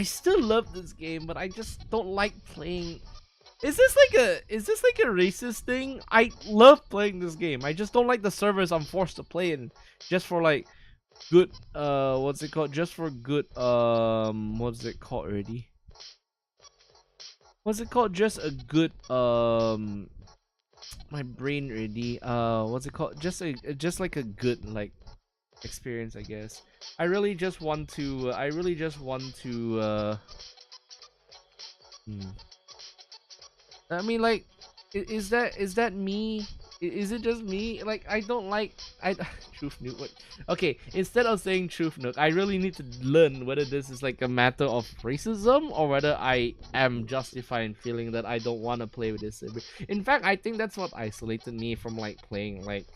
still love this game, but I just don't like playing. Is this like a racist thing? I love playing this game. I just don't like the servers I'm forced to play in just for like good what's it called? Just for good what's it called already? What's it called? Just a good my brain already. What's it called? Just like a good like experience, I guess. I really just want to I mean, like, is that me? Is it just me? Like, I don't like truth nuke. What? Okay, instead of saying truth nuke, I really need to learn whether this is like a matter of racism or whether I am justified in feeling that I don't want to play with this. In fact, I think that's what isolated me from like playing like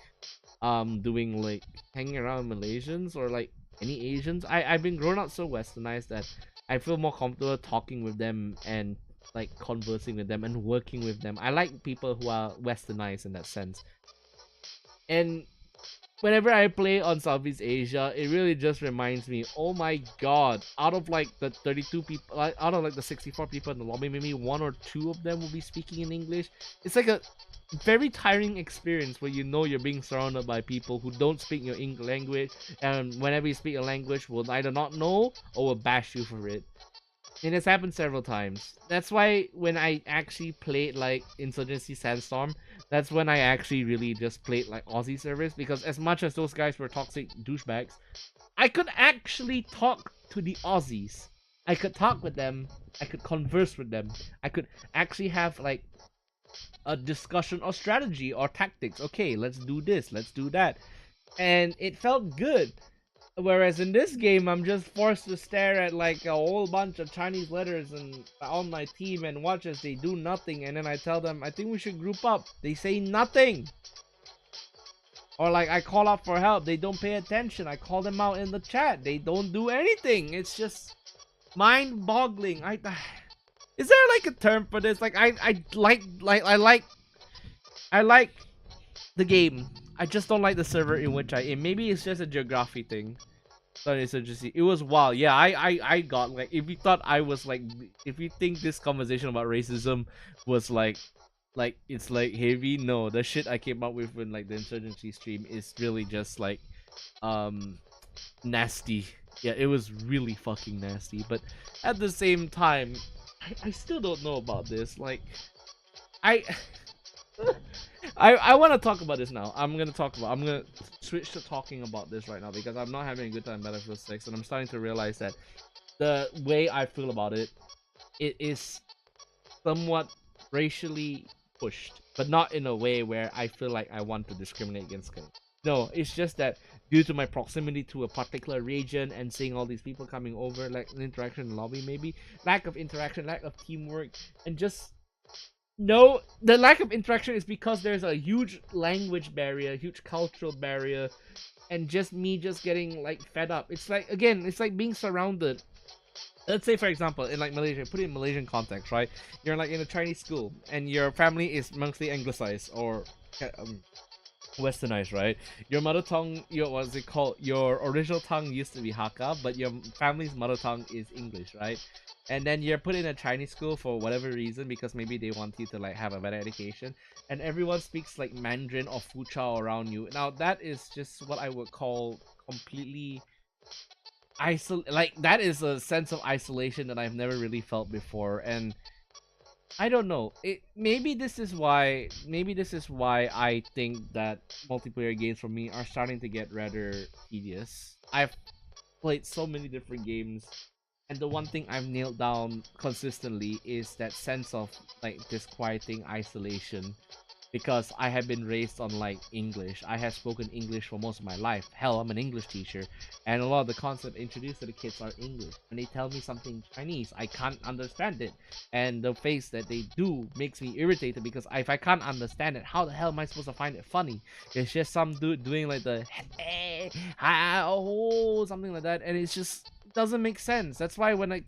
doing like hanging around Malaysians or like any Asians. I've been grown up so westernized that I feel more comfortable talking with them and like conversing with them and working with them. I like people who are westernized in that sense. And whenever I play on Southeast Asia, it really just reminds me, oh my god, out of like the 32 people, out of like the 64 people in the lobby, maybe 1 or 2 of them will be speaking in English. It's like a very tiring experience where you know you're being surrounded by people who don't speak your English language, and whenever you speak a language will either not know or will bash you for it. And it's happened several times. That's why when I actually played like Insurgency Sandstorm, that's when I actually really just played like Aussie servers, because as much as those guys were toxic douchebags, I could actually talk to the Aussies. I could talk with them, I could converse with them, I could actually have like a discussion or strategy or tactics. Okay, let's do this, let's do that. And it felt good. Whereas in this game, I'm just forced to stare at like a whole bunch of Chinese letters and on my team and watch as they do nothing, and then I tell them, I think we should group up. They say nothing. Or like I call out for help, they don't pay attention. I call them out in the chat, they don't do anything. It's just mind-boggling. Is there like a term for this? Like I like the game. I just don't like the server in which I am. Maybe it's just a geography thing. Sorry, so just it was wild. Yeah, I got like, if you thought I was like, if you think this conversation about racism was like it's like heavy, no, the shit I came up with in like the Insurgency stream is really just like nasty. Yeah, it was really fucking nasty. But at the same time, I still don't know about this. Like I want to talk about this now. I'm gonna switch to talking about this right now because I'm not having a good time in Battlefield 6, and I'm starting to realize that the way I feel about it, it is somewhat racially pushed, but not in a way where I feel like I want to discriminate against skin. No, it's just that due to my proximity to a particular region and seeing all these people coming over, like an interaction in the lobby, maybe lack of interaction, lack of teamwork, and just no, the lack of interaction is because there's a huge language barrier, huge cultural barrier, and just me just getting like fed up. It's like, again, it's like being surrounded. Let's say, for example, in like Malaysia, put it in Malaysian context, right? You're like in a Chinese school, and your family is mostly anglicized or westernized, right? Your mother tongue, your what's it called? Your original tongue used to be Hakka, but your family's mother tongue is English, right? And then you're put in a Chinese school for whatever reason because maybe they want you to like have a better education, and everyone speaks like Mandarin or Fuchao around you. Now that is just what I would call completely like that is a sense of isolation that I've never really felt before, and I don't know. Maybe this is why I think that multiplayer games for me are starting to get rather tedious. I've played so many different games, and the one thing I've nailed down consistently is that sense of like disquieting isolation, because I have been raised on like English. I have spoken English for most of my life. Hell, I'm an English teacher, and a lot of the concepts introduced to the kids are English. When they tell me something Chinese, I can't understand it, and the face that they do makes me irritated because if I can't understand it, how the hell am I supposed to find it funny? It's just some dude doing like the oh, something like that, and it's just doesn't make sense. That's why when I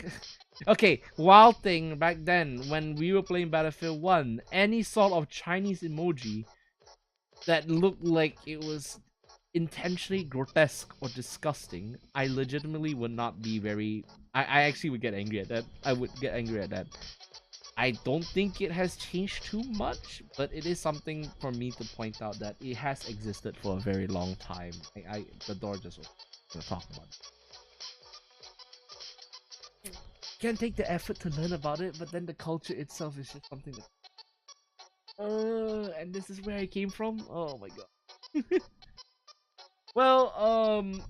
okay, wild thing back then when we were playing Battlefield 1, any sort of Chinese emoji that looked like it was intentionally grotesque or disgusting, I legitimately would not be very I actually would get angry at that. I would get angry at that. I don't think it has changed too much, but it is something for me to point out that it has existed for a very long time. The door just was gonna talk about it. Can't take the effort to learn about it, but then the culture itself is just something that and this is where I came from. Oh my god. Well,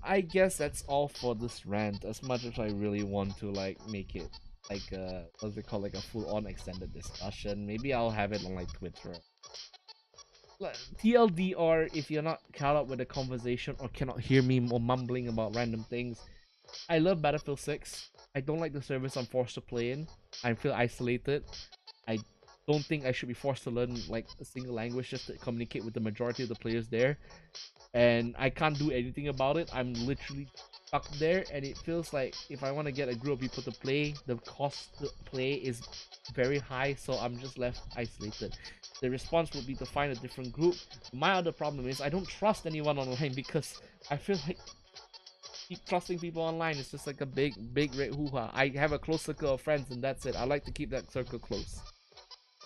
I guess that's all for this rant. As much as I really want to like make it like what's it called, like a full-on extended discussion, maybe I'll have it on like Twitter. TLDR, if you're not caught up with the conversation or cannot hear me more mumbling about random things, I love Battlefield 6. I don't like the service I'm forced to play in. I feel isolated. I don't think I should be forced to learn like a single language just to communicate with the majority of the players there. And I can't do anything about it. I'm literally stuck there, and it feels like if I want to get a group of people to play, the cost to play is very high, so I'm just left isolated. The response would be to find a different group. My other problem is I don't trust anyone online because I feel like keep trusting people online is just like a big red hoo-ha. I have a close circle of friends and that's it. I like to keep that circle close.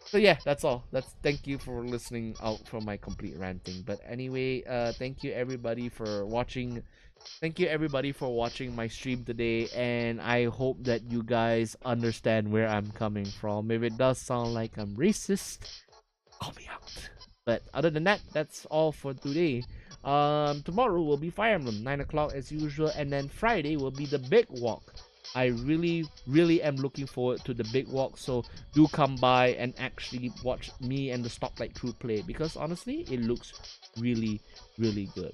So yeah, that's all. Thank you for listening out for my complete ranting. But anyway, thank you everybody for watching. Thank you everybody for watching my stream today, and I hope that you guys understand where I'm coming from. If it does sound like I'm racist, call me out. But other than that, that's all for today. Tomorrow will be Fire Emblem 9 o'clock as usual, and then Friday will be the big walk. I really am looking forward to the big walk, so do come by and actually watch me and the Stoplight crew play, because honestly it looks really good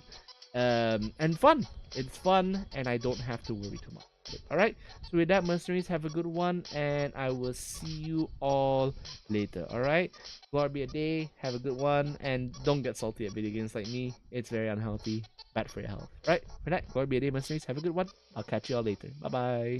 and fun. It's fun and I don't have to worry too much. Alright, so with that, mercenaries, have a good one, and I will see you all later. Alright, glory be a day, have a good one, and don't get salty at video games like me. It's very unhealthy, bad for your health. Right, for that, glory be a day, mercenaries, have a good one. I'll catch you all later. Bye bye.